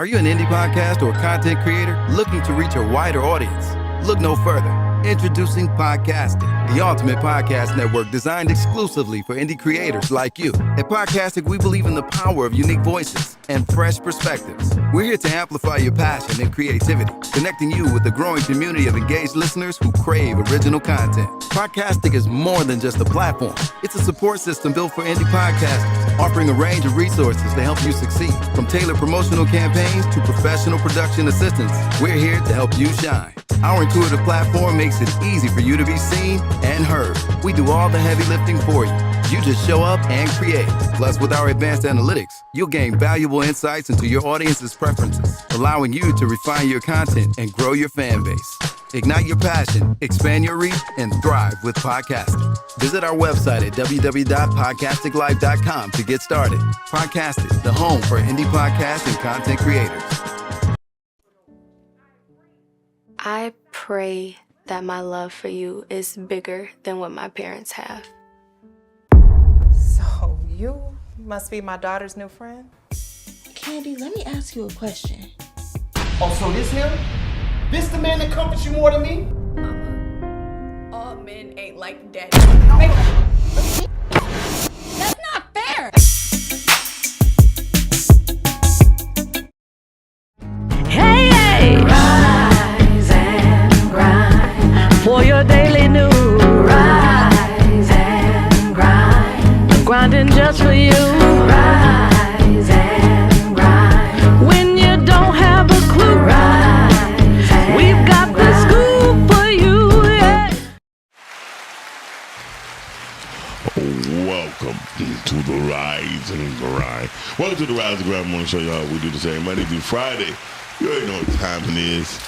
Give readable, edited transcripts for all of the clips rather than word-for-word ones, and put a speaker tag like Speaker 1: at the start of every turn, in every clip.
Speaker 1: Are you an indie podcast or content creator looking to reach a wider audience? Look no further. Introducing Podcastic, the ultimate podcast network designed exclusively for indie creators like you. At Podcastic, we believe in the power of unique voices and fresh perspectives. We're here to amplify your passion and creativity, connecting you with the growing community of engaged listeners who crave original content. Podcastic is more than just a platform. It's a support system built for indie podcasters, offering a range of resources to help you succeed. From tailored promotional campaigns to professional production assistance, we're here to help you shine. Our intuitive platform makes it easy for you to be seen and heard. We do all the heavy lifting for you. You just show up and create. Plus, with our advanced analytics, you'll gain valuable insights into your audience's preferences, allowing you to refine your content and grow your fan base. Ignite your passion, expand your reach, and thrive with podcasting. Visit our website at www.podcasticlife.com to get started. Podcasting, the home for indie podcast and content creators.
Speaker 2: I pray that my love for you is bigger than what my parents have.
Speaker 3: So you must be my daughter's new friend?
Speaker 4: Candy, let me ask you a question.
Speaker 5: Oh, so this him? This the man that comforts you more than me?
Speaker 6: Mama, all men ain't like daddy.
Speaker 4: That's not fair!
Speaker 7: Hey, hey! Rise and grind for your daily news. Rise and grind, grinding just for you. Rise and grind when you don't have a clue. Rise, we've got the scoop for you. Yeah.
Speaker 8: Welcome to the Rise and Grind. Welcome to the Rise and Grind. I'm going to show you how we do the same Monday through Friday. You already know what time it is.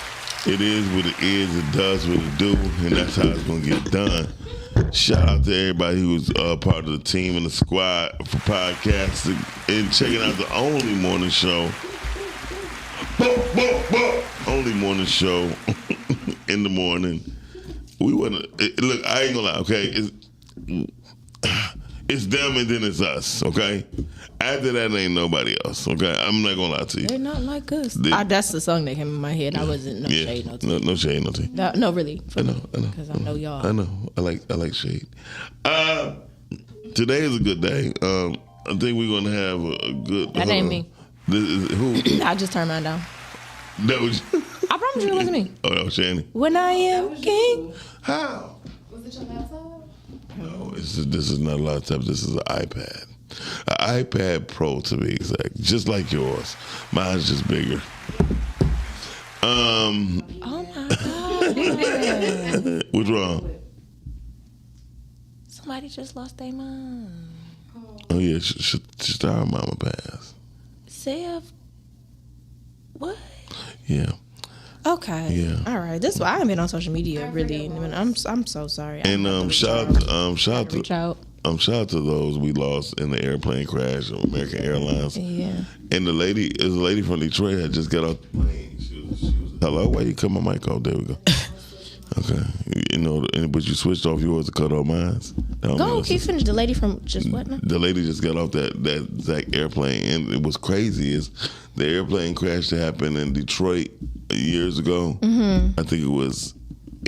Speaker 8: It is what it is. It does what it do, and that's how it's going to get done. Shout out to everybody who was part of the team and the squad for podcasting and checking out the only morning show. Only morning show in the morning. We want to look. I ain't gonna lie. Okay, it's them and then it's us. Okay, after that ain't nobody else. Okay, I'm not gonna lie to you.
Speaker 4: They're not like us. That's the song that came in my head. I wasn't no shade, no tea.
Speaker 8: No shade, no tea.
Speaker 4: No, really.
Speaker 8: I know.
Speaker 4: Because I know y'all.
Speaker 8: I know. I like shade. Today is a good day. I think we're gonna have a good.
Speaker 4: That ain't me.
Speaker 8: This is, who?
Speaker 4: I just turned mine down.
Speaker 8: That was.
Speaker 4: I promise you it wasn't me.
Speaker 8: Oh, that was Shannon.
Speaker 4: When I am king.
Speaker 8: How?
Speaker 6: Was it your laptop?
Speaker 8: No, this is not a laptop. This is an iPad. An iPad Pro to be exact. Just like yours. Mine's just bigger.
Speaker 4: Oh my God.
Speaker 8: What's wrong?
Speaker 4: Somebody just lost their mom.
Speaker 8: Oh yeah, should our mama pass?
Speaker 4: Sev. What?
Speaker 8: Yeah.
Speaker 4: Okay.
Speaker 8: Yeah.
Speaker 4: All right. This I haven't been on social media really. I'm so sorry.
Speaker 8: And shout out
Speaker 4: reach out.
Speaker 8: Shout out to those we lost in the airplane crash of American Airlines.
Speaker 4: Yeah.
Speaker 8: And the lady from Detroit had just got off the plane. She was hello, why you cut my mic off? There we go. Okay. You know, but you switched off yours to cut off mine.
Speaker 4: Go, keep finish. The lady from just what now?
Speaker 8: The lady just got off that exact airplane, and it was crazy is the airplane crash that happened in Detroit years ago. Mm-hmm. I think it was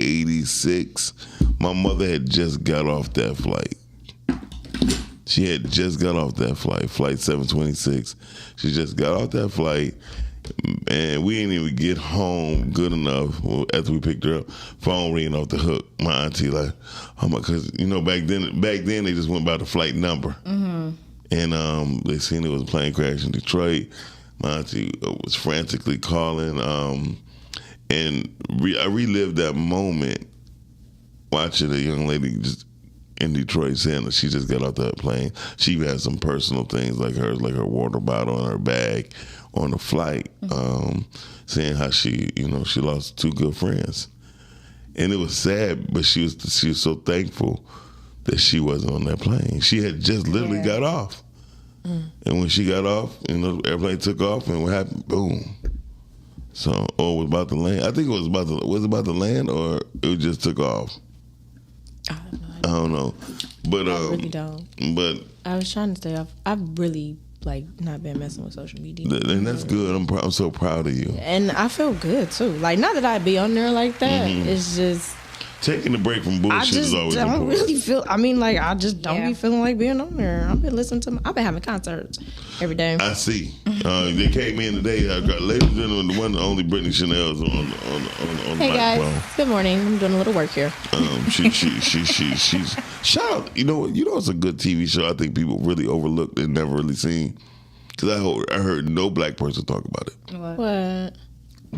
Speaker 8: 86. My mother had just got off that flight. She had just got off that flight 726. She just got off that flight, and we didn't even get home good enough after we picked her up. Phone ringing off the hook. My auntie like, oh my, because you know back then they just went by the flight number, mm-hmm. And they seen it was a plane crash in Detroit. My auntie was frantically calling, and I relived that moment watching a young lady just in Detroit saying that she just got off that plane. She had some personal things like her water bottle in her bag on the flight, saying how she lost two good friends, and it was sad. But she was so thankful that she wasn't on that plane. She had just literally got off, and when she got off, the airplane took off, and what happened? Boom. So, it was about to land. I think it was about to land, or it just took off.
Speaker 4: I don't know.
Speaker 8: But
Speaker 4: I really don't.
Speaker 8: But
Speaker 4: I was trying to stay off. I really like not been messing with social media.
Speaker 8: And that's good. I'm so proud of you.
Speaker 4: And I feel good too. Like not that I be on there like that. It's just
Speaker 8: taking a break from bullshit
Speaker 4: I just
Speaker 8: is always
Speaker 4: don't
Speaker 8: important.
Speaker 4: really feel. I mean, like I just don't be feeling like being on there. I've been listening to. I've been having concerts every day.
Speaker 8: I see. They came in today. Ladies and gentlemen, the one and only Brittany Chanel's on the
Speaker 4: Hey guys,
Speaker 8: microphone.
Speaker 4: good morning. I'm doing a little work here.
Speaker 8: She's shout out. You know it's a good TV show. I think people really overlooked and never really seen. Because I heard no black person talk about it.
Speaker 4: What?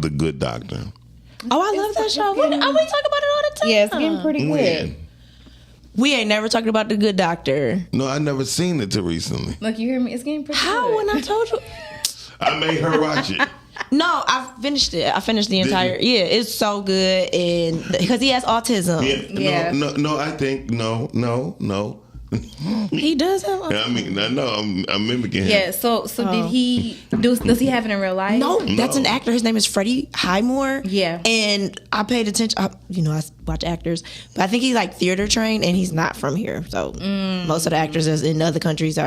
Speaker 8: The Good Doctor.
Speaker 4: Oh, I love that show. We talk about it all the time.
Speaker 9: Yeah, it's getting pretty good.
Speaker 8: When?
Speaker 4: We ain't never talked about The Good Doctor.
Speaker 8: No, I never seen it till recently.
Speaker 9: Look, you hear me? It's getting pretty
Speaker 4: How
Speaker 9: good.
Speaker 4: when I told you?
Speaker 8: I made her watch it.
Speaker 4: No, I finished it. I finished the entire. Yeah, it's so good, and because he has autism.
Speaker 8: Yeah. No. I think no.
Speaker 4: He does have autism.
Speaker 8: I mean, I know I'm mimicking him.
Speaker 9: Yeah, so did he does he have it in real life?
Speaker 4: No, that's an actor. His name is Freddie Highmore.
Speaker 9: Yeah.
Speaker 4: And I paid attention. I watch actors, but I think he's like theater trained, and he's not from here. So most of the actors in other countries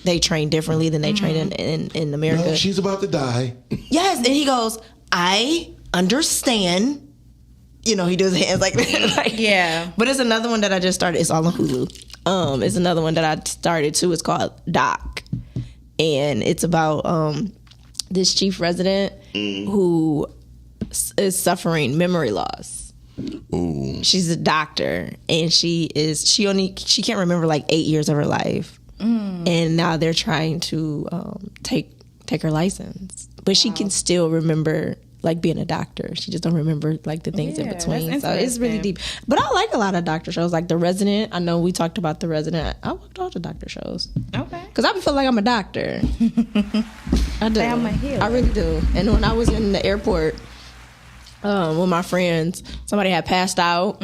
Speaker 4: they train differently than they train in America.
Speaker 8: No, she's about to die.
Speaker 4: Yes, and he goes, I understand. He does hands like that.
Speaker 9: Yeah.
Speaker 4: But it's another one that I just started. It's all on Hulu. It's another one that I started too. It's called Doc. And it's about this chief resident who is suffering memory loss.
Speaker 8: Ooh.
Speaker 4: She's a doctor, and she can't remember like 8 years of her life. And now they're trying to take her license. But she can still remember like being a doctor. She just don't remember like the things in between. So it's really deep. But I like a lot of doctor shows, like The Resident. I know we talked about The Resident. I watched all the doctor shows.
Speaker 9: Okay.
Speaker 4: Because I be feeling like I'm a doctor. I do.
Speaker 9: I'm a healer.
Speaker 4: I really do. And when I was in the airport with my friends, somebody had passed out.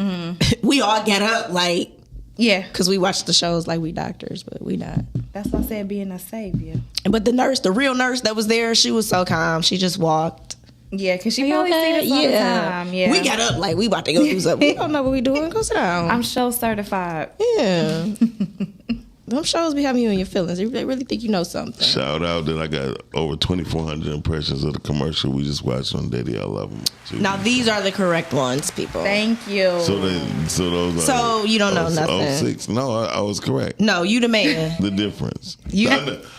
Speaker 4: We all get up like,
Speaker 9: yeah,
Speaker 4: because we watch the shows like we doctors, but we not.
Speaker 9: That's why I said being a savior.
Speaker 4: But the real nurse that was there, she was so calm. She just walked.
Speaker 9: Yeah, because she probably see this all the time. Yeah.
Speaker 4: We got up like we about to go do something. We don't know what we doing. Go sit down.
Speaker 9: I'm show certified.
Speaker 4: Yeah. Them shows be having you in your feelings. They really think you know something.
Speaker 8: Shout out that I got over 2,400 impressions of the commercial we just watched on Daddy I Love Him.
Speaker 4: Now these are the correct ones, people.
Speaker 9: Thank you.
Speaker 8: So those are.
Speaker 4: So you don't know nothing.
Speaker 8: 06. No, I was correct.
Speaker 4: No, you the man.
Speaker 8: The difference.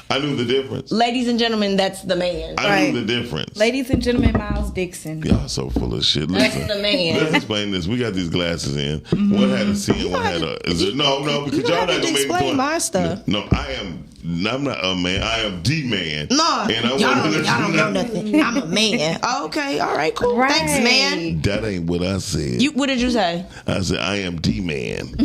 Speaker 8: I knew the difference.
Speaker 4: Ladies and gentlemen, that's the man.
Speaker 8: I knew the difference.
Speaker 9: Ladies and gentlemen, Miles Dixon.
Speaker 8: Y'all so full of shit. Listen,
Speaker 4: That's the man.
Speaker 8: let's explain this. We got these glasses in. One had a C and one had a. No, because y'all not gonna make me
Speaker 4: explain my stuff.
Speaker 8: No, I'm not a man. I am the man.
Speaker 4: No,
Speaker 8: and I
Speaker 4: y'all don't know nothing. I'm a man. Okay, all right, cool.
Speaker 9: Right.
Speaker 4: Thanks, man.
Speaker 8: That ain't what I said.
Speaker 4: What did you say?
Speaker 8: I said I am the man.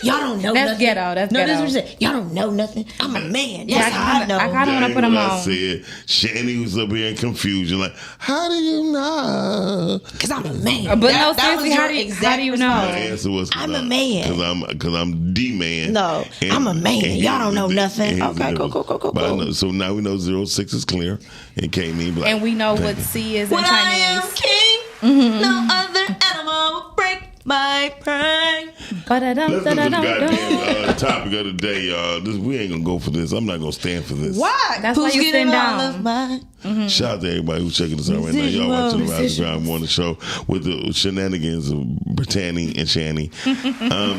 Speaker 4: Y'all don't know
Speaker 9: That's
Speaker 4: nothing.
Speaker 9: ghetto. That's
Speaker 4: no,
Speaker 9: ghetto.
Speaker 4: that's what you said. Y'all don't know nothing. I'm a man. That's how I know.
Speaker 9: I kind of want to put
Speaker 8: That
Speaker 9: them
Speaker 8: ain't what
Speaker 9: on.
Speaker 8: I said. Shani was up here in confusion. Like, how do you know?
Speaker 4: Because I'm a man.
Speaker 9: But
Speaker 4: That
Speaker 9: no,
Speaker 4: was
Speaker 9: seriously,
Speaker 4: your
Speaker 9: how do you
Speaker 4: exact
Speaker 9: know?
Speaker 8: My answer was
Speaker 4: I'm a man.
Speaker 8: Because I'm the man.
Speaker 4: No, I'm a man.
Speaker 8: and
Speaker 4: Y'all don't know nothing.
Speaker 8: and
Speaker 4: Okay, cool.
Speaker 8: But I know, so now we know 06 is clear. And came in black.
Speaker 9: And we know what C is in
Speaker 4: When I am
Speaker 9: Chinese.
Speaker 4: king, no other animal will break my pride.
Speaker 8: Let's go to the goddamn topic of the day, y'all. We ain't gonna go for this. I'm not gonna stand for this.
Speaker 4: Why?
Speaker 9: That's why
Speaker 4: Who's
Speaker 9: you
Speaker 4: getting
Speaker 9: sit
Speaker 4: all
Speaker 9: down.
Speaker 4: of mine?
Speaker 8: Shout out to everybody who's checking us out right now. Y'all watching the Rise and Grind Morning Show with the shenanigans of Brittany and Shani.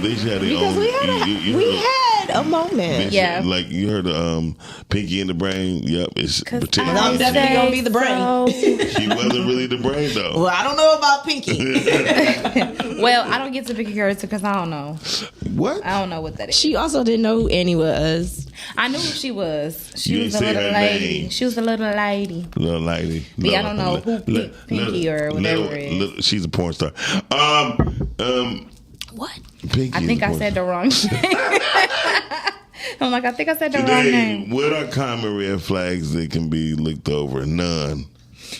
Speaker 8: They should have their
Speaker 4: Because
Speaker 8: own.
Speaker 4: we had a moment.
Speaker 9: Yeah.
Speaker 8: Like you heard Pinky in the Brain. Yep, it's Brittany.
Speaker 4: I'm definitely gonna be the brain.
Speaker 8: She wasn't really the brain though.
Speaker 4: Well, I don't know about Pinky.
Speaker 9: Well, I don't get to pick a character because I don't know.
Speaker 8: What?
Speaker 9: I don't know what that is.
Speaker 4: She also didn't know who Annie was.
Speaker 9: I knew who she was. She
Speaker 8: You
Speaker 9: was
Speaker 8: ain't
Speaker 9: a
Speaker 8: say
Speaker 9: little
Speaker 8: her
Speaker 9: lady.
Speaker 8: name.
Speaker 9: She was a little lady.
Speaker 8: Little lady.
Speaker 9: But I don't know who Pinky or whatever it is.
Speaker 8: She's a porn star.
Speaker 4: What?
Speaker 8: Pinky.
Speaker 9: I think I said the wrong name. I'm like, I think I said the wrong
Speaker 8: Today,
Speaker 9: name.
Speaker 8: what are common red flags that can be looked over? None.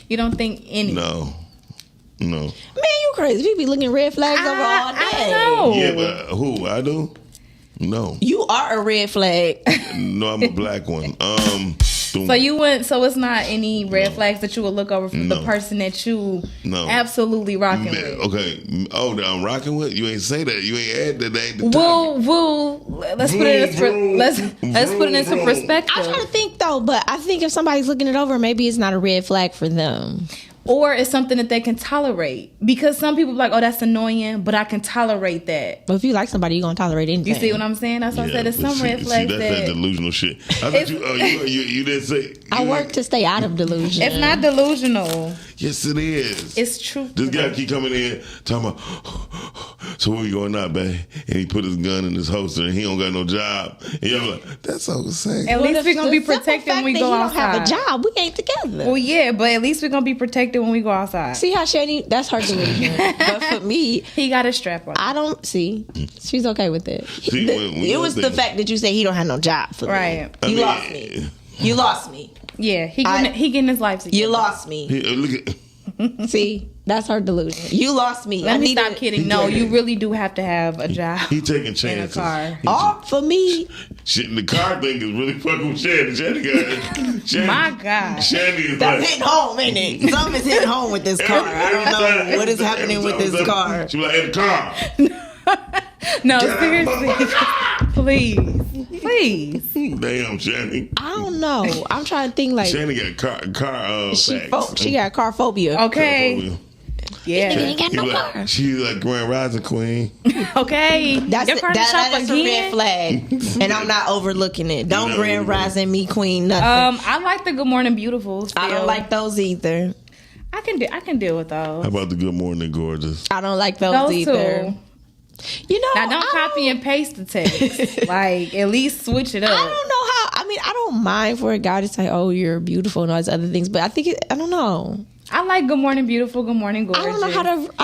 Speaker 9: You don't think any?
Speaker 8: No.
Speaker 4: Man, you crazy. You be looking red flags over all day.
Speaker 9: I know.
Speaker 8: Yeah, but who? I do? No.
Speaker 4: You are a red flag.
Speaker 8: No, I'm a black one.
Speaker 9: So you went. So it's not any red flags that you would look over from the person that you absolutely rocking with.
Speaker 8: Okay. Oh, that I'm rocking with. You ain't say that. You ain't add that. That ain't the
Speaker 9: Let's put it into perspective.
Speaker 4: I'm trying to think though, but I think if somebody's looking it over, maybe it's not a red flag for them.
Speaker 9: Or it's something that they can tolerate. Because some people be like, oh, that's annoying, but I can tolerate that.
Speaker 4: But if you like somebody, you're going to tolerate anything.
Speaker 9: You see what I'm saying? That's what I said. It's some red flags
Speaker 8: that's that delusional shit. I thought you didn't say.
Speaker 4: I work to stay out of delusion.
Speaker 9: It's not delusional.
Speaker 8: Yes, it is.
Speaker 9: It's true.
Speaker 8: This guy keep coming in talking about, so where we going now, babe? And he put his gun in his holster and he don't got no job. And y'all like, that's so insane.
Speaker 9: At least we're going to be protected when we go outside.
Speaker 4: He don't have a job. We ain't together.
Speaker 9: Well, yeah, but at least we're going to be protected when we go outside.
Speaker 4: See how Shani, that's her delusion. But for me,
Speaker 9: he got a strap on.
Speaker 4: I don't see. She's okay with it.
Speaker 8: See,
Speaker 4: it was the fact that you say he don't have no job for
Speaker 9: right.
Speaker 4: me. Lost me. You lost me.
Speaker 9: Yeah, he getting his life together.
Speaker 4: You lost me.
Speaker 8: Look at.
Speaker 4: See, that's her delusion. You lost me.
Speaker 9: Let me stop kidding. No, you really do have to have a job.
Speaker 8: He taking chances.
Speaker 9: In a car.
Speaker 4: Oh, for me.
Speaker 8: Shit, the car thing is really fucking with Shandy. Shandy
Speaker 9: my God.
Speaker 8: Shandy is
Speaker 4: that's hitting home, ain't it? Something is hitting home with this car. I don't know what is happening with this car.
Speaker 8: She be like, in the car.
Speaker 9: No, seriously. Please.
Speaker 8: Damn, Shandy.
Speaker 4: I don't know. I'm trying to think like.
Speaker 8: Shandy got car
Speaker 4: she got car phobia.
Speaker 9: Okay.
Speaker 8: Car phobia.
Speaker 9: Yeah.
Speaker 4: She ain't got no car.
Speaker 8: She's like Grand Rising Queen.
Speaker 9: Okay.
Speaker 4: That's a red flag. And I'm not overlooking it. Don't Grand Rising me Queen nothing.
Speaker 9: I like the Good Morning Beautiful still.
Speaker 4: I don't like those either.
Speaker 9: I can deal with those.
Speaker 8: How about the Good Morning Gorgeous?
Speaker 4: I don't like those either.
Speaker 9: Two.
Speaker 4: You know,
Speaker 9: now don't copy and paste the text. Like, at least switch it up.
Speaker 4: I don't know how. I mean, I don't mind for a guy to say, "Oh, you're beautiful" and all these other things, but I think I don't know.
Speaker 9: I like Good Morning Beautiful, Good Morning Gorgeous.
Speaker 4: I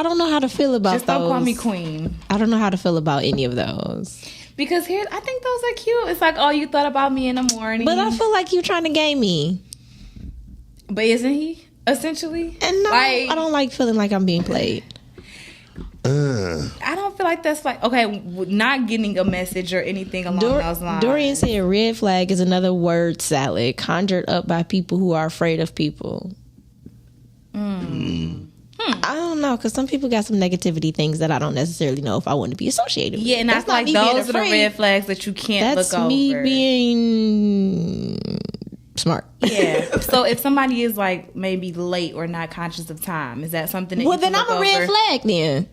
Speaker 4: don't know how to feel about
Speaker 9: those. Just don't call me Queen.
Speaker 4: I don't know how to feel about any of those.
Speaker 9: Because I think those are cute. It's like, oh, you thought about me in the morning.
Speaker 4: But I feel like you're trying to game me.
Speaker 9: But isn't he essentially?
Speaker 4: And no, I don't like feeling like I'm being played.
Speaker 9: I don't feel like that's like, okay, not getting a message or anything along those lines.
Speaker 4: Dorian said red flag is another word salad conjured up by people who are afraid of people. I don't know, because some people got some negativity things that I don't necessarily know if I want to be associated with.
Speaker 9: Yeah, and I feel like those are the red flags that you can't look over.
Speaker 4: That's me being smart.
Speaker 9: Yeah. So if somebody is like maybe late or not conscious of time, is that something that you can look over?
Speaker 4: Well, then I'm a red flag then.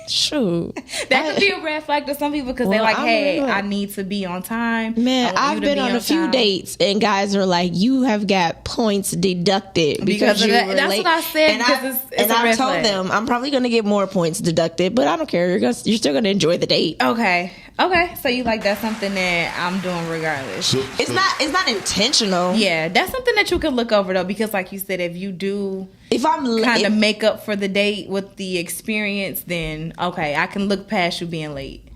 Speaker 4: Shoot.
Speaker 9: That could be a red flag to some people because they're like, hey, I need to be on time.
Speaker 4: Man, I've been on a few dates and guys are like, you have got points deducted because you were late.
Speaker 9: That's what I said. And
Speaker 4: I told them I'm probably going to get more points deducted, but I don't care. You're still going to enjoy the date.
Speaker 9: Okay. So you like that's something that I'm doing regardless.
Speaker 4: It's not intentional.
Speaker 9: Yeah, that's something that you can look over though, because like you said, if I'm kind of make up for the date with the experience, then okay, I can look past you being late.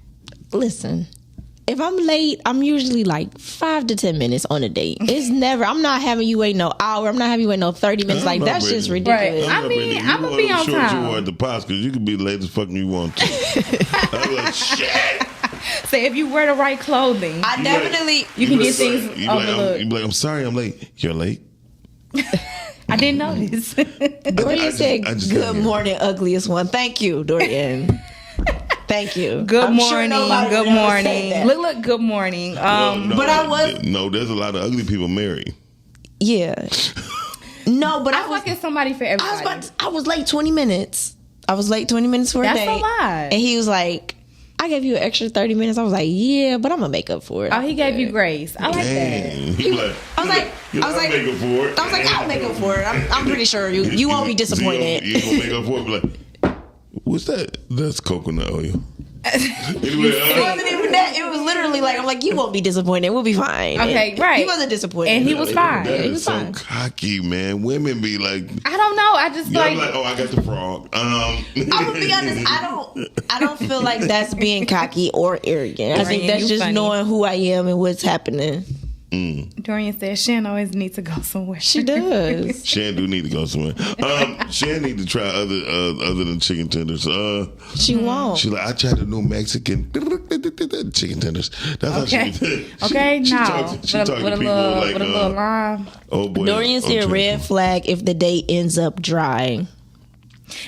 Speaker 4: Listen, if I'm late, I'm usually like 5 to 10 minutes on a date. It's never. I'm not having you wait no hour. I'm not having you wait no 30 minutes. Like that's just ridiculous.
Speaker 9: Right. I mean, I'm gonna be on time.
Speaker 8: You want the pots because you can be late as fucking you want to. I'm like shit.
Speaker 9: Say if you wear the right clothing, you can get things overlooked.
Speaker 8: You be like, I'm sorry, I'm late. You're late.
Speaker 9: I didn't notice.
Speaker 4: Dorian said, "Good morning, ugliest one." Thank you, Dorian. Thank you.
Speaker 9: Good morning. Good morning. Look. Good morning.
Speaker 4: But I was
Speaker 8: there's a lot of ugly people married.
Speaker 4: Yeah. No, but
Speaker 9: I was like somebody for everybody.
Speaker 4: I was late 20 minutes. I was late 20 minutes for a date.
Speaker 9: That's a lot.
Speaker 4: And he was like, I gave you an extra 30 minutes. I was like, yeah, but I'm gonna make up for it.
Speaker 9: Oh, he gave you grace. I like that.
Speaker 4: I'll make up for it. I was like, I'll make up for it. I'm pretty sure you won't be disappointed.
Speaker 8: You gonna make up for it? Be like, what's that? That's coconut oil.
Speaker 4: It wasn't even that. It was literally like, I'm like, you won't be disappointed. We'll be fine.
Speaker 9: Okay,
Speaker 4: and
Speaker 9: right.
Speaker 4: He wasn't disappointed.
Speaker 9: And he was fine.
Speaker 8: That
Speaker 9: he was
Speaker 8: is so
Speaker 9: fine.
Speaker 8: cocky, man. Women be like,
Speaker 9: I don't know. I just like,
Speaker 8: oh, I got the frog.
Speaker 4: I'm gonna be honest. I don't feel like that's being cocky or arrogant. I think that's just knowing who I am and what's happening.
Speaker 9: Dorian said Shan always needs to go somewhere.
Speaker 4: She does.
Speaker 8: Shan do need to go somewhere. Shan need to try other than chicken tenders.
Speaker 4: She won't.
Speaker 8: She like, I tried the new Mexican chicken tenders. That's how she did.
Speaker 9: Okay,
Speaker 8: she
Speaker 9: no.
Speaker 8: talked to people like,
Speaker 9: with a little lime.
Speaker 8: Oh boy.
Speaker 4: Dorian said red flag if the date ends up dry.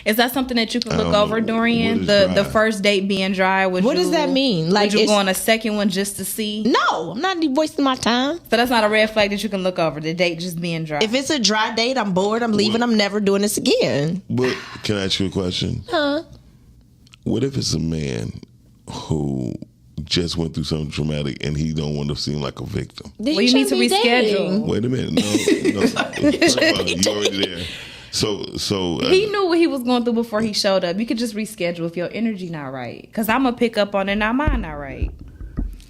Speaker 9: Is that something that you can look over, Dorian? The first date being dry.
Speaker 4: What does that mean? Like,
Speaker 9: would you go on a second one just to see?
Speaker 4: No, I'm not wasting my time.
Speaker 9: So that's not a red flag that you can look over. The date just being dry.
Speaker 4: If it's a dry date, I'm bored. I'm leaving. I'm never doing this again.
Speaker 8: But can I ask you a question?
Speaker 4: Huh?
Speaker 8: What if it's a man who just went through something traumatic and he don't want to seem like a victim?
Speaker 9: Well, you need to reschedule.
Speaker 8: Wait a minute. No. First of all, you already there. So
Speaker 9: he knew what he was going through before he showed up. You could just reschedule if your energy not right. Because I'm gonna pick up on it. Now mine not right.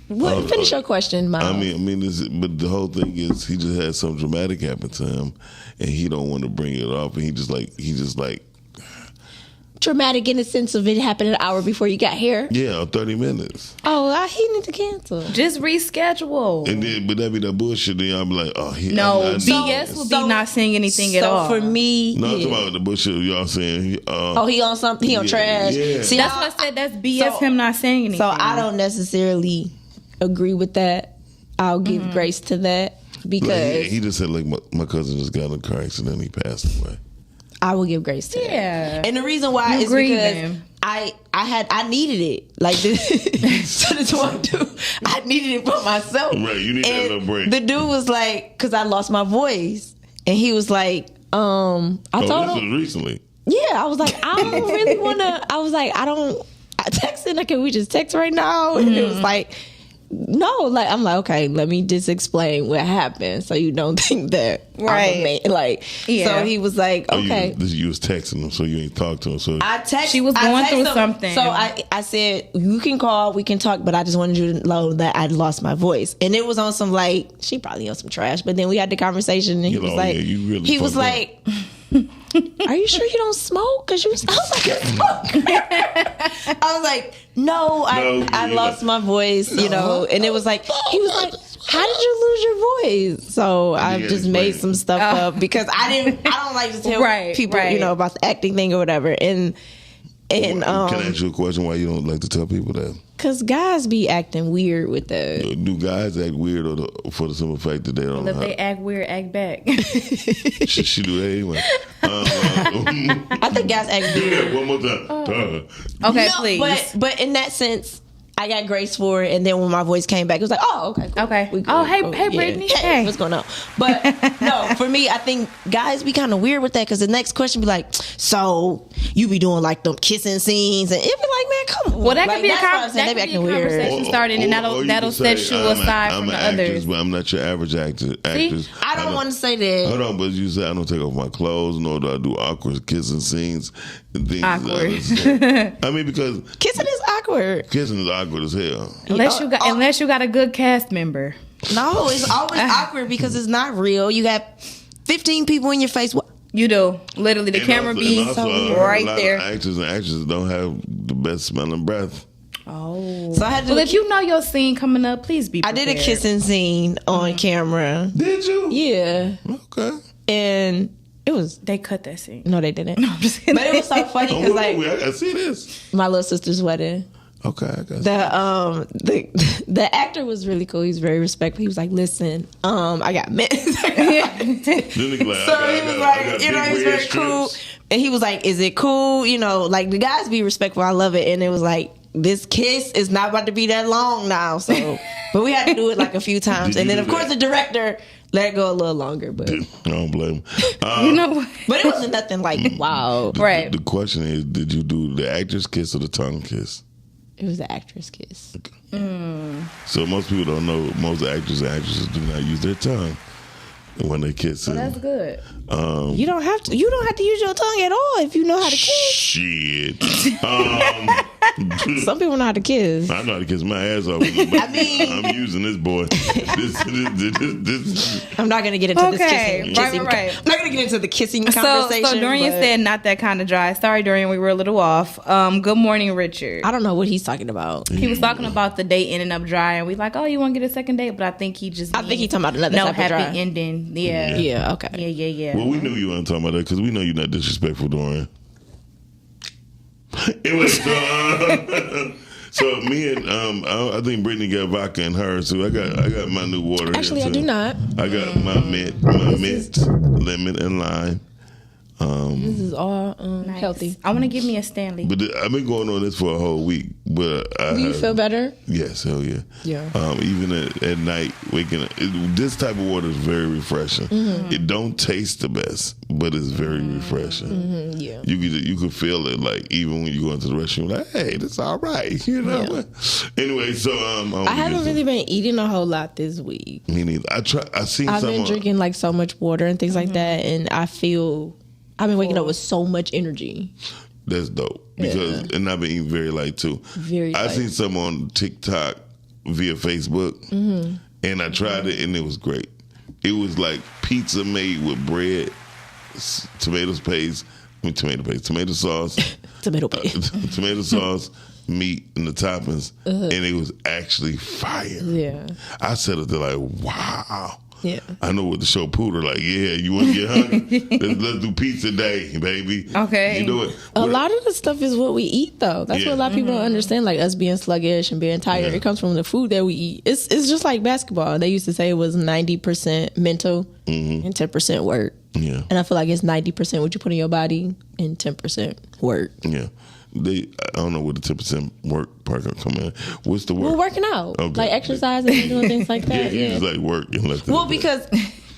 Speaker 4: What? Finish your question, Miles.
Speaker 8: I mean, but the whole thing is he just had something dramatic happen to him, and he don't want to bring it up, and he just like.
Speaker 4: Dramatic in the sense of it happened an hour before you got here.
Speaker 8: Yeah, 30 minutes.
Speaker 4: Oh, he need to cancel.
Speaker 9: Just reschedule.
Speaker 8: And then, but that be that bullshit. Then I'll be like, oh,
Speaker 9: BS would be not saying anything at all.
Speaker 4: So for me,
Speaker 8: no, I'm talking about the bullshit y'all saying.
Speaker 4: He on something. He on trash.
Speaker 8: Yeah.
Speaker 9: See, that's what I said. That's BS. Him not saying anything.
Speaker 4: So I don't necessarily agree with that. I'll give grace to that because
Speaker 8: he just said like my cousin just got in a car accident and he passed away.
Speaker 4: I will give grace to that. And the reason why is because I needed it. Like so this one dude, I needed it for myself.
Speaker 8: Right, you need that little break.
Speaker 4: The dude was like, because I lost my voice, and he was like, I told
Speaker 8: this
Speaker 4: him
Speaker 8: was recently.
Speaker 4: Yeah, I was like, I don't really want to. I was like, I texted like, can we just text right now? And it was like, no, like I'm like, okay, let me just explain what happened so you don't think that
Speaker 9: right.
Speaker 4: So he was like, okay.
Speaker 8: You was texting him, so you ain't talked to him. So
Speaker 9: she was going through something.
Speaker 4: So I said, you can call, we can talk, but I just wanted you to know that I'd lost my voice. And it was on some like, she probably on some trash. But then we had the conversation, and he was like, he was like, are you sure you don't smoke? Because I was like, I smoke. I was like, no, I lost my voice, you know. And it was like, he was like, how did you lose your voice? So I just made some stuff up because I don't like to tell people, you know, about the acting thing or whatever. And can I
Speaker 8: ask you a question? Why you don't like to tell people that?
Speaker 4: Because guys be acting weird with that.
Speaker 8: Do guys act weird for the simple fact that they don't know
Speaker 9: if they act weird, act back.
Speaker 8: she do that anyway.
Speaker 4: I think guys act weird.
Speaker 8: Yeah, one more time.
Speaker 9: Okay, please.
Speaker 4: But in that sense, I got grace for it, and then when my voice came back, it was like, oh, okay, cool.
Speaker 9: Okay. Hey, Brittany.
Speaker 4: Hey, what's going on? But no, for me, I think guys be kind of weird with that because the next question be like, so you be doing like them kissing scenes, and it be like, man, come on.
Speaker 9: Well, that could
Speaker 4: like,
Speaker 9: be a conversation started, and that'll set you aside from the others.
Speaker 8: But I'm not your average actress.
Speaker 4: I don't want to say that.
Speaker 8: Hold on, but you said I don't take off my clothes, nor do I do awkward kissing scenes and things.
Speaker 9: Awkward.
Speaker 8: I mean, because
Speaker 4: kissing is awkward.
Speaker 8: Kissing is awkward as hell.
Speaker 9: Unless you got a good cast member.
Speaker 4: No, it's always awkward because it's not real. You got 15 people in your face.
Speaker 9: You do. Literally, the camera be right there.
Speaker 8: Actors and actresses don't have the best smelling breath.
Speaker 9: Oh.
Speaker 4: So I had to
Speaker 9: if you know your scene coming up, please be prepared.
Speaker 4: I did a kissing scene on camera.
Speaker 8: Did you?
Speaker 4: Yeah.
Speaker 8: Okay.
Speaker 4: And it was...
Speaker 9: They cut that scene.
Speaker 4: No, they didn't.
Speaker 9: No, I'm just kidding.
Speaker 4: But it was so funny because like...
Speaker 8: I gotta see this.
Speaker 4: My little sister's wedding.
Speaker 8: Okay, I got
Speaker 4: the actor was really cool. He was very respectful. He was like, "Listen, I got men." So he was like, you know, he was very cool. And he was like, "Is it cool?" You know, like the guys be respectful. I love it. And it was like, this kiss is not about to be that long now. So, but we had to do it like a few times. And then of course the director let it go a little longer. But
Speaker 8: I don't blame him.
Speaker 9: You know what?
Speaker 4: But it wasn't nothing like wow.
Speaker 9: Right.
Speaker 8: The question is, did you do the actor's kiss or the tongue kiss?
Speaker 4: It was the actress kiss.
Speaker 8: Okay. So most people don't know. Most actors and actresses do not use their tongue when they kiss.
Speaker 9: Well, that's good.
Speaker 4: You don't have to. You don't have to use your tongue at all if you know how to kiss.
Speaker 8: Shit.
Speaker 4: Some people know how to kiss.
Speaker 8: I know how to kiss my ass off. I'm using this boy.
Speaker 4: I'm not gonna get into this kissing.
Speaker 9: Right.
Speaker 4: I'm not gonna get into the kissing conversation.
Speaker 9: So Dorian said not that kind of dry. Sorry, Dorian, we were a little off. Good morning, Richard.
Speaker 4: I don't know what he's talking about.
Speaker 9: He was talking about the date ending up dry, and we like, oh, you want to get a second date? But I think he just
Speaker 4: talking about another type
Speaker 9: happy
Speaker 4: of dry
Speaker 9: ending. Yeah.
Speaker 4: Yeah. Okay.
Speaker 9: Yeah.
Speaker 8: Well, we knew you weren't talking about that because we know you're not disrespectful, Dorian. It was so me and I think Brittany got vodka in hers too. I got my new water.
Speaker 4: Actually,
Speaker 8: here
Speaker 4: I
Speaker 8: too.
Speaker 4: do not.
Speaker 8: I got my mint, lemon, and lime.
Speaker 4: This is all
Speaker 9: Nice.
Speaker 4: healthy.
Speaker 9: I want to give me a Stanley.
Speaker 8: But I've been going on this for a whole week. But
Speaker 4: Do you feel better?
Speaker 8: Yes, hell yeah.
Speaker 4: Yeah.
Speaker 8: Even at night, waking up. This type of water is very refreshing.
Speaker 4: Mm-hmm.
Speaker 8: It don't taste the best, but it's very refreshing.
Speaker 4: Mm-hmm. Yeah.
Speaker 8: You could feel it like even when you go into the restroom, like, hey, this all right. You know.
Speaker 4: Yeah.
Speaker 8: Anyway, so
Speaker 4: I haven't really been eating a whole lot this week.
Speaker 8: Me neither. I've
Speaker 4: been drinking like so much water and things like that, and I've been waking up with so much energy.
Speaker 8: That's dope. Because and I've been eating very light too. I seen some on TikTok via Facebook, and I tried it, and it was great. It was like pizza made with bread, tomato sauce, tomato sauce, meat, and the toppings, and it was actually fire.
Speaker 4: Yeah,
Speaker 8: I said it, they're like, wow.
Speaker 4: Yeah,
Speaker 8: I know what the show Pooter like. Yeah, you want to get hungry? let's do pizza day, baby.
Speaker 9: Okay,
Speaker 8: you do it.
Speaker 4: A lot of the stuff is what we eat, though. That's what a lot of people don't understand. Like us being sluggish and being tired, it comes from the food that we eat. It's just like basketball. They used to say it was 90% mental and 10% work.
Speaker 8: Yeah,
Speaker 4: and I feel like it's 90% what you put in your body and 10% work.
Speaker 8: Yeah. I don't know what the 10% work part gonna come in. What's the work?
Speaker 4: Well, working out, like exercising and doing things like that.
Speaker 8: It's like work.
Speaker 4: Well, because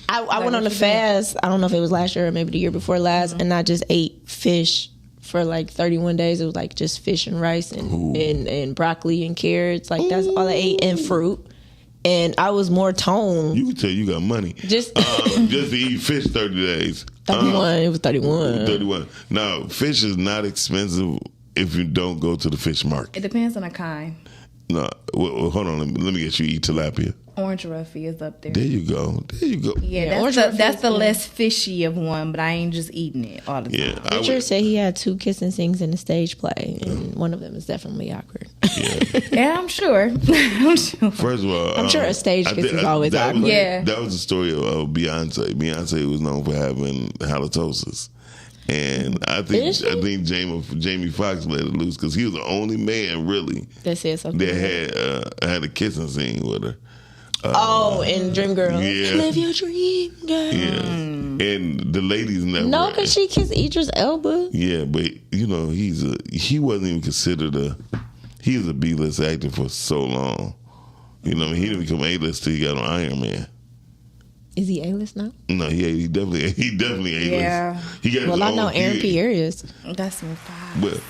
Speaker 4: I went on a fast. I don't know if it was last year or maybe the year before last, and I just ate fish for like 31 days. It was like just fish and rice and broccoli and carrots. Like that's all I ate, and fruit. And I was more toned.
Speaker 8: You can tell you got money. Just to eat fish 30 days.
Speaker 4: 31. It was 31.
Speaker 8: 31. Now, fish is not expensive if you don't go to the fish market.
Speaker 9: It depends on the kind.
Speaker 8: No, well, hold on. Let me get you eat tilapia.
Speaker 9: Orange roughy is up there.
Speaker 8: There you go.
Speaker 9: Yeah, that's the less fishy of one, but I ain't just eating it all the time.
Speaker 8: Yeah,
Speaker 4: Richard said he had 2 kissing scenes in the stage play, and one of them is definitely awkward.
Speaker 9: Yeah, I'm sure.
Speaker 8: First of all,
Speaker 4: I'm sure a stage kiss is always awkward.
Speaker 8: That was the story of Beyonce. Beyonce was known for having halitosis. And I think Jamie Foxx let it loose because he was the only man really
Speaker 4: that said something
Speaker 8: that had a kissing scene with her.
Speaker 4: In Dreamgirls.
Speaker 8: Yeah.
Speaker 4: Live your dream, girl.
Speaker 8: Yeah. And the ladies never.
Speaker 4: No, because she kissed Idris Elba.
Speaker 8: Yeah, but he wasn't even considered he was a B-list actor for so long. You know what I mean? He didn't become A-list till he got on Iron Man.
Speaker 4: Is he A-list now?
Speaker 8: No, he definitely A-list.
Speaker 9: Yeah.
Speaker 8: He got
Speaker 4: I know Aaron Pierre is.
Speaker 9: That's my five.
Speaker 8: But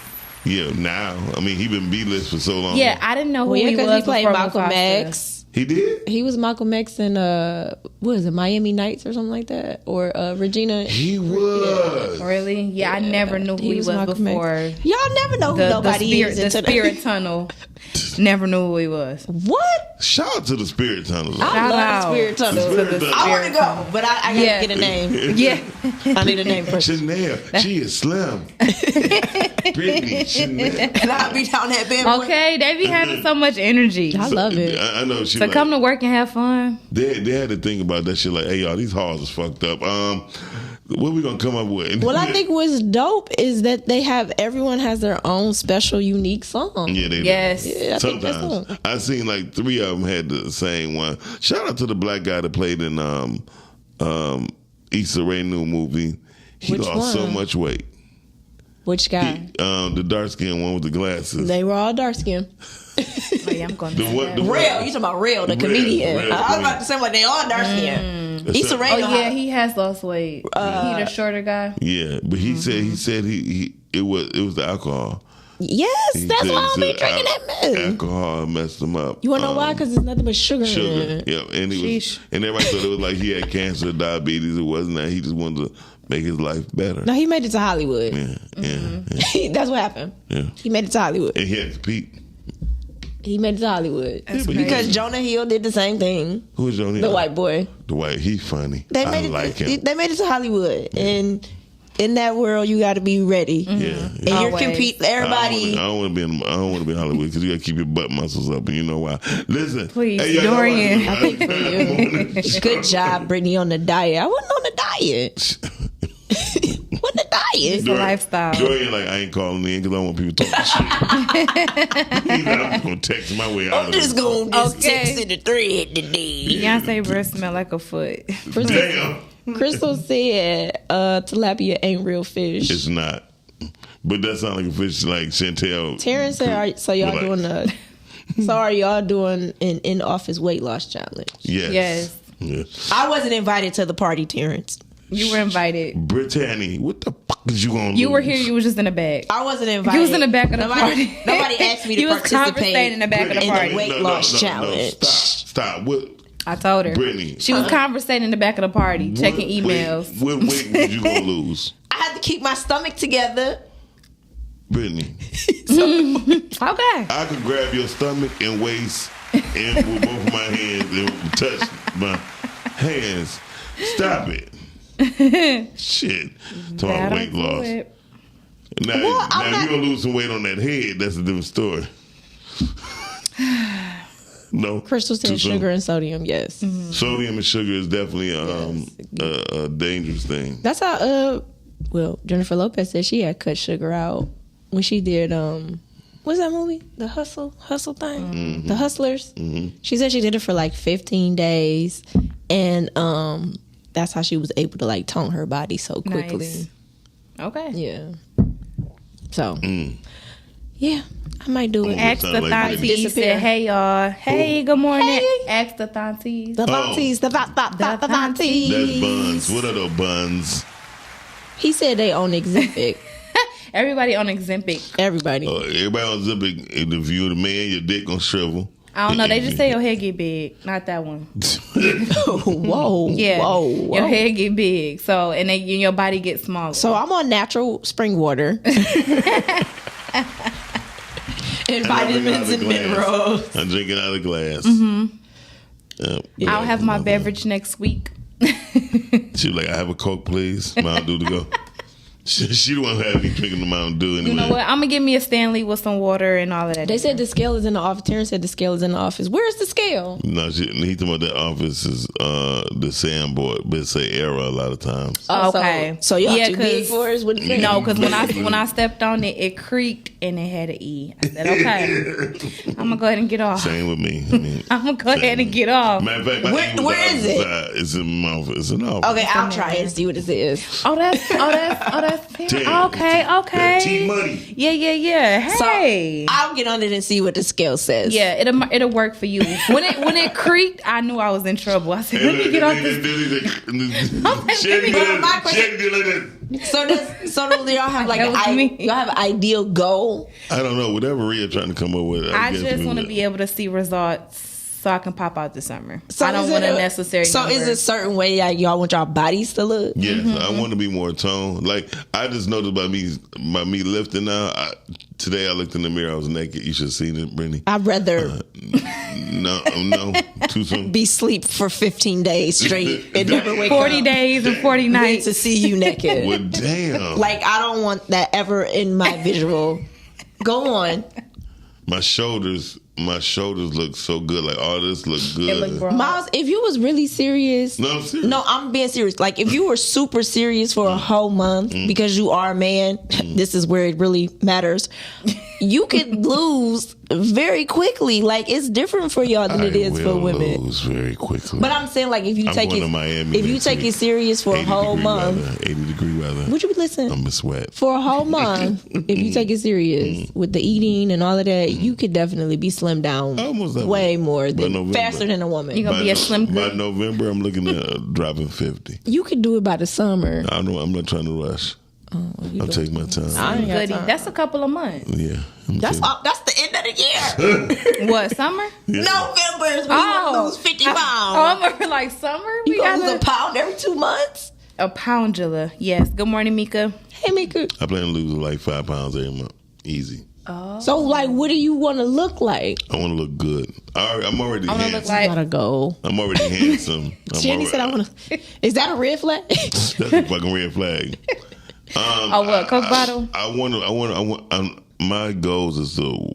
Speaker 8: yeah, now he been B-list for so long.
Speaker 9: Yeah, I didn't know who he was.
Speaker 4: He played Malcolm X.
Speaker 8: He did?
Speaker 4: He was Malcolm X in what is it, Miami Nights or something like that? Or Regina.
Speaker 8: He was.
Speaker 9: Yeah. Really? Yeah, I never knew who he was before.
Speaker 4: X. Y'all never know who nobody is.
Speaker 9: The Spirit Tunnel. Never knew who he was.
Speaker 4: What?
Speaker 8: Shout out to the Spirit Tunnel.
Speaker 4: I love the Spirit Tunnel. I want to go, but I gotta get a name.
Speaker 9: Yeah.
Speaker 4: I need a name first.
Speaker 8: Chanel. She is slim. Brittany Chanel.
Speaker 4: And I'll be down that band.
Speaker 9: Okay, they be having so much energy.
Speaker 4: I love it.
Speaker 8: I know.
Speaker 9: So come to work and have fun.
Speaker 8: They had to think about that shit like, hey, y'all, these halls is fucked up. What we gonna come up with?
Speaker 4: Well, I think what's dope is that everyone has their own special, unique song.
Speaker 8: Yeah, they
Speaker 9: yes.
Speaker 8: do.
Speaker 4: Yeah,
Speaker 8: sometimes I seen like 3 of them had the same one. Shout out to the black guy that played in Issa Rae new movie. He lost so much weight.
Speaker 4: Which guy?
Speaker 8: The dark skinned one with the glasses.
Speaker 4: They were all dark skinned.
Speaker 9: Oh, yeah, I'm going to
Speaker 4: Real, you talking about Real, the comedian. I was about to say like they all dark skinned. Issa Rae.
Speaker 9: Oh yeah, he has lost weight. He the shorter guy.
Speaker 8: Yeah, but he said it was the alcohol.
Speaker 4: Yes, that's why I'm drinking that mess.
Speaker 8: Alcohol messed him up.
Speaker 4: You wanna know why? Because there's nothing but sugar.
Speaker 8: Yeah, and and everybody thought it was like he had cancer, diabetes. It wasn't that. He just wanted to make his life better.
Speaker 4: No, he made it to Hollywood.
Speaker 8: Yeah.
Speaker 4: That's what happened.
Speaker 8: Yeah.
Speaker 4: He made it to Hollywood.
Speaker 8: And he had to compete.
Speaker 4: He made it to Hollywood.
Speaker 8: crazy.
Speaker 4: Because Jonah Hill did the same thing.
Speaker 8: Who is Jonah Hill?
Speaker 4: The white boy.
Speaker 8: The white. He funny.
Speaker 4: They
Speaker 8: I
Speaker 4: made
Speaker 8: like
Speaker 4: it.
Speaker 8: him.
Speaker 4: They made it to Hollywood, and in that world, you got to be ready.
Speaker 8: Yeah.
Speaker 4: And you're competing. Everybody.
Speaker 8: I don't want to be in Hollywood because you got to keep your butt muscles up, and you know why. Listen,
Speaker 9: Please,
Speaker 8: hey,
Speaker 9: Dorian.
Speaker 4: I think for you. Good job, Brittany, on the diet. I wasn't on the diet. What the diet?
Speaker 9: It's a lifestyle.
Speaker 8: Dorian, like, I ain't calling in because I don't want people talking shit. He's like, I'm just going to text my way out
Speaker 4: I'm just going to
Speaker 9: Okay.
Speaker 4: text in the thread today.
Speaker 9: Beyonce breath smell like a foot.
Speaker 8: Damn.
Speaker 4: Crystal said tilapia ain't real fish.
Speaker 8: It's not. But that sounds like a fish like Chantel.
Speaker 4: Terrence said, so y'all doing are y'all doing an in-office weight loss challenge?
Speaker 8: Yes.
Speaker 4: I wasn't invited to the party, Terrence.
Speaker 9: You were invited.
Speaker 8: Brittany, what the fuck is you going to do?
Speaker 9: You were here. You was just in the back.
Speaker 4: I wasn't invited.
Speaker 9: You was in the back of the party.
Speaker 4: Nobody asked me to
Speaker 9: You was
Speaker 4: participate
Speaker 9: conversating in the back of the party.
Speaker 4: in the weight loss challenge.
Speaker 8: Stop. What?
Speaker 9: I told her.
Speaker 8: Brittany.
Speaker 9: She was conversating in the back of the party, checking emails.
Speaker 8: What weight was you going to lose?
Speaker 4: I had to keep my stomach together.
Speaker 8: Brittany.
Speaker 9: Okay.
Speaker 8: I could grab your stomach and waist and with both of my hands and touch my hands. Stop it. Shit. Talking about weight loss. Now you're going to lose some weight on that head. That's a different story. No.
Speaker 4: Crystal said sugar and sodium, yes.
Speaker 8: Mm-hmm. Sodium and sugar is definitely a dangerous thing.
Speaker 4: That's how, Jennifer Lopez said she had cut sugar out when she did, what's that movie? The Hustle thing?
Speaker 8: Mm-hmm.
Speaker 4: The Hustlers?
Speaker 8: Mm-hmm.
Speaker 4: She said she did it for like 15 days. And that's how she was able to like tone her body so quickly.
Speaker 9: Nice. Okay.
Speaker 4: Yeah. So, yeah, I might do it.
Speaker 9: Ask the Thonties said, hey, y'all. Hey, good morning.
Speaker 4: Hey.
Speaker 9: Ask the Thonties.
Speaker 4: The Thonties, the Thonties.
Speaker 8: That's buns. What are those buns?
Speaker 4: He said they on Ozempic.
Speaker 9: Everybody on Ozempic.
Speaker 8: Everybody
Speaker 4: Everybody.
Speaker 8: on Ozempic, if you're the man, your dick gonna shrivel.
Speaker 9: I don't know. They just say your head get big. Not that one.
Speaker 4: Whoa.
Speaker 9: Yeah.
Speaker 4: Whoa.
Speaker 9: Your head get big. So, and then your body gets smaller.
Speaker 4: So I'm on natural spring water. And vitamins and minerals.
Speaker 8: I'm drinking out of glass.
Speaker 9: Mm-hmm. I'll have my beverage next week.
Speaker 8: She was like, I have a Coke, please. Mountain Dew to go. She the one who had me drinking the Mountain Dew anyway.
Speaker 9: You know what? I'm going to give me a Stanley with some water and all of that.
Speaker 4: They said the scale is in the office. Terrence said the scale is in the office. Where's the scale?
Speaker 8: No, he talking about the office is the sandboard, but it's say error a lot of times.
Speaker 9: Oh, okay.
Speaker 4: So y'all too big for us?
Speaker 9: No, because when I stepped on it, it creaked and it had an E. I said, okay. I'm going to go ahead and get off.
Speaker 8: Same with me. I mean,
Speaker 9: I'm going to go ahead and get off.
Speaker 8: Matter of fact,
Speaker 4: where is it?
Speaker 8: It's in my office. It's in the office.
Speaker 4: Okay, I'll try and see what it is.
Speaker 9: Oh, that's okay.
Speaker 8: T-Money.
Speaker 9: Yeah. Hey.
Speaker 4: So I'll get on it and see what the scale says.
Speaker 9: Yeah, it'll work for you. When it creaked, I knew I was in trouble. I said, let me get off this.
Speaker 4: So do y'all have like y'all have an ideal goal?
Speaker 8: I don't know. Whatever Rhea trying to come up with.
Speaker 9: I just want to be able to see results so I can pop out this summer.
Speaker 4: So
Speaker 9: I don't want a necessary number.
Speaker 4: is it a certain way like y'all want y'all bodies to look?
Speaker 8: Yes, I want to be more toned. Like I just noticed by me lifting now. Today I looked in the mirror. I was naked. You should have seen it, Brittany.
Speaker 4: I'd rather
Speaker 8: no, too soon.
Speaker 4: be asleep for 15 days straight and never wake
Speaker 9: 40
Speaker 4: up.
Speaker 9: days and 40 nights
Speaker 4: to see you naked.
Speaker 8: Well, damn.
Speaker 4: Like I don't want that ever in my visual. Go on.
Speaker 8: My shoulders look so good. Like all this look good.
Speaker 9: It look broad.
Speaker 4: Miles, if you was really serious,
Speaker 8: No, I'm serious.
Speaker 4: no, I'm being serious. Like if you were super serious for a whole month because you are a man, this is where it really matters. You could lose very quickly. Like it's different for y'all than it is for women.
Speaker 8: Lose very quickly.
Speaker 4: But I'm saying like if you
Speaker 8: I'm
Speaker 4: take
Speaker 8: going
Speaker 4: it,
Speaker 8: to Miami
Speaker 4: if you
Speaker 8: next
Speaker 4: take
Speaker 8: week.
Speaker 4: it serious for a whole month,
Speaker 8: 80-degree weather.
Speaker 4: would you listen?
Speaker 8: I'm a sweat.
Speaker 4: For a whole month, if you take it serious with the eating and all of that, you could definitely be slimmed down
Speaker 8: Almost that
Speaker 4: way
Speaker 8: much.
Speaker 4: more
Speaker 8: By
Speaker 4: than
Speaker 8: November.
Speaker 4: faster than a woman.
Speaker 9: You're gonna be a slim
Speaker 8: By
Speaker 9: good.
Speaker 8: November, I'm looking at dropping 50.
Speaker 4: You could do it by the summer.
Speaker 8: I know. I'm not trying to rush. I'll take my time.
Speaker 9: Goodie. That's a couple of months.
Speaker 8: Yeah.
Speaker 4: That's the end of the year.
Speaker 9: What, summer?
Speaker 8: Yeah.
Speaker 4: November is when you want to lose 50 pounds.
Speaker 9: Oh, I'm like summer?
Speaker 4: You gonna lose a pound every 2 months?
Speaker 9: A poundula. Yes. Good morning, Mika.
Speaker 4: Hey, Mika.
Speaker 8: I plan to lose like 5 pounds every month. Easy.
Speaker 4: Oh. So, like, what do you want to look like?
Speaker 8: I want to look good. I'm already handsome.
Speaker 9: Look like...
Speaker 4: Gotta go.
Speaker 8: I'm already handsome.
Speaker 4: Jenny said I want to. Is that a red flag?
Speaker 8: That's a fucking red flag.
Speaker 9: What? Coke bottle?
Speaker 8: My goals is to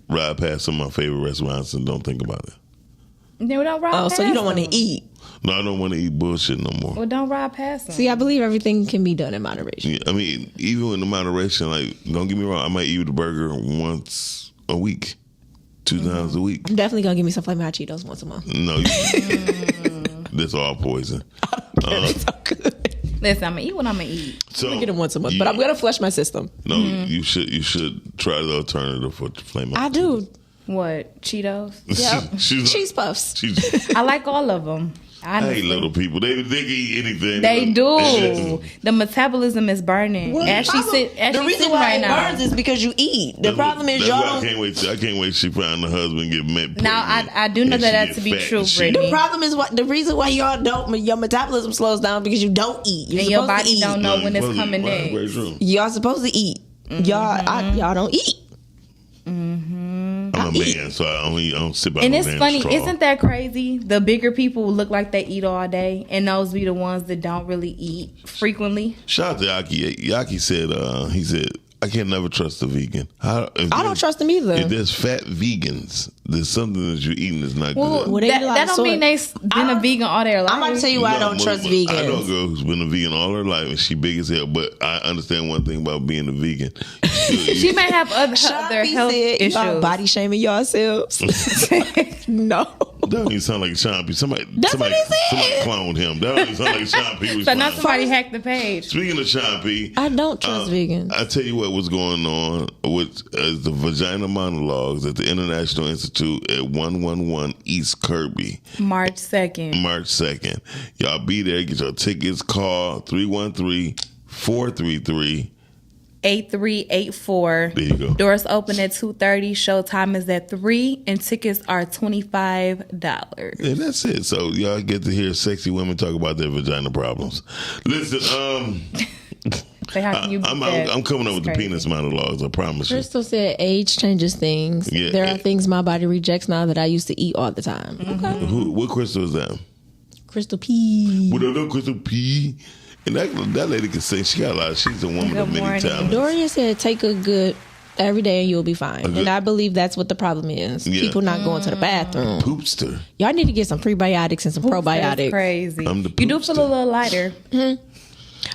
Speaker 8: ride past some of my favorite restaurants and don't think about it.
Speaker 9: Then we don't ride past
Speaker 4: so you don't want
Speaker 9: them.
Speaker 4: to eat.
Speaker 8: No, I don't want to eat bullshit no more.
Speaker 9: Well, don't ride past them.
Speaker 4: See, I believe everything can be done in moderation.
Speaker 8: Yeah, I mean, even in the moderation, like, don't get me wrong, I might eat a burger once a week, 2 times a week.
Speaker 4: I'm definitely gonna give me some Flamin' Hot Cheetos once a month.
Speaker 8: No, that's all poison.
Speaker 4: It's so good.
Speaker 9: Listen, I'm gonna eat what I'm gonna eat.
Speaker 8: So,
Speaker 4: I'm gonna get them once a month, but I'm gonna flush my system.
Speaker 8: No, you should try the alternative for Flamin' Hot
Speaker 4: I do.
Speaker 9: What? Cheetos?
Speaker 4: Yeah. Cheese puffs.
Speaker 9: I like all of them.
Speaker 8: I hate little people. They can eat anything.
Speaker 9: They do. The metabolism is burning.
Speaker 4: Well, the reason why it burns is because you eat. The problem is y'all don't.
Speaker 8: I can't wait. She find the husband get met.
Speaker 9: Now I do know that to be true, Brittany.
Speaker 4: The problem is the reason why y'all don't. Your metabolism slows down because you don't eat. You're
Speaker 9: and your body don't know when it's coming next.
Speaker 4: Y'all supposed to eat. Y'all don't eat.
Speaker 8: I'm a man, so I don't sit by
Speaker 9: and
Speaker 8: no
Speaker 9: it's
Speaker 8: damn
Speaker 9: funny,
Speaker 8: straw.
Speaker 9: isn't that crazy? The bigger people look like they eat all day, and those be the ones that don't really eat frequently.
Speaker 8: Shout out to Yaki. Yaki said, he said, I can never trust a vegan.
Speaker 4: I don't trust them either.
Speaker 8: If there's fat vegans, there's something that you're eating that's not good.
Speaker 4: Well,
Speaker 9: that don't mean they've been a vegan all their life.
Speaker 4: I'm about to tell you why I don't trust vegans.
Speaker 8: I know a girl who's been a vegan all her life, and she big as hell. But I understand one thing about being a vegan.
Speaker 9: She may have other health issues.
Speaker 4: Y'all body shaming yourselves. No.
Speaker 8: That don't even sound like Sean P. Somebody cloned him. That don't even sound like Sean P.
Speaker 9: So now somebody hacked the page.
Speaker 8: Speaking of Sean P.
Speaker 4: I don't trust vegans.
Speaker 8: I tell you what was going on with the Vagina Monologues at the International Institute at 111 East Kirby.
Speaker 9: March 2nd.
Speaker 8: Y'all be there. Get your tickets. Call 313-433.
Speaker 9: 8384.
Speaker 8: There you go.
Speaker 9: Doors open at 2:30. Show time is at 3, and tickets are $25.
Speaker 8: And that's it. So y'all get to hear sexy women talk about their vagina problems. Listen, I'm coming up with the penis monologues. I promise you.
Speaker 4: Crystal said age changes things.
Speaker 8: Yeah,
Speaker 4: there are things my body rejects now that I used to eat all the time. Okay.
Speaker 8: What Crystal is that?
Speaker 4: Crystal P.
Speaker 8: What up, Crystal P? And that lady can sing. She got a lot. She's a woman of many talents.
Speaker 4: Dorian said, "Take a good every day and you'll be fine." And I believe that's what the problem is. Yeah. People not going to the bathroom.
Speaker 8: Poopster.
Speaker 4: Y'all need to get some prebiotics and some probiotics.
Speaker 9: That's crazy.
Speaker 8: I'm the
Speaker 9: you do feel a little lighter.
Speaker 4: Mm-hmm.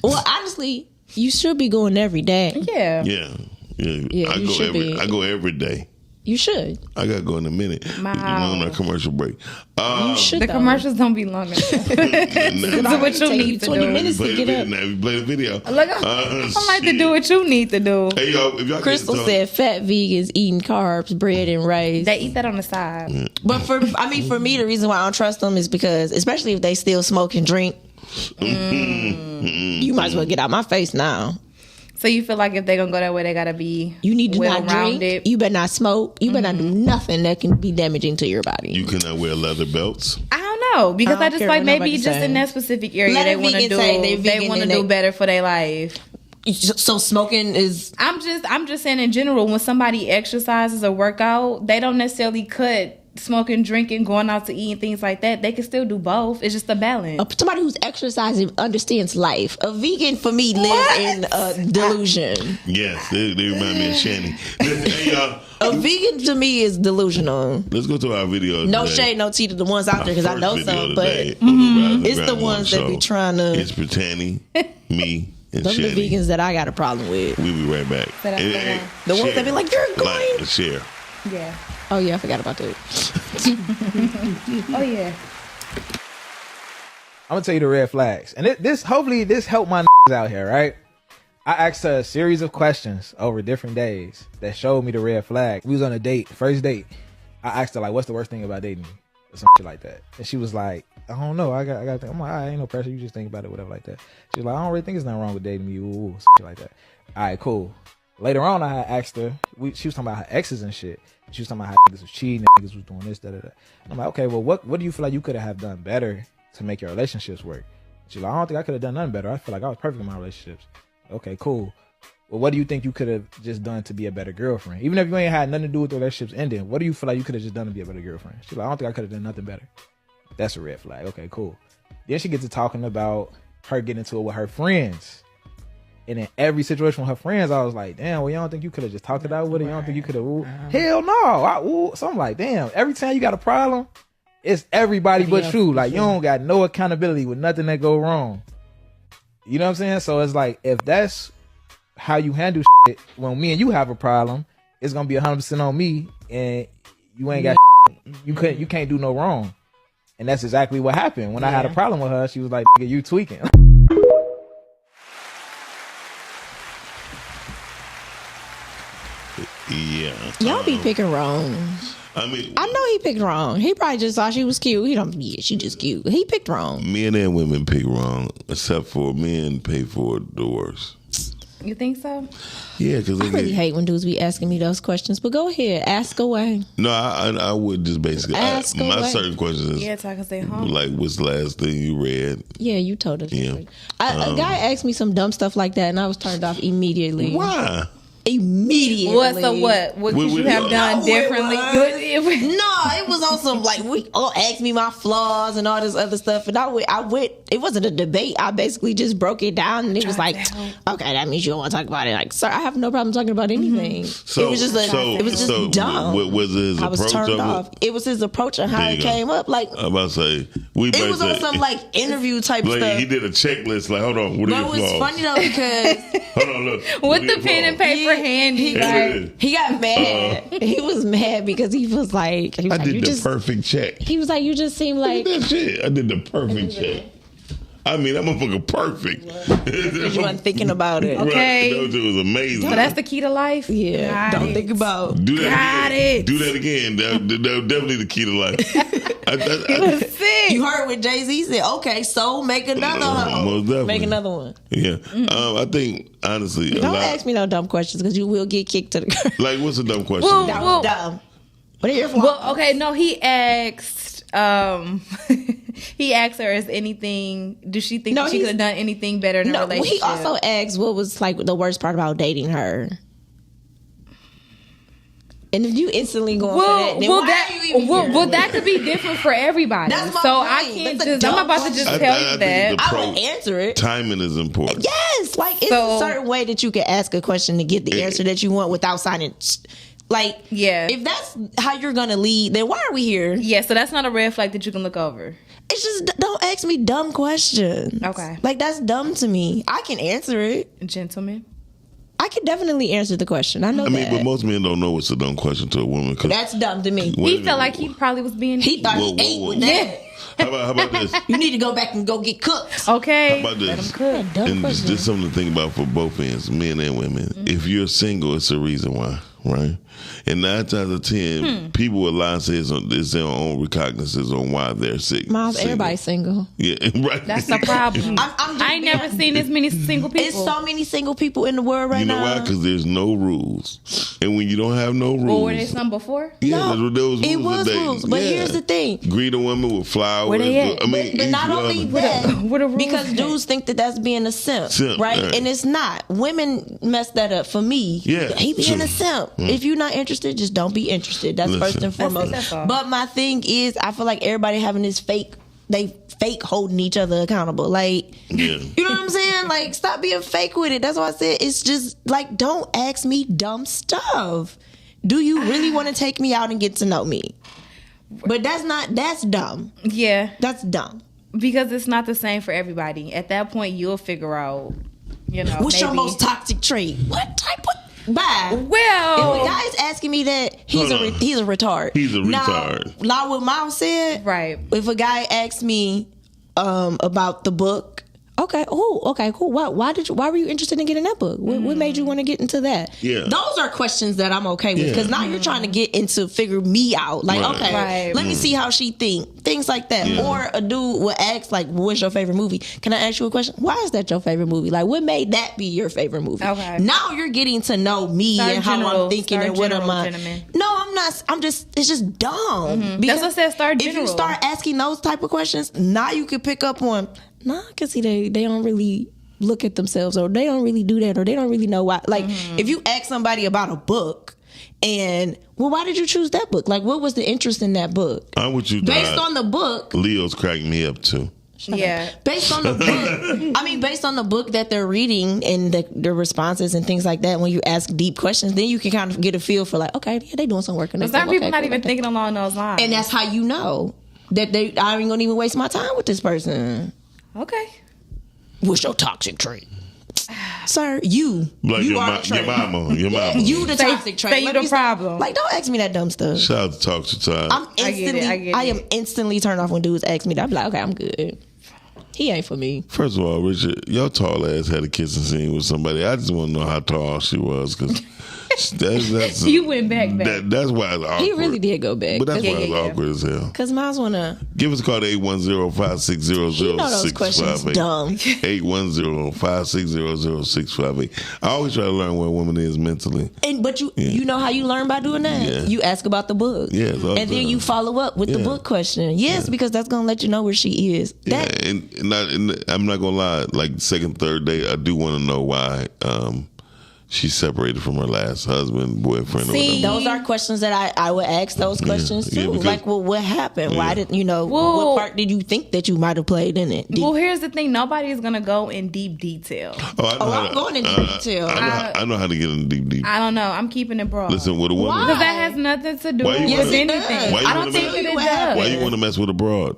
Speaker 4: Well, honestly, you should be going every day.
Speaker 9: Yeah.
Speaker 8: I go every day.
Speaker 4: You should.
Speaker 8: I gotta go in a minute. We're on our commercial break.
Speaker 4: You should.
Speaker 9: The commercials don't be long enough. So what you need to
Speaker 4: 20
Speaker 9: do.
Speaker 4: minutes to get up.
Speaker 8: Now we play the video.
Speaker 9: I like to do what you need to do.
Speaker 8: Hey, y'all, if y'all
Speaker 4: Crystal said fat vegans eating carbs, bread, and rice.
Speaker 9: They eat that on the side.
Speaker 4: But for me, the reason why I don't trust them is because, especially if they still smoke and drink, you might as well get out my face now.
Speaker 9: So you feel like if they're going to go that way, they got to be
Speaker 4: You need to not
Speaker 9: well-rounded.
Speaker 4: drink. You better not smoke. You better not do nothing that can be damaging to your body.
Speaker 8: You cannot wear leather belts.
Speaker 9: I don't know, because I just like maybe just in that specific area
Speaker 4: Let
Speaker 9: they
Speaker 4: a
Speaker 9: want to
Speaker 4: vegan
Speaker 9: do. They want to do better for their life.
Speaker 4: So smoking is.
Speaker 9: I'm just saying in general, when somebody exercises or work out, they don't necessarily cut smoking, drinking, going out to eat and things like that. They can still do both. It's just a balance.
Speaker 4: Somebody who's exercising understands life. A vegan, for me, lives in a delusion.
Speaker 8: Yes, they remind me of Shanny. Listen, hey, y'all.
Speaker 4: A vegan to me is delusional.
Speaker 8: Let's go to our video.
Speaker 4: No
Speaker 8: today.
Speaker 4: shade, no tea to the ones out there, because I know some, but it's the ones that be trying to.
Speaker 8: It's Brittany, me, and
Speaker 4: those are
Speaker 8: Shanny.
Speaker 4: the vegans that I got a problem with.
Speaker 8: We'll be right back.
Speaker 4: The ones that be like, you're going.
Speaker 8: Like and share.
Speaker 9: Yeah.
Speaker 4: Oh yeah, I forgot about that.
Speaker 9: Oh yeah.
Speaker 5: I'm gonna tell you the red flags, and hopefully this helped my out here, right? I asked her a series of questions over different days that showed me the red flag. We was on a date, first date. I asked her like, "What's the worst thing about dating me?" Or some shit like that, and she was like, "I don't know. I got to think." I'm like, "I ain't no pressure. You just think about it, whatever like that." She was like, "I don't really think there's nothing wrong with dating me." Ooh, some shit like that. All right, cool. Later on, I asked her. She was talking about her exes and shit. She was talking about how niggas was cheating, niggas was doing this, da da da. I'm like, okay, well, what do you feel like you could have done better to make your relationships work? She's like, I don't think I could have done nothing better. I feel like I was perfect in my relationships. Okay, cool. Well, what do you think you could have just done to be a better girlfriend? Even if you ain't had nothing to do with the relationships ending, what do you feel like you could have just done to be a better girlfriend? She's like, I don't think I could have done nothing better. That's a red flag. Okay, cool. Then she gets to talking about her getting into it with her friends. And in every situation with her friends, I was like, damn, well, you don't think you could have just talked it out with her? You don't think you could have, hell no. So I'm like, damn, every time you got a problem, it's everybody but you. Like, you don't got no accountability with nothing that go wrong. You know what I'm saying? So it's like, if that's how you handle shit, when me and you have a problem, it's gonna be 100% on me, and you ain't got you can't do no wrong. And that's exactly what happened. When I had a problem with her, she was like, nigga, you tweaking.
Speaker 8: Yeah.
Speaker 4: Y'all be picking wrong.
Speaker 8: I mean,
Speaker 4: I know he picked wrong. He probably just thought she was cute. He don't. Yeah, she just cute. He picked wrong.
Speaker 8: Men and women pick wrong, except for men pay for the worst.
Speaker 9: You think so?
Speaker 8: Yeah, because
Speaker 4: I really hate when dudes be asking me those questions. But go ahead, ask away.
Speaker 8: No, I would just basically
Speaker 4: Ask
Speaker 8: my
Speaker 4: away.
Speaker 8: certain questions is
Speaker 9: because they home.
Speaker 8: like, what's the last thing you read?
Speaker 4: Yeah, you told us.
Speaker 8: Yeah.
Speaker 4: A guy asked me some dumb stuff like that, and I was turned off immediately.
Speaker 8: Why?
Speaker 4: Immediately.
Speaker 9: What? So what? What could you have done differently?
Speaker 4: No, it was on some like we all asked me my flaws and all this other stuff, and I went. It wasn't a debate. I basically just broke it down, and it was like, okay, that means you don't want to talk about it. Like, sir, I have no problem talking about anything.
Speaker 8: So,
Speaker 4: it was just dumb.
Speaker 8: What was his
Speaker 4: I was
Speaker 8: approach
Speaker 4: turned
Speaker 8: of
Speaker 4: off. It was his approach and how
Speaker 8: There
Speaker 4: it
Speaker 8: you go.
Speaker 4: came up. Like,
Speaker 8: I'm about to say
Speaker 4: it was on some like interview type
Speaker 8: like,
Speaker 4: stuff.
Speaker 8: he did a checklist. Like, hold on, what are
Speaker 4: But
Speaker 8: your
Speaker 4: it was
Speaker 8: flaws?
Speaker 4: funny though because
Speaker 8: Hold on, look.
Speaker 9: With the pen and paper handy.
Speaker 4: he got mad. He was mad because he was like,
Speaker 8: I did the perfect check.
Speaker 4: He was like, you just seem like
Speaker 8: That shit. I did the perfect check. I mean, that motherfucker perfect.
Speaker 4: you weren't thinking about it.
Speaker 9: Okay.
Speaker 8: Right. That was amazing.
Speaker 9: So that's the key to life.
Speaker 4: Yeah,
Speaker 9: Got
Speaker 4: don't
Speaker 9: it.
Speaker 4: think about.
Speaker 8: Do that
Speaker 9: Got
Speaker 8: again.
Speaker 9: it.
Speaker 8: Do that again. That definitely the key to life.
Speaker 9: Sick.
Speaker 4: You heard what Jay-Z said. Okay, so make another one.
Speaker 8: Most definitely.
Speaker 4: Make another one.
Speaker 8: Yeah. I think, honestly,
Speaker 4: Don't ask me no dumb questions because you will get kicked to the curb.
Speaker 8: Like, what's a dumb question?
Speaker 4: That was dumb. What are your flaws?
Speaker 9: Well, okay, no, he asked. He asked her, "Is anything? Does she think that she could have done anything better in a relationship?"
Speaker 4: He also asked what was like the worst part about dating her. And if you instantly go for that, then why are you even here?
Speaker 9: That could be different for everybody.
Speaker 4: That's my
Speaker 9: so
Speaker 4: point.
Speaker 9: I can't
Speaker 4: That's a
Speaker 9: just. I'm
Speaker 4: dumb
Speaker 9: about to just
Speaker 4: question.
Speaker 9: tell
Speaker 8: I
Speaker 9: you
Speaker 8: think
Speaker 9: that.
Speaker 8: the
Speaker 4: I would answer it.
Speaker 8: Timing is important.
Speaker 4: Yes, like it's
Speaker 9: So-
Speaker 4: a certain way that you can ask a question to get the answer that you want without signing. Like,
Speaker 9: Yeah.
Speaker 4: if that's how you're gonna lead, then why are we here?
Speaker 9: Yeah, so that's not a red flag that you can look over.
Speaker 4: It's just don't ask me dumb questions.
Speaker 9: Okay.
Speaker 4: Like that's dumb to me. I can answer it.
Speaker 9: Gentlemen.
Speaker 4: I can definitely answer the question. I know
Speaker 8: I mean,
Speaker 4: that.
Speaker 8: but most men don't know what's a dumb question to a woman.
Speaker 4: That's dumb to me.
Speaker 9: He felt like he probably was being.
Speaker 4: He thought
Speaker 8: Whoa,
Speaker 4: he ate
Speaker 8: whoa,
Speaker 4: with
Speaker 8: whoa.
Speaker 4: that.
Speaker 8: How about this?
Speaker 4: You need to go back and go get cooked.
Speaker 9: Okay.
Speaker 8: How about
Speaker 9: Let
Speaker 8: this?
Speaker 9: him cook.
Speaker 4: Dumb
Speaker 8: And
Speaker 4: question.
Speaker 8: just something to think about for both ends, men and women. If you're single, it's a reason why, right? And 9 times out of 10, people will lie and say it's their own recognizance on why they're sick.
Speaker 4: Miles,
Speaker 8: single.
Speaker 4: everybody's single.
Speaker 8: Yeah, right.
Speaker 9: That's the problem. I ain't never seen this many single people.
Speaker 4: It's so many single people in the world right
Speaker 8: You know
Speaker 4: now.
Speaker 8: why? Because there's no rules. And when you don't have no rules.
Speaker 9: Or were there some before?
Speaker 8: Yeah,
Speaker 4: No,
Speaker 8: there was rules.
Speaker 4: it
Speaker 8: of
Speaker 4: was
Speaker 8: dating.
Speaker 4: rules. But
Speaker 8: Yeah.
Speaker 4: here's the thing.
Speaker 8: Greet a woman with flowers.
Speaker 9: Where they at?
Speaker 8: I mean,
Speaker 4: But not
Speaker 8: each
Speaker 4: only
Speaker 8: other.
Speaker 4: that,
Speaker 9: What a rule
Speaker 4: because
Speaker 9: is that?
Speaker 4: dudes think that that's being a simp,
Speaker 8: Simp,
Speaker 4: right?
Speaker 8: right.
Speaker 4: And it's not. Women mess that up for me.
Speaker 8: Yeah,
Speaker 4: he being
Speaker 8: true.
Speaker 4: a simp. If you're not interested, just don't be interested. That's
Speaker 8: Listen.
Speaker 4: first and foremost.
Speaker 9: That's all.
Speaker 4: But my thing is, I feel like everybody having this fake. They fake holding each other accountable. Like,
Speaker 8: Yeah.
Speaker 4: you know what I'm saying? Like, stop being fake with it. That's why I said it's just like, don't ask me dumb stuff. Do you really want to take me out and get to know me? But that's dumb.
Speaker 9: Yeah,
Speaker 4: That's dumb.
Speaker 9: because it's not the same for everybody. At that point, you'll figure out. You know,
Speaker 4: What's your
Speaker 9: maybe-
Speaker 4: most toxic trait? What type of bye?
Speaker 9: Well,
Speaker 4: If a guy's asking me that, he's
Speaker 8: Hold
Speaker 4: a
Speaker 8: on.
Speaker 4: he's a retard.
Speaker 8: He's a
Speaker 4: Now,
Speaker 8: retard.
Speaker 4: like what Miles said,
Speaker 9: right.
Speaker 4: if a guy asks me about the book, okay, cool. Why were you interested in getting that book? What made you want to get into that?
Speaker 8: Yeah.
Speaker 4: Those are questions that I'm okay with,
Speaker 8: Yeah.
Speaker 4: because now you're trying to get into figure me out. Like,
Speaker 8: Right.
Speaker 4: okay,
Speaker 9: Right.
Speaker 4: let me see how she think. Things like that.
Speaker 8: Yeah.
Speaker 4: Or a dude will ask like, what's your favorite movie? Can I ask you a question? Why is that your favorite movie? Like, what made that be your favorite movie?
Speaker 9: Okay.
Speaker 4: Now you're getting to know me
Speaker 9: Start
Speaker 4: and how
Speaker 9: general.
Speaker 4: I'm thinking
Speaker 9: Start
Speaker 4: and what am
Speaker 9: general,
Speaker 4: I.
Speaker 9: gentlemen.
Speaker 4: No, I'm not. It's just dumb.
Speaker 9: That's what I said, start
Speaker 4: If you
Speaker 9: general.
Speaker 4: start asking those type of questions, now you can pick up on, nah, cause see, they don't really look at themselves, or they don't really do that, or they don't really know why. Like, if you ask somebody about a book, and well, why did you choose that book? Like, what was the interest in that book?
Speaker 8: I'm with you.
Speaker 4: Based on the book,
Speaker 8: Leo's cracking me up too.
Speaker 9: Yeah.
Speaker 4: Based on the book, based on the book that they're reading and the responses and things like that, when you ask deep questions, then you can kind of get a feel for like, okay, yeah, they doing some work.
Speaker 9: But some people not even thinking along those lines.
Speaker 4: And that's how you know that I ain't gonna even waste my time with this person.
Speaker 9: Okay.
Speaker 4: What's your toxic trait? Sir, you.
Speaker 8: Like
Speaker 4: you
Speaker 8: your
Speaker 4: are the trait.
Speaker 8: mama.
Speaker 4: You the toxic trait.
Speaker 9: Say you the problem.
Speaker 4: Like, don't ask me that dumb stuff.
Speaker 8: Shout out to Toxic Time.
Speaker 4: I am instantly turned off when dudes ask me that. I'm like, okay, I'm good. He ain't for me.
Speaker 8: First of all, Richard, your tall ass had a kissing scene with somebody. I just want to know how tall she was, because that's
Speaker 9: you went back.
Speaker 8: That's why it's awkward.
Speaker 4: He really did go back.
Speaker 8: But that's why it's awkward as hell.
Speaker 4: Because Miles wanna
Speaker 8: give us a call to 810-560-0658.
Speaker 4: You know those questions dumb.
Speaker 8: 810-560-0658. I always try to learn where a woman is mentally.
Speaker 4: But you know how you learn by doing that?
Speaker 8: Yeah.
Speaker 4: You ask about the book.
Speaker 8: Yeah,
Speaker 4: and then you follow up with the book question. Yes, because that's gonna let you know where she is.
Speaker 8: And I'm not gonna lie, like second, third date, I do want to know why she's separated from her last husband, boyfriend, or whatever.
Speaker 4: Those are questions that I would ask those questions too.
Speaker 8: because,
Speaker 4: like, well, what happened? Why did what part did you think that you might have played in it?
Speaker 9: Well, here's the thing: nobody is gonna go in deep detail.
Speaker 4: I'm going in deep detail.
Speaker 8: I know how to get in deep.
Speaker 9: I don't know. I'm keeping it broad.
Speaker 8: Listen, with a woman,
Speaker 9: because that has nothing to do with anything. I don't think that it does.
Speaker 8: Why you want to mess with a broad?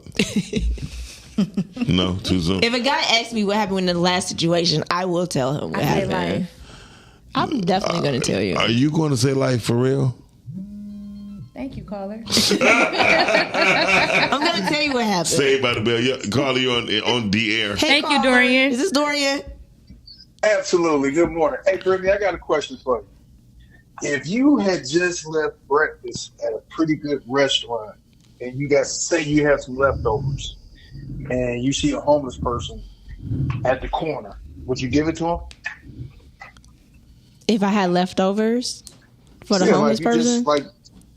Speaker 8: No, too soon.
Speaker 4: If a guy asks me what happened in the last situation, I will tell him what happened. I'm definitely going to tell you.
Speaker 8: Are you going to say life for real?
Speaker 9: Thank you, caller.
Speaker 4: I'm going to tell you what happened.
Speaker 8: Saved by the bell. Yeah, caller, you on the air.
Speaker 4: Hey,
Speaker 9: thank you, Dorian.
Speaker 4: Is this Dorian?
Speaker 10: Absolutely. Good morning. Hey, Brittany, I got a question for you. If you had just left breakfast at a pretty good restaurant, and you say you have some leftovers, and you see a homeless person at the corner, would you give it to him?
Speaker 4: If I had leftovers for the homeless person?
Speaker 10: Like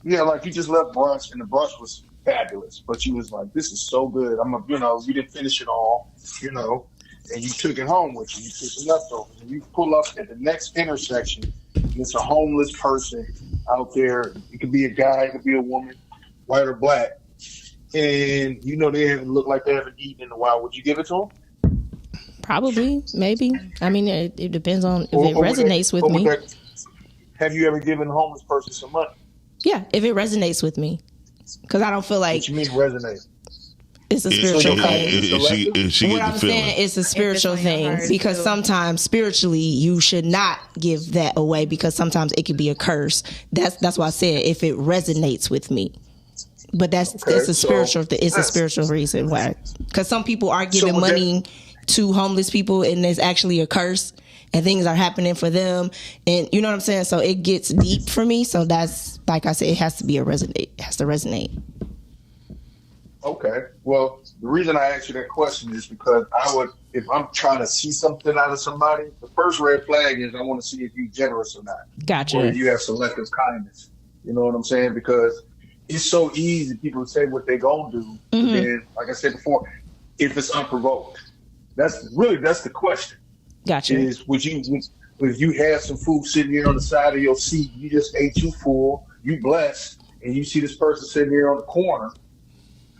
Speaker 10: you just left brunch, and the brunch was fabulous, but you was like, this is so good. You didn't finish it all, and you took it home with you. You took the leftovers, and you pull up at the next intersection, and it's a homeless person out there. It could be a guy, it could be a woman, white or black. And they haven't looked like they haven't eaten in a while. Would you give it to them?
Speaker 4: Probably, maybe. I mean, it depends on if it resonates with me.
Speaker 10: Have you ever given a homeless person some money?
Speaker 4: Yeah, if it resonates with me, because I don't feel like.
Speaker 10: What you mean resonate?
Speaker 4: It's a spiritual thing.
Speaker 8: If she
Speaker 4: what I'm saying is a spiritual thing, because sometimes spiritually you should not give that away, because sometimes it could be a curse. That's why I said if it resonates with me. But it's a spiritual. It's a spiritual reason why. Because some people are giving money to homeless people, and it's actually a curse, and things are happening for them, and you know what I'm saying. So it gets deep for me. So that's, like I said, it has to be It has to resonate.
Speaker 10: Okay. Well, the reason I asked you that question is because if I'm trying to see something out of somebody, the first red flag is I want to see if you're generous or not.
Speaker 4: Gotcha.
Speaker 10: Or if you have selective kindness. You know what I'm saying? Because it's so easy. People say what they're going to do. Mm-hmm. And like I said before, if it's unprovoked, that's the question.
Speaker 4: Gotcha.
Speaker 10: If you have some food sitting here on the side of your seat, you just ate you full, you blessed, and you see this person sitting here on the corner,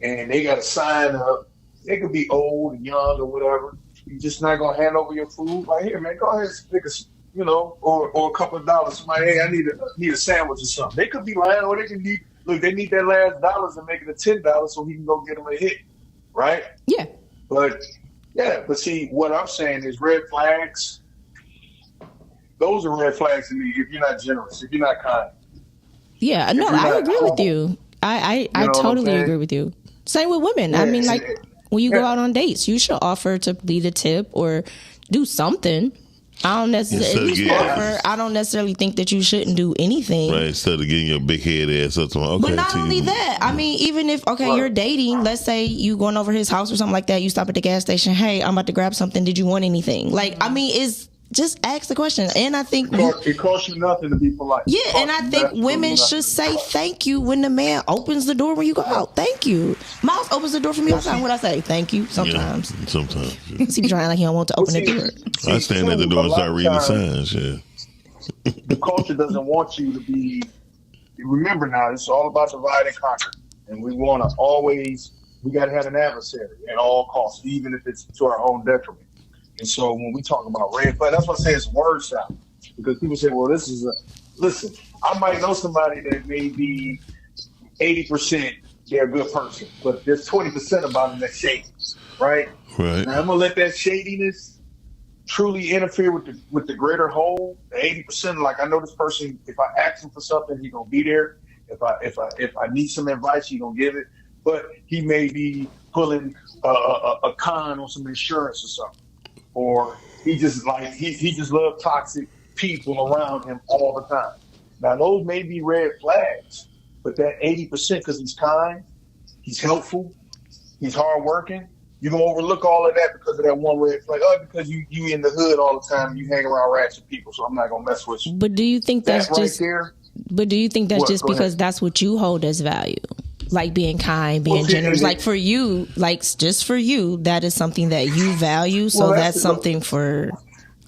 Speaker 10: and they got a sign up. They could be old and young or whatever. You're just not gonna hand over your food. Like, here, man, go ahead and stick or a couple of dollars. Somebody, hey, I need a sandwich or something. They could be lying, or they can need that last dollars and make it a $10 so he can go get them a hit, right?
Speaker 4: Yeah.
Speaker 10: But see, what I'm saying is red flags. Those are red flags to me if you're not generous, if you're not kind.
Speaker 4: Yeah, no, I agree with you. I totally agree with you. Same with women. Yeah, I mean, like, when you go out on dates, you should offer to lead a tip or do something. I don't necessarily think that you shouldn't do anything.
Speaker 8: Right, instead of getting your big head ass up to my, okay.
Speaker 4: But not only that, I mean, even if, you're dating, let's say you going over his house or something like that, you stop at the gas station, hey, I'm about to grab something, did you want anything? Like, I mean, just ask the question. And I think
Speaker 10: it costs you nothing to be polite.
Speaker 4: Yeah, and I think women should say thank you when the man opens the door when you go out. Thank you. Miles opens the door for me all the time. What I say? Thank you. Sometimes.
Speaker 8: Yeah, sometimes.
Speaker 4: He be trying like he don't want to open the door.
Speaker 8: I stand at the door and start reading the signs. Yeah.
Speaker 10: The culture doesn't want you to be. Remember now, it's all about divide and conquer, and we want to always. We got to have an adversary at all costs, even if it's to our own detriment. And so when we talk about red flag, that's why I say it's word salad. Because people say, well, this is listen, I might know somebody that may be 80% they're a good person, but there's 20% about them that's shady, right?
Speaker 8: Right.
Speaker 10: Now I'm going to let that shadiness truly interfere with the greater whole. The 80%, like I know this person, if I ask him for something, he's going to be there. If I need some advice, he's going to give it. But he may be pulling a con on some insurance or something, or he just loves toxic people around him all the time. Now those may be red flags, but that 80% because he's kind, he's helpful, he's hardworking. You're gonna overlook all of that because of that one red flag. Oh, because you in the hood all the time, you hang around ratchet people, so I'm not gonna mess with you.
Speaker 4: But do you think that's
Speaker 10: right
Speaker 4: just?
Speaker 10: There,
Speaker 4: but do you think that's just because that's what you hold as value? Like being kind, being generous. Like for you, like just for you, that is something that you value. So that's something for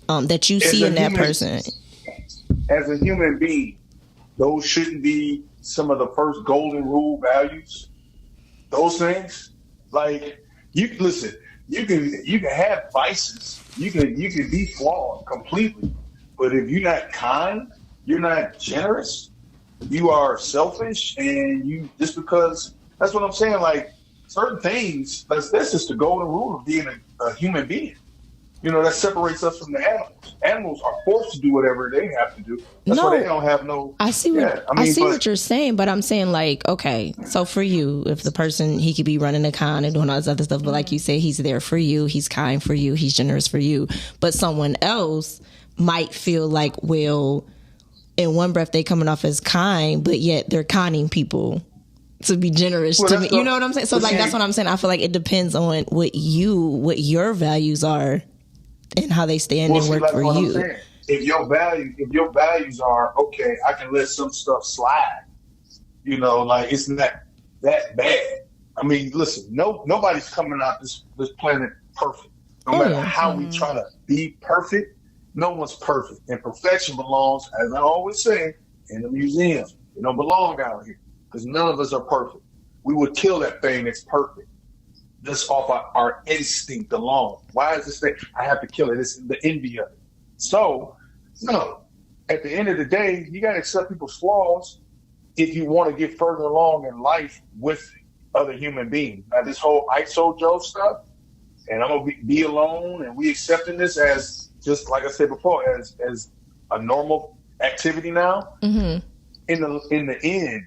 Speaker 4: that you see in that person.
Speaker 10: As a human being, those shouldn't be some of the first golden rule values. Those things, like you listen, you can have vices, you can be flawed completely, but if you're not kind, you're not generous. You are selfish, and you just because that's what I'm saying. Like certain things, that's just the golden rule of being a human being. You know, that separates us from the animals. Animals are forced to do whatever they have to do. That's why they don't have no.
Speaker 4: I see what you're saying, but I'm saying like, okay, so for you, if the person he could be running a con and doing all this other stuff, but like you say, he's there for you, he's kind for you, he's generous for you, but someone else might feel like, well, in one breath they coming off as kind, but yet they're conning people to be generous to me. You know what I'm saying? So like that's what I'm saying. I feel like it depends on what your values are and how they stand and work for you.
Speaker 10: If your values are okay, I can let some stuff slide. You know, like it's not that bad. I mean, listen, nobody's coming out this planet perfect. No matter how we try to be perfect. No one's perfect, and perfection belongs, as I always say, in the museum. It don't belong out here because none of us are perfect. We would kill that thing that's perfect just off our instinct alone. Why is this thing? I have to kill it. It's the envy of it. So, no. At the end of the day, you got to accept people's flaws if you want to get further along in life with other human beings. Now, this whole ISO Joe stuff, and I'm gonna be alone, and we accepting this as just like I said before, as a normal activity now. Mm-hmm. In the end,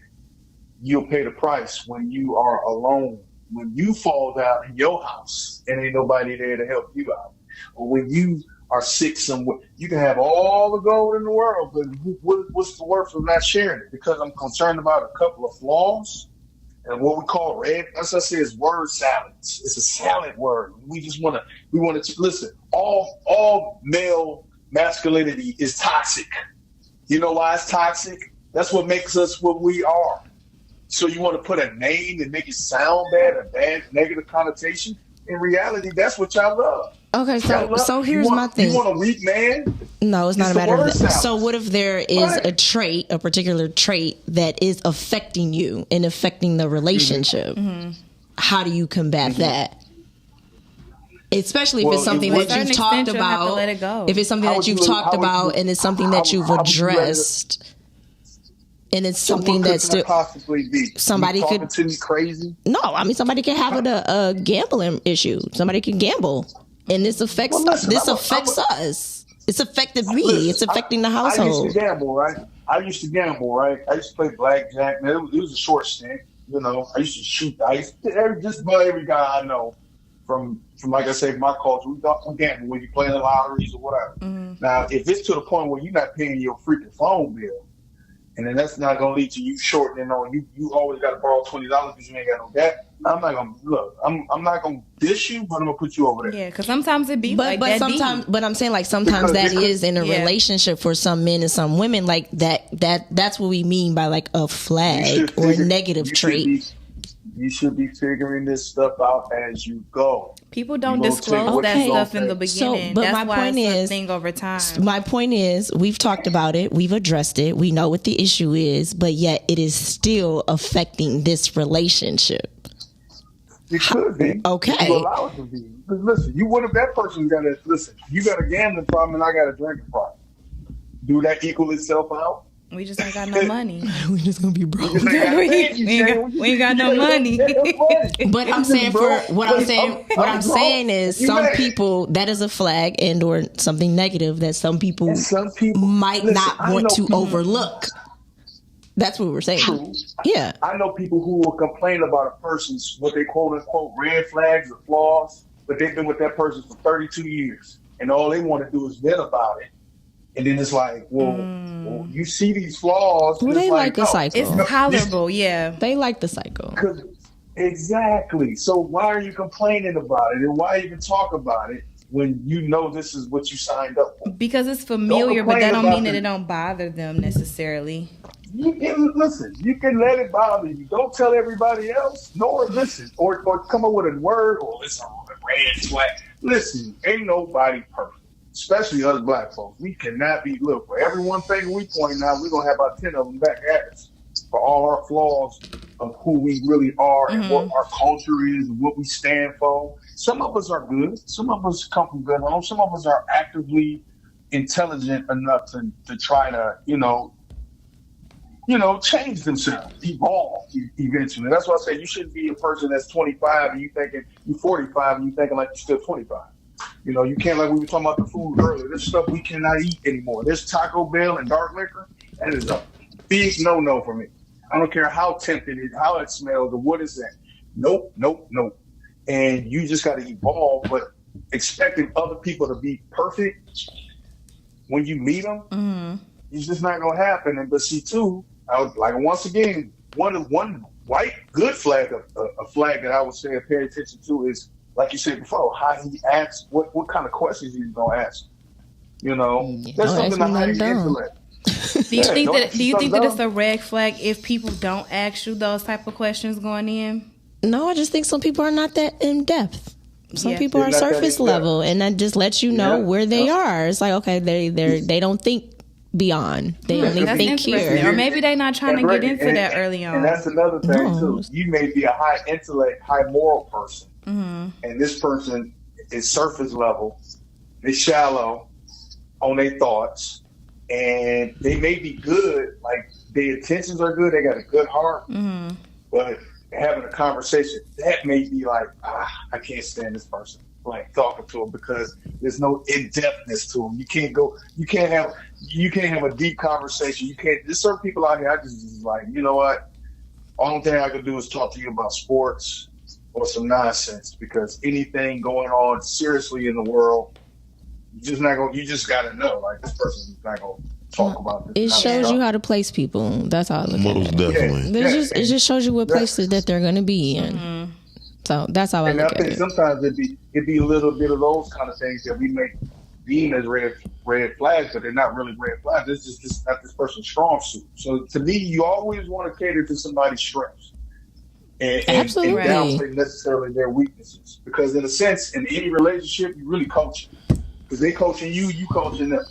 Speaker 10: you'll pay the price when you are alone. When you fall down in your house and ain't nobody there to help you out, or when you are sick somewhere, you can have all the gold in the world, but what's the worth of not sharing it? Because I'm concerned about a couple of flaws and what we call red. As I say, is word salads. It's a salad word. We want to listen. All male masculinity is toxic. You know why it's toxic? That's what makes us what we are. So you want to put a name and make it sound bad, a bad negative connotation. In reality, that's what y'all love.
Speaker 4: Okay, so here's my thing.
Speaker 10: You want a weak man?
Speaker 4: No, it's not a matter of that. So what if there is a particular trait that is affecting you and affecting the relationship? Mm-hmm. How do you combat that? Especially if it's something that you've talked about.
Speaker 9: Let it go.
Speaker 4: If it's something that you've talked about and it's something that you've addressed. And it's something that's still
Speaker 10: possibly be.
Speaker 4: Somebody could
Speaker 10: to me crazy.
Speaker 4: No, I mean somebody could have a gambling issue. Somebody can gamble, and this affects us. It's affected me. It's affecting the household.
Speaker 10: I used to gamble, right? I used to play blackjack. Man, it was a short stint. You know, I used to shoot dice. Just about every guy I know from like I say, my culture, we gamble when you play the lotteries or whatever. Mm-hmm. Now, if it's to the point where you're not paying your freaking phone bill, and then that's not gonna lead to you shortening on you. You always got to borrow $20 because you ain't got no debt. I'm not gonna look. I'm not gonna dish you, but I'm gonna put you over there.
Speaker 9: Yeah, because sometimes it be
Speaker 4: but
Speaker 9: that
Speaker 4: sometimes,
Speaker 9: deep.
Speaker 4: but I'm saying like sometimes
Speaker 10: Because
Speaker 4: that is in a relationship for some men and some women. Like that's what we mean by like a flag or a negative trait.
Speaker 10: You should be figuring this stuff out as you go.
Speaker 9: People don't disclose that stuff in the beginning.
Speaker 4: But
Speaker 9: that's
Speaker 4: my
Speaker 9: why
Speaker 4: point
Speaker 9: it's a
Speaker 4: is,
Speaker 9: thing over time.
Speaker 4: My point is, we've talked about it, we've addressed it, we know what the issue is, but yet it is still affecting this relationship.
Speaker 10: It could be.
Speaker 4: Okay.
Speaker 10: You allow it to be. But listen, what if that person got you got a gambling problem and I got a drinking problem? Do that equal itself out?
Speaker 9: We just ain't got no money.
Speaker 4: We just gonna be broke.
Speaker 9: we ain't got no money.
Speaker 4: But I'm saying what I'm saying is some people that is a flag and or something negative that some people might not want to overlook. That's what we're saying.
Speaker 10: True.
Speaker 4: Yeah.
Speaker 10: I know people who will complain about a person's what they quote unquote red flags or flaws, but they've been with that person for 32 years and all they want to do is vent about it. And then it's like, well, you see these flaws.
Speaker 4: Well, they like the cycle.
Speaker 9: It's tolerable, yeah.
Speaker 4: They like the cycle.
Speaker 10: Exactly. So why are you complaining about it? And why even talk about it when you know this is what you signed up for?
Speaker 9: Because it's familiar, but that don't mean that it don't bother them necessarily.
Speaker 10: You can let it bother you. Don't tell everybody else, nor listen, or come up with a word, or it's a red flag. Listen, ain't nobody perfect. Especially us black folks. We cannot be, look, for every one thing we point out, we're going to have about 10 of them back at us for all our flaws of who we really are and what our culture is and what we stand for. Some of us are good. Some of us come from good homes. Some of us are actively intelligent enough to try to, change themselves, evolve eventually. That's why I say you shouldn't be a person that's 25 and you thinking you're 45 and you thinking like you're still 25. You can't, like we were talking about the food earlier. There's stuff we cannot eat anymore. There's Taco Bell and dark liquor. That is a big no for me. I don't care how tempting it, how it smells, or what is that. Nope. And you just got to evolve, but expecting other people to be perfect when you meet them, it's just not going to happen. But see, too, once again, one white good flag, a flag that I would say pay attention to is, like you said before, how he asks, what kind of questions he's gonna ask. That's something that highly intellect.
Speaker 9: Do you think that it's a red flag if people don't ask you those type of questions going in?
Speaker 4: No, I just think some people are not that in depth. Some people are surface level, and that just lets you know where they are. It's like, okay, they don't think beyond. They only think here.
Speaker 9: Or maybe they're not trying to get into that early on.
Speaker 10: And that's another thing too. You may be a high intellect, high moral person. And this person is surface level, they're shallow on their thoughts, and they may be good, like their intentions are good, they got a good heart, but having a conversation, that may be like, I can't stand this person, like talking to them because there's no in-depthness to them. You can't have a deep conversation. There's certain people out here, I just like, you know what? Only thing I can do is talk to you about sports or some nonsense, because anything going on seriously in the world, you just gotta know, like, this person's not gonna talk about this.
Speaker 4: It shows you how to place people. That's how I look at it.
Speaker 8: Most definitely.
Speaker 4: It just shows you what places that they're gonna be in. So that's how I look at it.
Speaker 10: Sometimes it'd be a little bit of those kind of things that we make deem as red flags, but they're not really red flags. It's just not this person's strong suit. So to me, you always want to cater to somebody's strengths. And downplay necessarily their weaknesses, because in a sense, in any relationship, you really coach, because they coaching you coaching them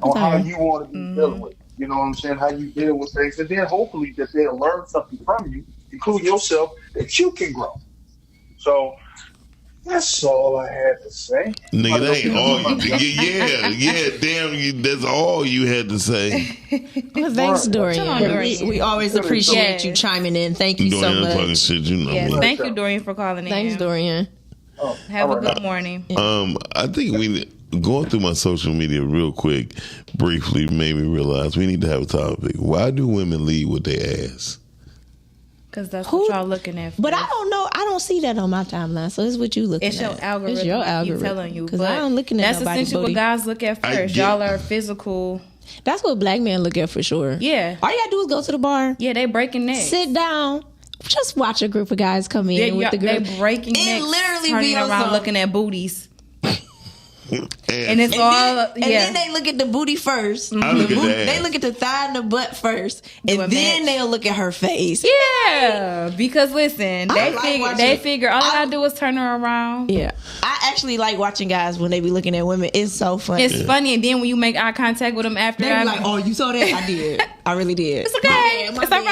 Speaker 10: on how you want to be dealing with. You know what I'm saying? How you deal with things, and then hopefully that they'll learn something from you, including yourself, that you can grow. So that's all I had to say.
Speaker 8: Nigga, that ain't all. Damn, that's all you had to say.
Speaker 4: Well, thanks, Dorian. We always appreciate you chiming in. Thank you so much.
Speaker 8: Talking shit,
Speaker 9: thank you, Dorian, for calling in.
Speaker 4: Thanks, Dorian.
Speaker 9: Have a good morning.
Speaker 8: I think going through my social media real quick, briefly, made me realize we need to have a topic. Why do women lead with their ass?
Speaker 9: Because that's what y'all looking at.
Speaker 4: But I don't know. I don't see that on my timeline. So it's what you looking at.
Speaker 9: It's your algorithm.
Speaker 4: It's your algorithm.
Speaker 9: Telling you.
Speaker 4: Because I'm looking at
Speaker 9: that's essentially what guys look at first. Y'all are physical.
Speaker 4: That's what black men look at for sure.
Speaker 9: Yeah.
Speaker 4: All you gotta do is go to the bar.
Speaker 9: Yeah, they breaking necks.
Speaker 4: Sit down. Just watch a group of guys come in with the girl.
Speaker 9: They breaking necks.
Speaker 4: It literally
Speaker 9: turning
Speaker 4: be
Speaker 9: around looking at booties. And it's all
Speaker 4: and then they look at the booty first. They look at the thigh and the butt first, and then they'll look at her face.
Speaker 9: Yeah, because listen, they figure all I gotta do is turn her around.
Speaker 4: Yeah, I actually like watching guys when they be looking at women. It's so funny.
Speaker 9: It's funny, and then when you make eye contact with them after,
Speaker 4: they be like, "Oh, you saw that? I did. I really did.
Speaker 9: It's okay. It's all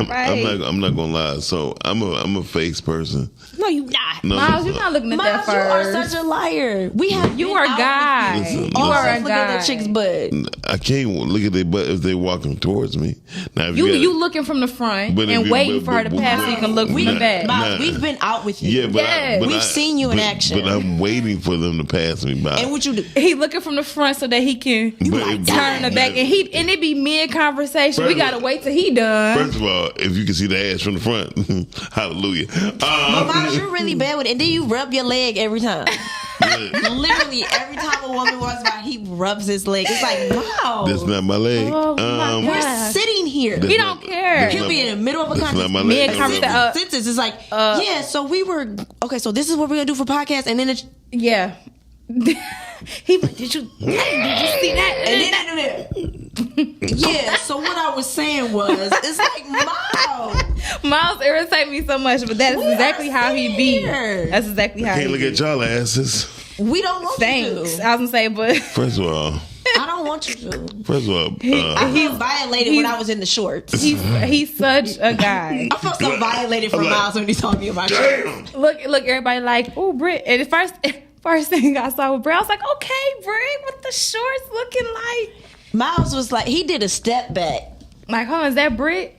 Speaker 9: right.
Speaker 8: I'm not gonna lie. So I'm a face person.
Speaker 4: No, you not.
Speaker 8: No,
Speaker 9: Miles, you're not looking at that first.
Speaker 4: You are such a liar.
Speaker 9: You are a guy.
Speaker 8: Listen,
Speaker 9: you are a
Speaker 4: look
Speaker 9: guy.
Speaker 4: at that chick's butt.
Speaker 8: I can't look at their butt if they're walking towards me. Now, if
Speaker 9: you looking from the front and waiting for her to pass so you can look from the back.
Speaker 4: Miles, we've been out with you.
Speaker 8: Yeah, but
Speaker 4: we've seen you in action.
Speaker 8: But I'm waiting for them to pass me by.
Speaker 4: And what you do?
Speaker 9: He looking from the front so that he can turn the back, and it be mid conversation. We gotta wait till he done.
Speaker 8: First of all, if you can see the ass from the front, hallelujah.
Speaker 4: But Miles, you're really bad with it, and then you rub your leg every time. Literally every time a woman walks by, he rubs his leg. It's like, wow,
Speaker 8: that's not my leg.
Speaker 4: We're sitting here.
Speaker 9: He don't care.
Speaker 4: He'll be in the middle of a conversation. Sentence is like, yeah. So we were okay. So this is what we're gonna do for podcast, and then it's
Speaker 9: he did you see that?
Speaker 4: And then yeah. So what I was saying was, it's like
Speaker 9: Miles irritate me so much, but that is exactly how he be. That's exactly how.
Speaker 8: Can't look at y'all asses.
Speaker 4: We don't want
Speaker 9: you to. I was gonna say, but
Speaker 8: first of all,
Speaker 4: I don't want you to.
Speaker 8: First of all,
Speaker 4: I felt violated when I was in the shorts.
Speaker 9: He's such a guy.
Speaker 4: I felt so violated from Miles when he told me about shorts.
Speaker 9: Look, everybody like, oh, Britt. And first thing I saw with Britt, I was like, okay, Britt, what the shorts looking like?
Speaker 4: Miles was like, he did a step back.
Speaker 9: Like, hold on, is that Britt?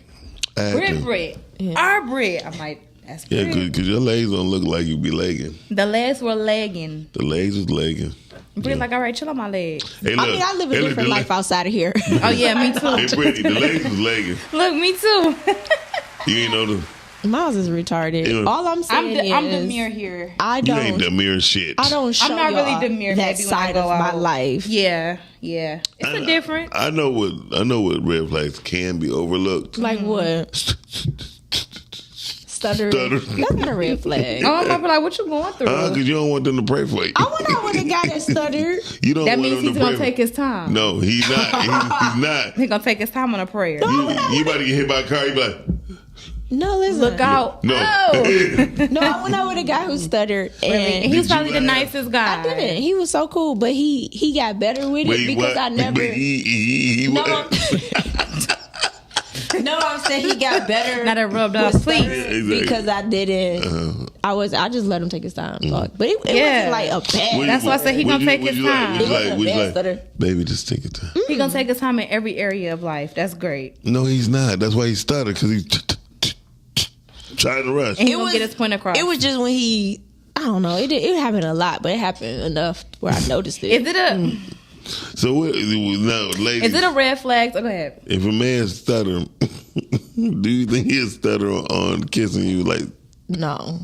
Speaker 9: Britt. Yeah. Our Britt. I'm like, that's Britt.
Speaker 8: Yeah, because your legs don't look like you be legging.
Speaker 9: The legs were legging.
Speaker 8: The legs was legging.
Speaker 9: Britt like, all right, chill on my legs.
Speaker 8: Hey, look,
Speaker 4: I live a different life outside of here.
Speaker 9: Oh, yeah, me too.
Speaker 8: Hey, Brittany, the legs was legging.
Speaker 9: Look, me too.
Speaker 8: You ain't know the...
Speaker 4: Miles is retarded. All I'm saying
Speaker 9: I'm demure here.
Speaker 8: You ain't demure shit.
Speaker 4: I don't show
Speaker 9: I'm not really demure
Speaker 4: that side of my life.
Speaker 9: Yeah. It's a difference.
Speaker 8: I know what red flags can be overlooked.
Speaker 4: Like what? Stutter. That's not a red flag.
Speaker 9: Oh, I'm gonna be like, what you going through?
Speaker 8: Because you don't want them to pray for you.
Speaker 4: I went out with a guy that stuttered.
Speaker 8: You don't
Speaker 9: that
Speaker 8: want
Speaker 9: means
Speaker 8: him
Speaker 9: he's
Speaker 8: to
Speaker 9: gonna
Speaker 8: pray
Speaker 9: take his time.
Speaker 8: No, he's not. He's not.
Speaker 9: He's gonna take his time on a prayer.
Speaker 8: You about to get hit by a car, you be like...
Speaker 4: No, listen.
Speaker 9: Look out.
Speaker 8: No.
Speaker 4: No, I went out with a guy who stuttered. And
Speaker 9: he was probably the nicest guy.
Speaker 4: I didn't. He was so cool, but he got better with it because I never... No, I'm saying he got better.
Speaker 9: Not a rubbed off, please.
Speaker 8: Exactly.
Speaker 4: Because I didn't. I just let him take his time. But it wasn't like a bad.
Speaker 9: That's why I said he gonna take his time.
Speaker 4: It wasn't a bad stutter.
Speaker 8: Baby, just take your time.
Speaker 9: He gonna take his time in every area of life. That's great.
Speaker 8: No, he's not. That's why he stuttered, because he's trying to rush.
Speaker 9: And he gonna get his point across.
Speaker 4: It was just when he... I don't know. It happened a lot, but it happened enough where I noticed it.
Speaker 9: Is it a...
Speaker 8: So what, now, ladies,
Speaker 9: is it a red flag? Go ahead.
Speaker 8: If a man stutter, do you think he'll stutter on kissing you? Like,
Speaker 4: no,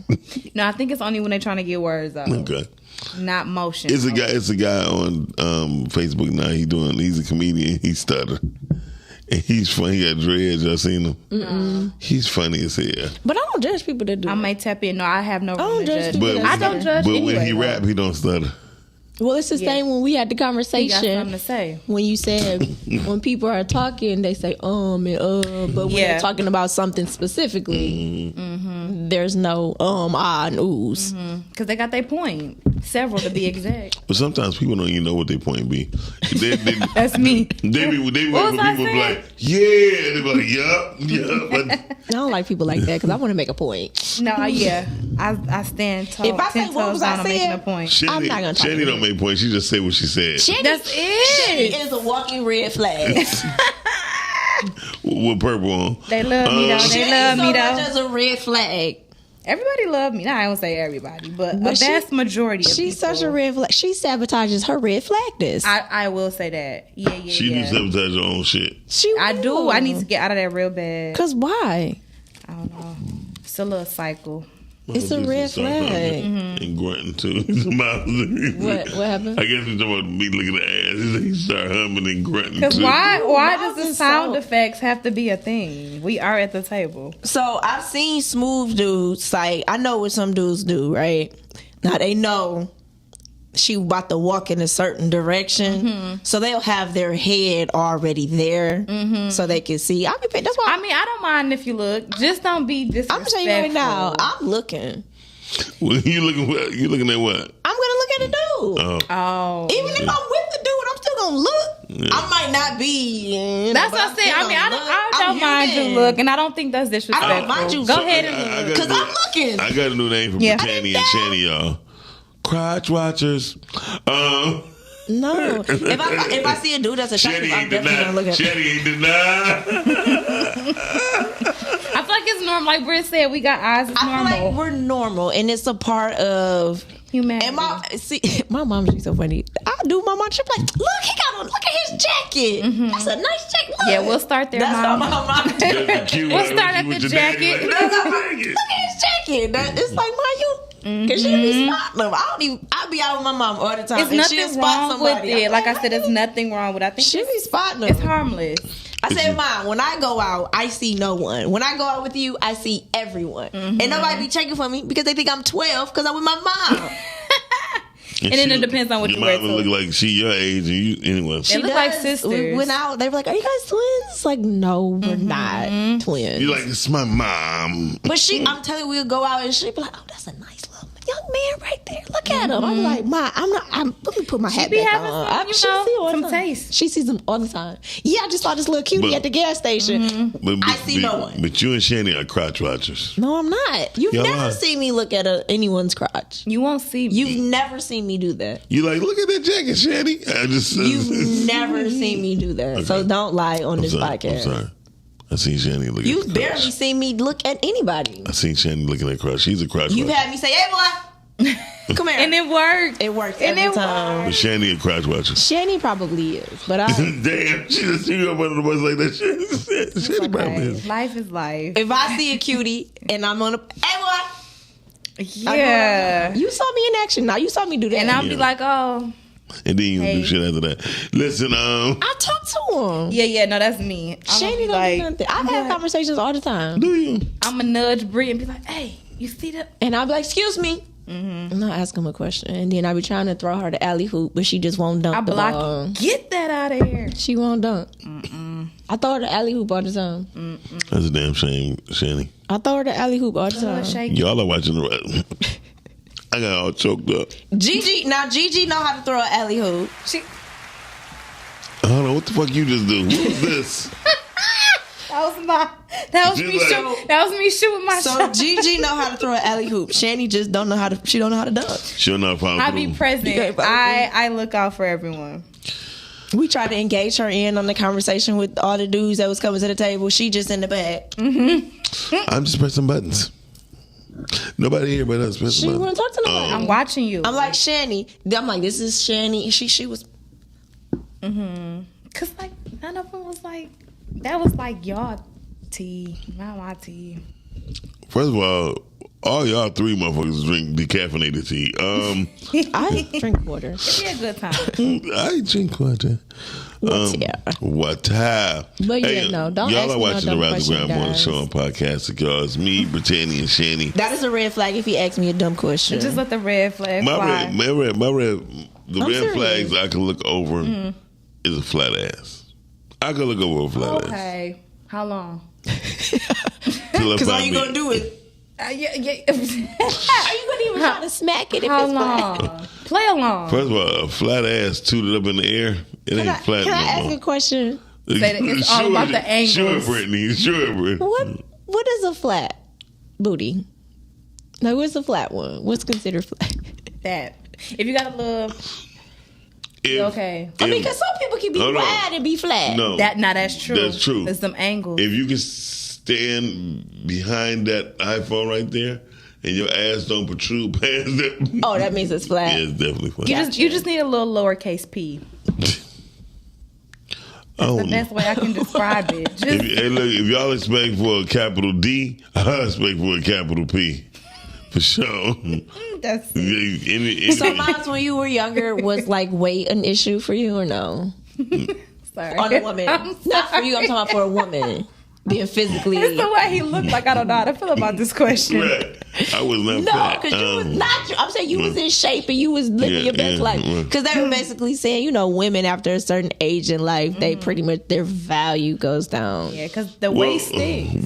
Speaker 9: I think it's only when they're trying to get words out.
Speaker 8: Okay,
Speaker 9: not motion.
Speaker 8: It's a guy on Facebook now. He's a comedian. He stutter, and he's funny. He got dreads. Y'all seen him?
Speaker 4: Mm-mm.
Speaker 8: He's funny as hell.
Speaker 4: But I don't judge people that do.
Speaker 9: I might tap in. No, I have no.
Speaker 4: I don't judge people.
Speaker 9: I don't judge.
Speaker 8: But
Speaker 9: anyway,
Speaker 8: when he rap, he don't stutter.
Speaker 4: Well, it's the same when we had the conversation.
Speaker 9: You got something to say.
Speaker 4: When you said when people are talking, they say and but when they're talking about something specifically, there's no and oohs.
Speaker 9: Because they got their point. Several to be exact.
Speaker 8: But sometimes people don't even know what their point be.
Speaker 9: That's me.
Speaker 8: They be when people be like, yeah, they be like, yup.
Speaker 4: I don't like people like that because I want to make a point.
Speaker 9: No, yeah. I stand tall.
Speaker 4: If I say what was I saying,
Speaker 9: making a point.
Speaker 8: I'm not gonna talk. Shani don't make points. She just say what she said.
Speaker 9: That's it.
Speaker 4: Shani is a walking red flag.
Speaker 8: With purple on.
Speaker 9: They love me though. They love me though.
Speaker 4: That's a red flag.
Speaker 9: Everybody love me. Now I don't say everybody, but a vast majority of
Speaker 4: she's
Speaker 9: people.
Speaker 4: Such a red flag. She sabotages her red flagness.
Speaker 9: I will say that. Yeah.
Speaker 8: She do sabotage her own shit.
Speaker 9: I do. I need to get out of that real bad.
Speaker 4: Cause why?
Speaker 9: I don't know. It's a little cycle.
Speaker 4: It's a red flag.
Speaker 8: And grunting too.
Speaker 4: What happened?
Speaker 8: I guess he's talking about me looking at ass. He started humming and grunting
Speaker 9: Because
Speaker 8: too.
Speaker 9: why does the sound effects have to be a thing? We are at the table.
Speaker 4: So I've seen smooth dudes, like, I know what some dudes do, right? Now they know she about to walk in a certain direction, so they'll have their head already there, so they can see. That's why.
Speaker 9: I mean, I don't mind if you look. Just don't be disrespectful.
Speaker 4: I'm telling you right now, I'm looking.
Speaker 8: Well, you looking at what?
Speaker 4: I'm gonna look at a dude.
Speaker 9: Oh,
Speaker 4: even if I'm with the dude, I'm still gonna look. Yeah. I might not be.
Speaker 9: That's what I'm saying. I mean, I don't mind you look, and I don't think that's disrespectful.
Speaker 4: I don't mind you.
Speaker 9: Go ahead and look,
Speaker 4: because I'm looking.
Speaker 8: I got a new name for Brittany and Shanny, y'all. Crotch watchers.
Speaker 4: No, if I see a dude that's attractive, I'm definitely gonna look at him.
Speaker 8: Shanny ain't denied.
Speaker 9: I feel like it's normal. Like Britt said, we got eyes. It's normal.
Speaker 4: I feel like we're normal, and it's a part of
Speaker 9: humanity.
Speaker 4: And my mom's be so funny. I do my mom. She's like, look at his jacket. That's a nice jacket. Look.
Speaker 9: Yeah, we'll start there, Mom.
Speaker 4: We'll
Speaker 9: start at the jacket.
Speaker 4: Look at his jacket. It's like, Mom, you. Cause she be spotting them. I be out with my mom all the time.
Speaker 9: It's nothing wrong with it. Like I said, there's nothing wrong with it. I think
Speaker 4: she be spotting them.
Speaker 9: It's harmless.
Speaker 4: I said, Mom, when I go out, I see no one. When I go out with you, I see everyone. And nobody be checking for me because they think I'm 12 because I'm with my mom.
Speaker 9: And then it depends on what you wear.
Speaker 8: Your mama look like she your age and you anyway.
Speaker 9: They look like sisters.
Speaker 4: We went out. They were like, "Are you guys twins?" It's like, no, we're not twins.
Speaker 8: You like, it's my mom.
Speaker 4: But I'm telling you, we'll go out and she'll be like, "Oh, that's a nice little young man right there. Look at him." I'm like, "Ma, let me put my hat back on." She see some taste. She sees them all the time. Yeah, I just saw this little cutie at the gas station. I see no one.
Speaker 8: But you and Shanny are crotch watchers.
Speaker 4: No, I'm not. You've never seen me look at anyone's crotch.
Speaker 9: You won't see me.
Speaker 4: You've never seen me do that.
Speaker 8: You like, look at that jacket, Shanny.
Speaker 4: You've never seen me do that. Okay. So don't lie on this podcast.
Speaker 8: I'm sorry. I seen Shanny looking
Speaker 4: You've
Speaker 8: at crotch.
Speaker 4: barely seen me look at anybody.
Speaker 8: I seen Shanny looking at crotch. She's a crotch
Speaker 4: You've
Speaker 8: watcher.
Speaker 4: had me say, "Hey, boy, come here."
Speaker 9: And it worked.
Speaker 4: It worked every time.
Speaker 8: But Shanny a crotch watcher.
Speaker 4: Shanny probably is, but
Speaker 8: damn, she just threw up under the bus like that. Shanny probably is.
Speaker 9: Life is life.
Speaker 4: If I see a cutie and I'm on hey, boy.
Speaker 9: Yeah.
Speaker 4: You saw me in action. Now you saw me do that.
Speaker 9: And I'll be like, oh.
Speaker 8: And then you do shit after that. Listen,
Speaker 4: I talk to him.
Speaker 9: Yeah, no, that's me.
Speaker 4: Shani don't do nothing. I have conversations all the time.
Speaker 8: Do you?
Speaker 9: I'm a nudge Brie and be like, hey, you see that?
Speaker 4: And I'll be like, excuse me. And I'll ask him a question. And then I'll be trying to throw her the alley hoop, but she just won't dunk.
Speaker 9: I block. Get that out of here.
Speaker 4: She won't dunk. I throw her the alley hoop all the time.
Speaker 8: That's a damn shame, Shanny.
Speaker 4: I throw her the alley hoop all the time.
Speaker 8: Y'all are watching the I got all choked up.
Speaker 4: Gigi know how to throw an alley hoop.
Speaker 8: I don't know what the fuck you just do. What was this?
Speaker 9: That was me shooting my shot.
Speaker 4: So Gigi know how to throw an alley hoop. Shani just don't know how to. She don't know how to dunk.
Speaker 8: She'll not follow
Speaker 9: I be present. I look out for everyone.
Speaker 4: We tried to engage her in on the conversation with all the dudes that was coming to the table. She just in the back.
Speaker 8: I'm just pressing buttons. Nobody here but us.
Speaker 4: She wouldn't talk to nobody.
Speaker 9: I'm watching you.
Speaker 4: I'm like, Shani. I'm like, this is Shani. She was.
Speaker 9: Cause like none of them was like that was like y'all tea, not my tea.
Speaker 8: First of all y'all three motherfuckers drink decaffeinated tea.
Speaker 4: I drink water.
Speaker 9: It'd be a good time.
Speaker 8: I drink water. Water.
Speaker 4: But yeah, no, don't
Speaker 8: y'all
Speaker 4: ask
Speaker 8: are
Speaker 4: me
Speaker 8: watching
Speaker 4: no
Speaker 8: the
Speaker 4: dumb
Speaker 8: Rise and Grind Morning
Speaker 4: question,
Speaker 8: Show on podcast. Y'all, it's me, Brittany, and Shani.
Speaker 4: That is a red flag if he asks me a dumb question.
Speaker 9: Just let the red flag fly.
Speaker 8: The red flags I can look over is a flat ass. I can look over a flat ass.
Speaker 9: Okay. How long?
Speaker 4: Because all you gonna do is.
Speaker 9: Yeah.
Speaker 4: Are you gonna even try to smack it?
Speaker 9: How long? Play along.
Speaker 8: First of all, a flat ass tooted up in the air. It ain't flat
Speaker 4: Can
Speaker 8: no
Speaker 4: I ask
Speaker 8: more.
Speaker 4: a question?
Speaker 9: Say that it's all about the angles.
Speaker 8: Sure, Brittany. Sure, Brittany.
Speaker 4: What is a flat booty? Like, what's a flat one? What's considered flat?
Speaker 9: That. If you got a little. Okay.
Speaker 4: I mean, because some people can be wide and be flat.
Speaker 8: No.
Speaker 9: That's true.
Speaker 8: That's true.
Speaker 9: There's some angles.
Speaker 8: If you can stand behind that iPhone right there and your ass don't protrude past that.
Speaker 4: Oh, that means it's flat.
Speaker 8: Yeah, it's definitely flat.
Speaker 9: You just need a little lowercase p. That's the best way I can describe it.
Speaker 8: If y'all expect for a capital D, I expect for a capital P. For sure.
Speaker 9: That's
Speaker 4: So, Miles, when you were younger, was like weight an issue for you or no?
Speaker 9: Sorry.
Speaker 4: On a woman. Not for you, I'm talking about for a woman. Being physically.
Speaker 9: It's the way he looked like. I don't know how to feel about this question.
Speaker 8: Right. I was not
Speaker 4: No,
Speaker 8: fat.
Speaker 4: because you was not. I'm saying you was in shape and you was living your best life. Because they were basically saying, you know, women after a certain age in life, they pretty much their value goes down.
Speaker 9: Yeah, because the waist stinks.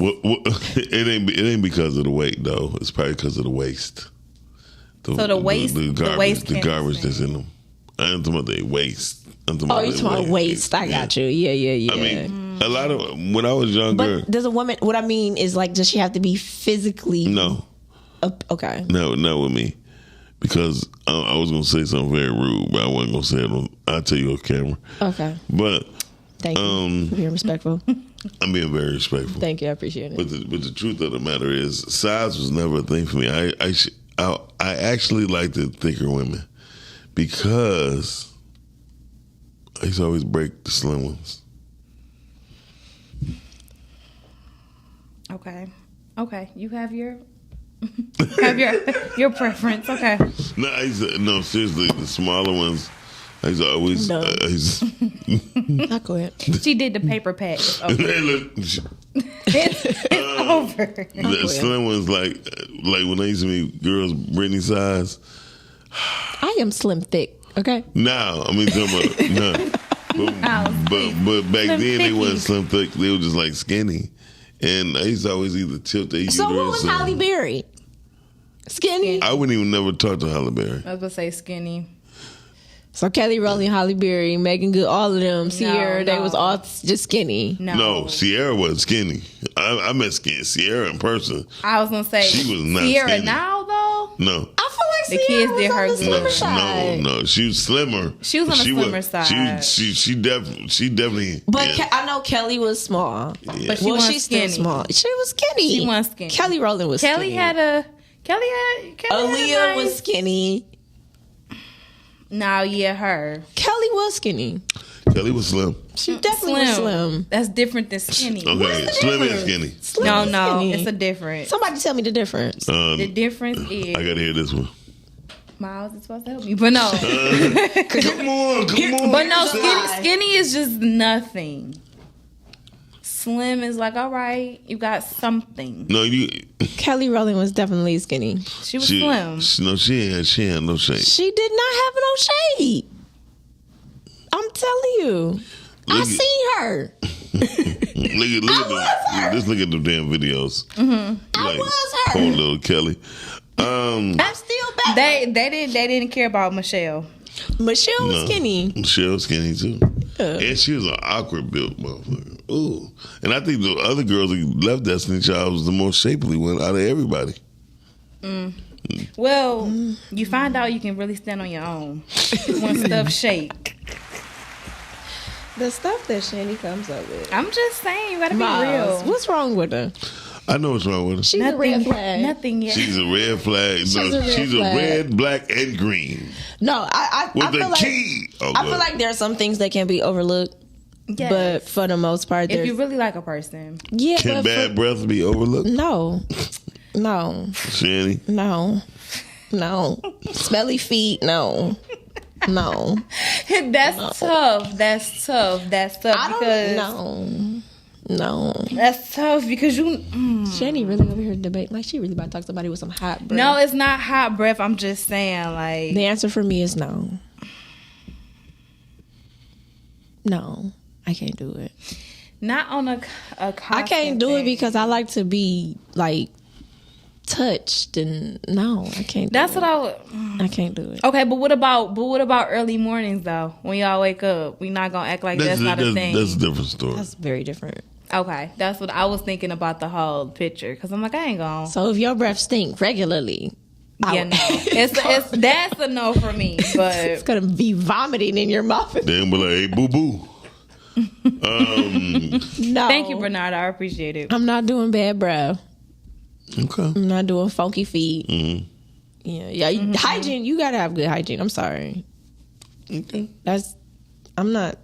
Speaker 8: It ain't because of the weight though. It's probably because of the waist.
Speaker 9: So the waist,
Speaker 8: the
Speaker 9: the waist,
Speaker 8: the garbage that's in them. I'm talking about their waist.
Speaker 4: Oh, you talking about waist? I got you. Yeah.
Speaker 8: I mean, a lot of when I was younger.
Speaker 4: But does a woman? What I mean is, like, does she have to be physically?
Speaker 8: No.
Speaker 4: Okay.
Speaker 8: No, not with me. Because I was gonna say something very rude, but I wasn't gonna say it. I'll tell you off camera.
Speaker 4: Okay.
Speaker 8: But
Speaker 4: thank you for being respectful.
Speaker 8: I'm being very respectful.
Speaker 4: Thank you, I appreciate it.
Speaker 8: But the truth of the matter is, size was never a thing for me. I actually like the thicker women because I used to always break the slim ones.
Speaker 9: Okay. You have your your preference. Okay.
Speaker 8: No, seriously, the smaller ones. I used to always.
Speaker 4: No. I'll go ahead.
Speaker 9: She did the paper pack. It's over.
Speaker 8: It's
Speaker 9: over.
Speaker 8: The slim ones, like when I used to meet girls Brittany size.
Speaker 4: I am slim thick. Okay.
Speaker 8: Now, I mean, talking about but back then they wasn't slim thick. They were just like skinny, and I used to always either tilt their uterus.
Speaker 4: So what was Halle Berry? Skinny.
Speaker 8: I wouldn't even never talk to Halle Berry.
Speaker 9: I was gonna say skinny.
Speaker 4: So Kelly Rowland, Halle Berry, Megan Good, all of them, Sierra, they was all just skinny.
Speaker 8: No, Sierra was skinny. I met Sierra in person.
Speaker 9: I was gonna say
Speaker 8: she was not
Speaker 9: Sierra
Speaker 8: skinny.
Speaker 9: now though.
Speaker 8: No.
Speaker 4: I feel like
Speaker 9: the kids did her good.
Speaker 8: No, she was slimmer.
Speaker 9: She was on the slimmer side.
Speaker 8: She definitely.
Speaker 4: But yeah. I know Kelly was small.
Speaker 8: Yeah.
Speaker 9: But she's
Speaker 4: still small. She was skinny.
Speaker 9: She was skinny.
Speaker 4: Kelly Rowland was skinny. Aaliyah was skinny.
Speaker 9: No, yeah, her.
Speaker 4: Kelly was skinny.
Speaker 8: Kelly was slim.
Speaker 4: She definitely was slim.
Speaker 9: That's different than skinny.
Speaker 8: Okay, slim and skinny.
Speaker 9: No, it's a difference.
Speaker 4: Somebody tell me the difference.
Speaker 9: The difference is.
Speaker 8: I gotta hear this one.
Speaker 9: Miles is supposed to help me, but no.
Speaker 8: Come on.
Speaker 9: But no, skinny is just nothing. Slim is like, all right, you got something.
Speaker 8: No,
Speaker 4: Kelly Rowland was definitely skinny.
Speaker 9: She was slim.
Speaker 8: No, she had no shape.
Speaker 4: She did not have no shape. I'm telling you. I seen her.
Speaker 8: Look at the damn videos.
Speaker 4: Mm-hmm. I was her.
Speaker 8: Poor little Kelly.
Speaker 4: I'm still back.
Speaker 9: They didn't care about Michelle.
Speaker 4: Michelle was skinny.
Speaker 8: Michelle was skinny too. And she was an awkward built motherfucker. Ooh. And I think the other girls who left Destiny Child was the most shapely one out of everybody.
Speaker 9: Well, you find out you can really stand on your own when stuff shake.
Speaker 4: The stuff that Shandy comes up with.
Speaker 9: I'm just saying, you gotta
Speaker 4: Miles,
Speaker 9: be real.
Speaker 4: what's wrong with her?
Speaker 8: I know what's wrong with her.
Speaker 4: She's a red flag.
Speaker 9: Nothing yet.
Speaker 8: She's a red flag. She's a red, black, and green.
Speaker 4: No, I feel like I feel like there are some things that can be overlooked.
Speaker 9: Yes.
Speaker 4: But for the most part,
Speaker 9: if you really like a person,
Speaker 4: yeah.
Speaker 8: Can bad breath be overlooked?
Speaker 4: No.
Speaker 8: Shanny?
Speaker 4: No. Smelly feet? No.
Speaker 9: That's tough. That's tough.
Speaker 4: No.
Speaker 9: That's tough because you.
Speaker 4: Shanny really over here debating like she really about to talk to somebody with some hot breath.
Speaker 9: No, it's not hot breath. I'm just saying, like,
Speaker 4: the answer for me is no. No, I can't do it.
Speaker 9: Not on a
Speaker 4: I can't do it because I like to be like touched, and no, I can't.
Speaker 9: That's what
Speaker 4: I can't do it.
Speaker 9: Okay, but what about early mornings though? When y'all wake up, we not gonna act like that's not a thing.
Speaker 8: That's a different story.
Speaker 4: That's very different.
Speaker 9: Okay, that's what I was thinking about the whole picture because I'm like, I ain't gonna.
Speaker 4: So if your breath stink regularly,
Speaker 9: yeah, no, it's that's a no for me. But
Speaker 4: it's gonna be vomiting in your mouth.
Speaker 8: Then be like, hey, boo boo.
Speaker 4: No,
Speaker 9: thank you, Bernard. I appreciate it.
Speaker 4: I'm not doing bad breath.
Speaker 8: Okay.
Speaker 4: I'm not doing funky feet.
Speaker 8: Mm-hmm.
Speaker 4: Yeah. Hygiene. You gotta have good hygiene. I'm sorry.
Speaker 8: Okay.
Speaker 4: I'm not.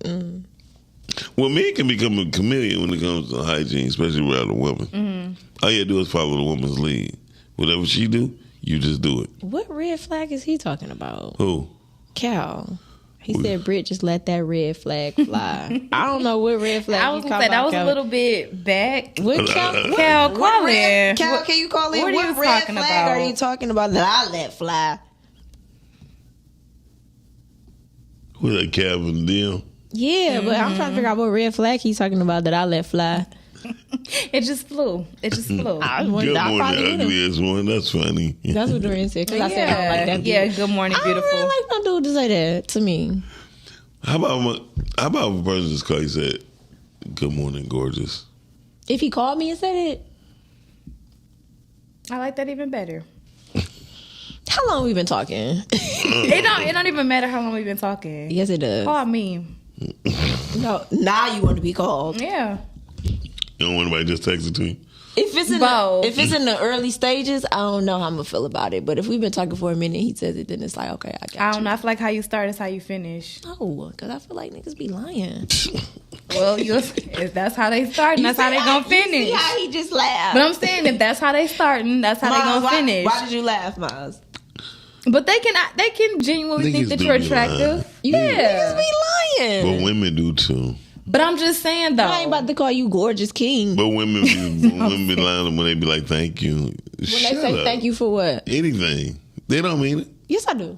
Speaker 8: Well, men can become a chameleon when it comes to hygiene, especially around a woman. Mm-hmm. All you gotta do is follow the woman's lead. Whatever she do, You just do it.
Speaker 4: What red flag is he talking about?
Speaker 8: Who?
Speaker 4: Cal. He said, Britt, just let that red flag fly. I don't know what red flag
Speaker 9: I was
Speaker 4: he's
Speaker 9: gonna say
Speaker 4: talking
Speaker 9: that
Speaker 4: about.
Speaker 9: was a little bit back.
Speaker 4: What Cal?
Speaker 9: Cal, call in.
Speaker 4: Cal, can you call in?
Speaker 9: What are you
Speaker 4: red
Speaker 9: talking
Speaker 4: flag
Speaker 9: about?
Speaker 4: are you talking about that I let fly?
Speaker 8: Who that, Calvin Deal?
Speaker 4: Yeah, but I'm trying to figure out what red flag he's talking about that I let fly.
Speaker 9: It just flew. It just flew.
Speaker 8: Good morning, ugliest one. That's funny.
Speaker 4: That's what Doreen said. Because I said I don't like that.
Speaker 9: Yeah, good morning, beautiful.
Speaker 4: I don't really like no dude to say that to me.
Speaker 8: How about if a person just called you said, "Good morning, gorgeous"?
Speaker 4: If he called me and said it,
Speaker 9: I like that even better.
Speaker 4: how long we been talking?
Speaker 9: It don't even matter how long we've been talking.
Speaker 4: Yes, it does.
Speaker 9: Call me.
Speaker 4: No, now you want to be called.
Speaker 9: Yeah.
Speaker 8: You don't want anybody just texting to you?
Speaker 4: If it's in the early stages, I don't know how I'm gonna feel about it. But if we've been talking for a minute, he says it, then it's like, okay, I got you.
Speaker 9: I don't know. I feel like how you start is how you finish.
Speaker 4: No, because I feel like niggas be lying.
Speaker 9: Well, if that's how they start, and that's how they gonna finish.
Speaker 4: You see how he just laughed.
Speaker 9: But I'm saying if that's how they starting, that's how they gonna finish.
Speaker 4: Why did you laugh, Miles?
Speaker 9: But they can genuinely think that you're attractive.
Speaker 4: Niggas be lying.
Speaker 8: But women do too.
Speaker 9: But I'm just saying though,
Speaker 4: I ain't about to call you gorgeous king.
Speaker 8: But women be lying when they be like, "Thank you."
Speaker 4: When they say thank you for what?
Speaker 8: Anything. They don't mean it.
Speaker 4: Yes, I do.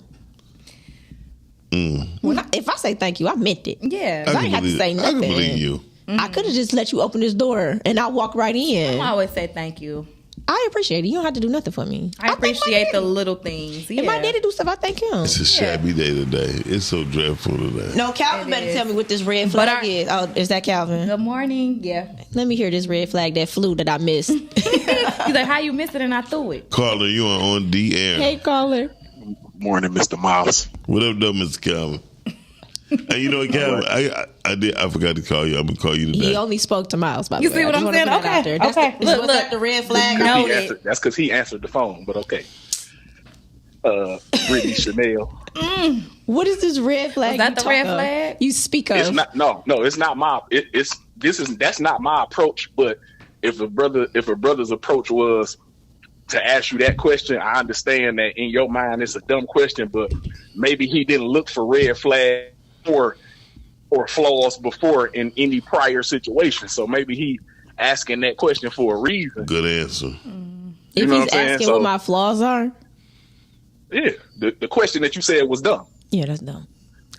Speaker 4: If I say thank you, I meant it.
Speaker 9: Yeah.
Speaker 4: I ain't have to say nothing.
Speaker 8: I can believe you.
Speaker 4: I could have just let you open this door and I'll walk right in.
Speaker 9: I always say thank you.
Speaker 4: I appreciate it. You don't have to do nothing for me.
Speaker 9: I appreciate the little things. Yeah.
Speaker 4: If my daddy do stuff, I thank him.
Speaker 8: It's a shabby day today. It's so dreadful today.
Speaker 4: No, Calvin better tell me what this red flag is. Oh, is that Calvin?
Speaker 9: Good morning. Yeah.
Speaker 4: Let me hear this red flag that flew that I missed.
Speaker 9: He's like, how you missed it and I threw it.
Speaker 8: Caller, you are on the air.
Speaker 4: Hey, caller.
Speaker 11: Morning, Mr. Miles.
Speaker 8: What up, though, Mr. Calvin? And you know what, Calvin? I forgot to call you. I'm gonna call you today.
Speaker 4: He only spoke to Miles, by the way.
Speaker 9: You see what I'm saying? Okay. Okay.
Speaker 4: Look, the red flag.
Speaker 11: That's because he answered the phone, but okay. Brittany Chanel.
Speaker 4: What is this red flag?
Speaker 9: Was that the red flag?
Speaker 4: You speak of?
Speaker 11: It's not. No, it's not my. That's not my approach. But if a brother's approach was to ask you that question, I understand that in your mind it's a dumb question, but maybe he didn't look for red flag or flaws before in any prior situation. So maybe he asking that question for a reason.
Speaker 8: Good answer.
Speaker 4: If he's asking what my flaws are?
Speaker 11: Yeah. The question that you said was dumb.
Speaker 4: Yeah, that's dumb.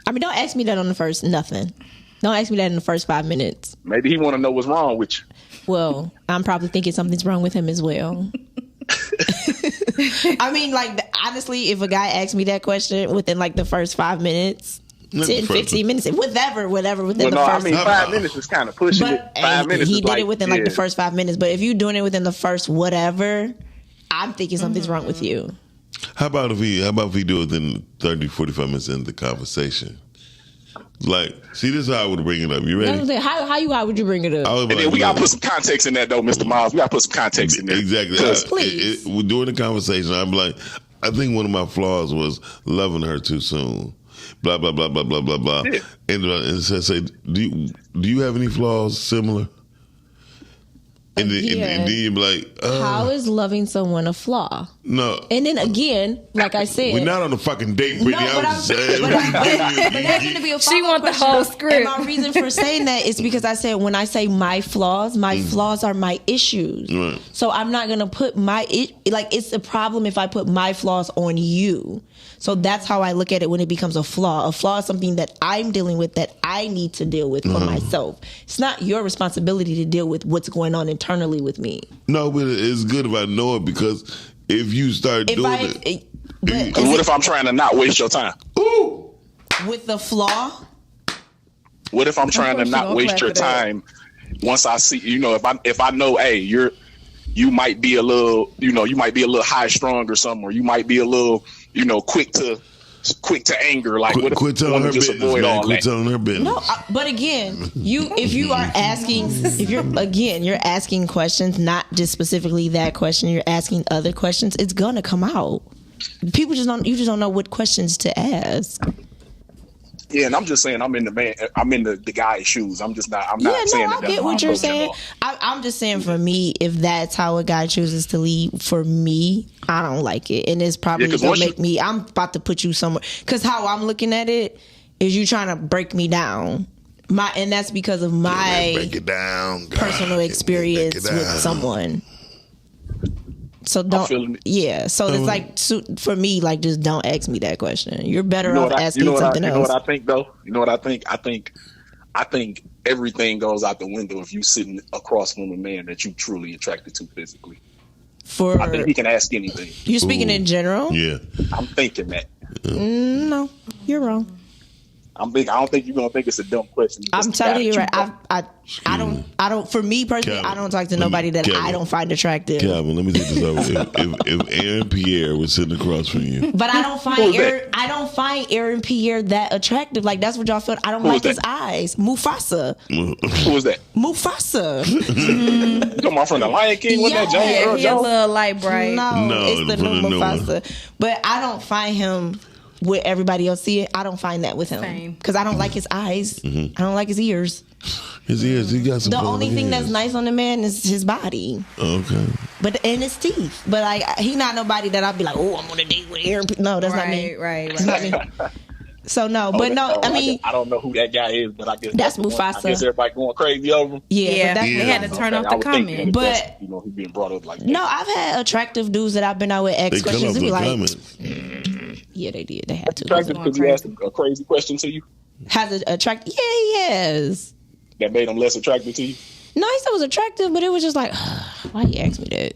Speaker 4: I mean, don't ask me that on the first nothing. Don't ask me that in the first 5 minutes.
Speaker 11: Maybe he want to know what's wrong with you.
Speaker 4: Well, I'm probably thinking something's wrong with him as well. I mean, like, honestly, if a guy asks me that question within like the first 5 minutes, 10, 15 minutes, whatever within the first.
Speaker 11: I mean, 5 minutes is kind of pushing it. 5 minutes.
Speaker 4: He did it within like the first 5 minutes. But if you're doing it within the first whatever, I'm thinking something's wrong with you.
Speaker 8: How about if he do it within 30, 45 minutes into the conversation? Like, see, this is how I would bring it up. You ready?
Speaker 4: How would you bring it up?
Speaker 11: And then we gotta put some context in that, though, Mr. Miles. We gotta put some context in there.
Speaker 8: Exactly.
Speaker 4: Please.
Speaker 8: During the conversation, I'm like, I think one of my flaws was loving her too soon. Blah blah blah blah blah blah blah. Yeah. And say, do you have any flaws similar? And then you'd be like,
Speaker 4: how is loving someone a flaw?
Speaker 8: No.
Speaker 4: And then again, like I said,
Speaker 8: we're not on a fucking date, Brittany.
Speaker 4: No, but that's going to be a follow-up
Speaker 9: She want the whole script.
Speaker 4: And my reason for saying that is because I said when I say my flaws are my issues.
Speaker 8: Right.
Speaker 4: So I'm not going to put it's a problem if I put my flaws on you. So that's how I look at it when it becomes a flaw. A flaw is something that I'm dealing with that I need to deal with for myself. It's not your responsibility to deal with what's going on internally with me.
Speaker 8: No, but it's good if I know it, because if you start doing it.
Speaker 11: Because what if I'm trying to not waste your time?
Speaker 8: Ooh.
Speaker 4: With the flaw?
Speaker 11: What if I'm trying to not waste your time once I see, if I know, hey, you might be a little high strung or something, or you might be a little, quick to anger. Like, what if
Speaker 8: quit telling her business, man. Quit telling her business.
Speaker 4: No, but again, if you're asking questions, not just specifically that question, you're asking other questions, it's gonna come out. You just don't know what questions to ask.
Speaker 11: Yeah, and I'm just saying I'm in the guy's shoes. I'm not saying that.
Speaker 4: I get what you're saying. I'm just saying for me, if that's how a guy chooses to lead, for me, I don't like it. And it's probably gonna make me, I'm about to put you somewhere. Because how I'm looking at it is you trying to break me down. And that's because of my
Speaker 8: break it down,
Speaker 4: personal experience with someone. So don't, so it's like, for me, like, just don't ask me that question. You're better off asking something else.
Speaker 11: You know what I think, though? You know what I think? I think everything goes out the window if you sitting across from a man that you truly attracted to physically. I think he can ask anything.
Speaker 4: You're speaking in general?
Speaker 8: Yeah.
Speaker 11: I'm thinking that.
Speaker 4: No, you're wrong.
Speaker 11: I don't think you're gonna think it's a dumb question.
Speaker 4: I'm telling you, right? I don't. For me personally,
Speaker 8: Calvin,
Speaker 4: I don't talk to nobody that I don't find attractive.
Speaker 8: Calvin, let me take this over. If Aaron Pierre was sitting across from you,
Speaker 4: but I don't find Aaron Pierre that attractive. Like, that's what y'all feel. I don't like his eyes. Mufasa.
Speaker 11: Who was that?
Speaker 4: Mufasa.
Speaker 11: Come on, from the Lion King. Wasn't that Johnny Earl
Speaker 9: Jones? A little light bright.
Speaker 4: No, it's the new Mufasa. But I don't find him what everybody else see it. I don't find that with him because I don't like his eyes. I don't like his ears.
Speaker 8: His ears, he got some.
Speaker 4: The only thing that's nice on the man is his body.
Speaker 8: Okay.
Speaker 4: And his teeth. But like, he not nobody that I'd be like, oh, I'm on a date with Aaron. No, that's not me.
Speaker 9: Right.
Speaker 4: That's not me. So no, but no, I mean,
Speaker 11: I don't know who that guy is, but I guess
Speaker 4: that's Mufasa.
Speaker 11: I guess everybody going crazy over him.
Speaker 4: Yeah,
Speaker 9: they had to turn off the comment.
Speaker 11: But he's being brought up like that.
Speaker 4: No, I've had attractive dudes that I've been out with ex questions. They be like, yeah, they did. They had to.
Speaker 11: Attractive because he asked a crazy question to you.
Speaker 4: Has it attractive? Yeah, he has.
Speaker 11: That made him less attractive to you.
Speaker 4: No, he still was attractive, but it was just like, why you ask me that?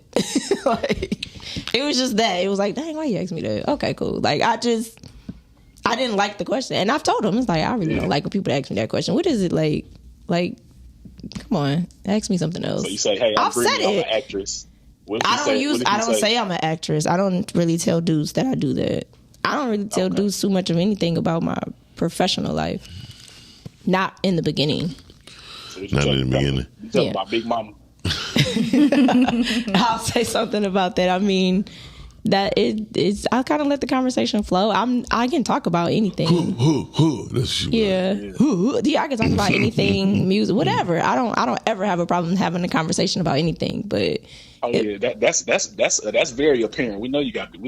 Speaker 4: Like, it was just that. It was like, dang, why you ask me that? Okay, cool. Like, I didn't like the question, and I've told him, it's like, I really don't like when people ask me that question. What is it like? Like, come on, ask me something else.
Speaker 11: So you say, hey, I'm an actress.
Speaker 4: I don't say I'm an actress. I don't really tell dudes that I do that. I don't really tell dudes too much of anything about my professional life. Not in the beginning.
Speaker 8: Not in the beginning.
Speaker 11: You tell my big mama.
Speaker 4: I'll say something about that. I mean, that it's. I kind of let the conversation flow. I can talk about anything.
Speaker 8: That's
Speaker 4: yeah. I can talk about anything, music, whatever. I don't ever have a problem having a conversation about anything. But
Speaker 11: that's very apparent. We know you got that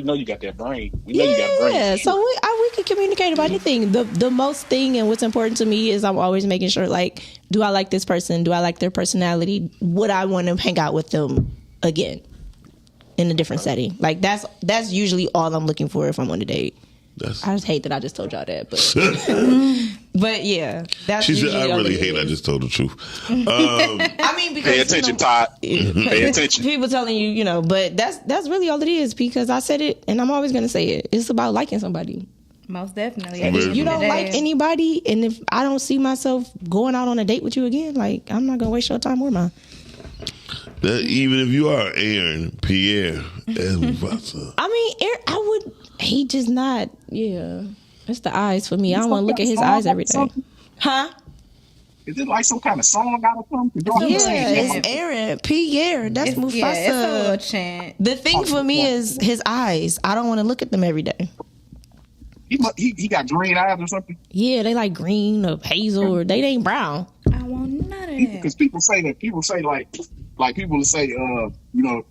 Speaker 11: brain. We know you got brain.
Speaker 4: Yeah, so we can communicate about anything. The most thing and what's important to me is I'm always making sure, like, do I like this person? Do I like their personality? Would I want to hang out with them again in a different setting? Like, that's usually all I'm looking for if I'm on a date. I just hate that I just told y'all that, but yeah, that's.
Speaker 8: She said, "I really hate. I just told the truth."
Speaker 4: I mean, because
Speaker 11: pay attention, Todd. Pay attention.
Speaker 4: People telling you, but that's really all it is, because I said it and I'm always gonna say it. It's about liking somebody.
Speaker 9: Most definitely.
Speaker 4: If you don't like anybody, and if I don't see myself going out on a date with you again, like, I'm not gonna waste your time or mine.
Speaker 8: That even if you are Aaron Pierre as Mufasa.
Speaker 4: I mean, he just not, it's the eyes for me. I don't want to look at his eyes every day. Huh?
Speaker 11: Is it like some kind of song out of something?
Speaker 4: Yeah, it's Aaron Pierre. That's Mufasa.
Speaker 9: Yeah, it's a little chant.
Speaker 4: The thing for me is his eyes. I don't want to look at them every day.
Speaker 11: He got green eyes or something?
Speaker 4: Yeah, they like green or hazel, or they ain't brown.
Speaker 9: I want none of that.
Speaker 11: Because people say like people say, that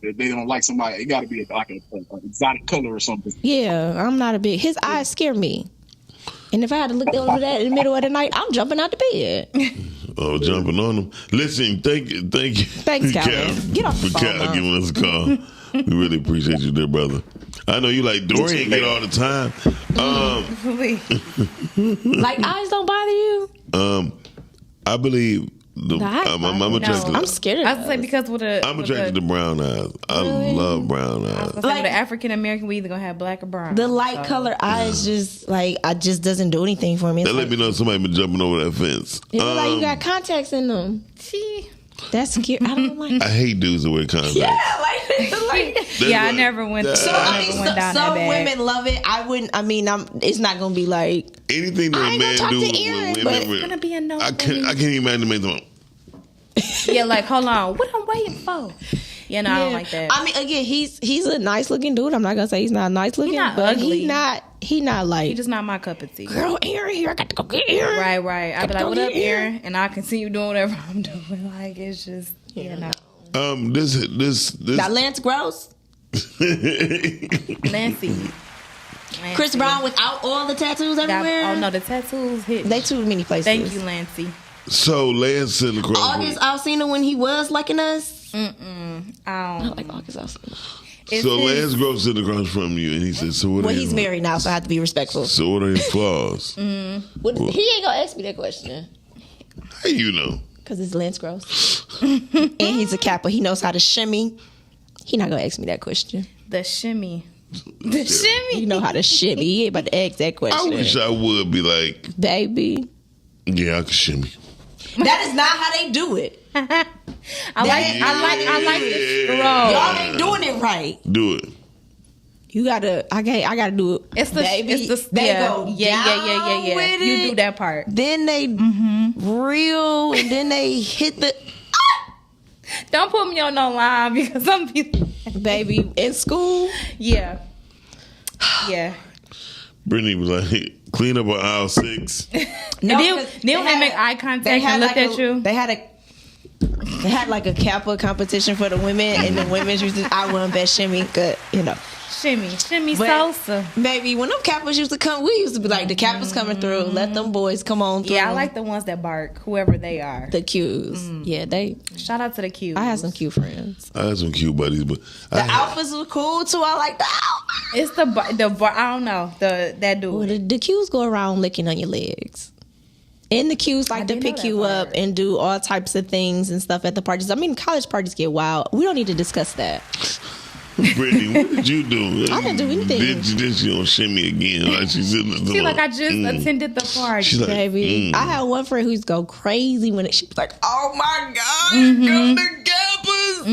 Speaker 11: they don't like somebody. It got to be like an exotic color or something.
Speaker 4: Yeah, I'm not a big. His eyes scare me. And if I had to look over that in the middle of the night, I'm jumping out the bed.
Speaker 8: Oh, jumping on them. Listen, thank you.
Speaker 4: Thanks, Calvin. Get off the phone.
Speaker 8: Giving us a call. We really appreciate you, dear brother. I know you like Dorian get all the time.
Speaker 4: Like, eyes don't bother you?
Speaker 8: I believe I'm attracted.
Speaker 4: I'm scared of
Speaker 9: I was like, because
Speaker 8: I'm attracted to brown eyes. I love brown eyes.
Speaker 9: Like, with the African American, we either gonna have black or brown.
Speaker 4: The light color eyes just doesn't do anything for me.
Speaker 8: That let me know somebody been jumping over that fence.
Speaker 4: It look like you got contacts in them. See, that's scary. I don't like.
Speaker 8: I hate dudes that wear contacts.
Speaker 4: Yeah,
Speaker 9: I never went.
Speaker 4: Some women love it. I wouldn't. I mean, it's not gonna be like
Speaker 8: anything that a man do.
Speaker 9: But it's gonna be a no.
Speaker 8: I can't imagine making.
Speaker 9: Yeah, like, hold on, what I'm waiting for? I don't like that.
Speaker 4: I mean, again, he's a nice looking dude. I'm not gonna say he's not nice looking,
Speaker 9: not
Speaker 4: but
Speaker 9: ugly.
Speaker 4: he's not he not like.
Speaker 9: He just not my cup of tea.
Speaker 4: Girl, Aaron here. I got to go get Aaron.
Speaker 9: Right. I'd be like, what up, Aaron? And I continue doing whatever I'm doing. Like, it's just, no.
Speaker 8: This.
Speaker 4: Now, Lance Gross.
Speaker 9: Nancy.
Speaker 4: Chris Brown without all the tattoos everywhere.
Speaker 9: Oh no, the tattoos hit.
Speaker 4: They too many places.
Speaker 9: Thank you, Lancey.
Speaker 8: So Lance Santa Cruz.
Speaker 4: August Alsina when he was liking us.
Speaker 9: I don't
Speaker 4: like August Alsina.
Speaker 8: So Lance Gross sent across from you, and he said, "So what?"
Speaker 4: Well, he's married now, so I have to be respectful.
Speaker 8: So what are his flaws?
Speaker 4: He ain't gonna ask me that question.
Speaker 8: How you know?
Speaker 4: Because it's Lance Gross, and he's a Kappa. He knows how to shimmy. He not gonna ask me that question.
Speaker 9: The shimmy. The shimmy.
Speaker 4: You know how to shimmy. He ain't about to ask that question.
Speaker 8: I wish I would be like,
Speaker 4: baby.
Speaker 8: Yeah, I can shimmy.
Speaker 4: That is not how they do it.
Speaker 9: I like the stroke.
Speaker 4: Y'all ain't doing it right.
Speaker 8: Do it.
Speaker 4: You gotta. I gotta do it.
Speaker 9: It's the.
Speaker 4: Baby,
Speaker 9: it's the.
Speaker 4: they
Speaker 9: Yeah.
Speaker 4: go
Speaker 9: Yeah.
Speaker 4: with
Speaker 9: You
Speaker 4: it.
Speaker 9: do that part.
Speaker 4: Then they reel, and then they hit the.
Speaker 9: Don't put me on no line because some people.
Speaker 4: Baby, in school.
Speaker 9: Yeah.
Speaker 8: Brittany was like, clean up on aisle 6.
Speaker 9: No, then they make eye contact and look at you.
Speaker 4: They had like a Kappa competition for the women, and the women's used to. I won best shimmy, good,
Speaker 9: Shimmy
Speaker 4: But,
Speaker 9: salsa.
Speaker 4: Baby, when them Kappas used to come, we used to be like, the Kappas coming through. Let them boys come on through.
Speaker 9: Yeah, I like the ones that bark, whoever they are.
Speaker 4: The Qs. Yeah, they.
Speaker 9: Shout out to the Qs.
Speaker 4: I had some Q friends.
Speaker 8: I had some cute buddies, but
Speaker 4: The Alphas were cool too. I like the Alphas.
Speaker 9: It's the I don't know that dude.
Speaker 4: Well, the Qs go around licking on your legs. And the Qs like to pick you up and do all types of things and stuff at the parties. I mean, college parties get wild. We don't need to discuss that.
Speaker 8: Brittany, what did you do?
Speaker 4: I didn't do anything.
Speaker 8: Then she don't shimmy again. Like she's in the
Speaker 9: She like I just attended the party.
Speaker 8: She's like,
Speaker 4: baby. I had one friend who used to go crazy when she was like, "Oh my God, go to Kappas."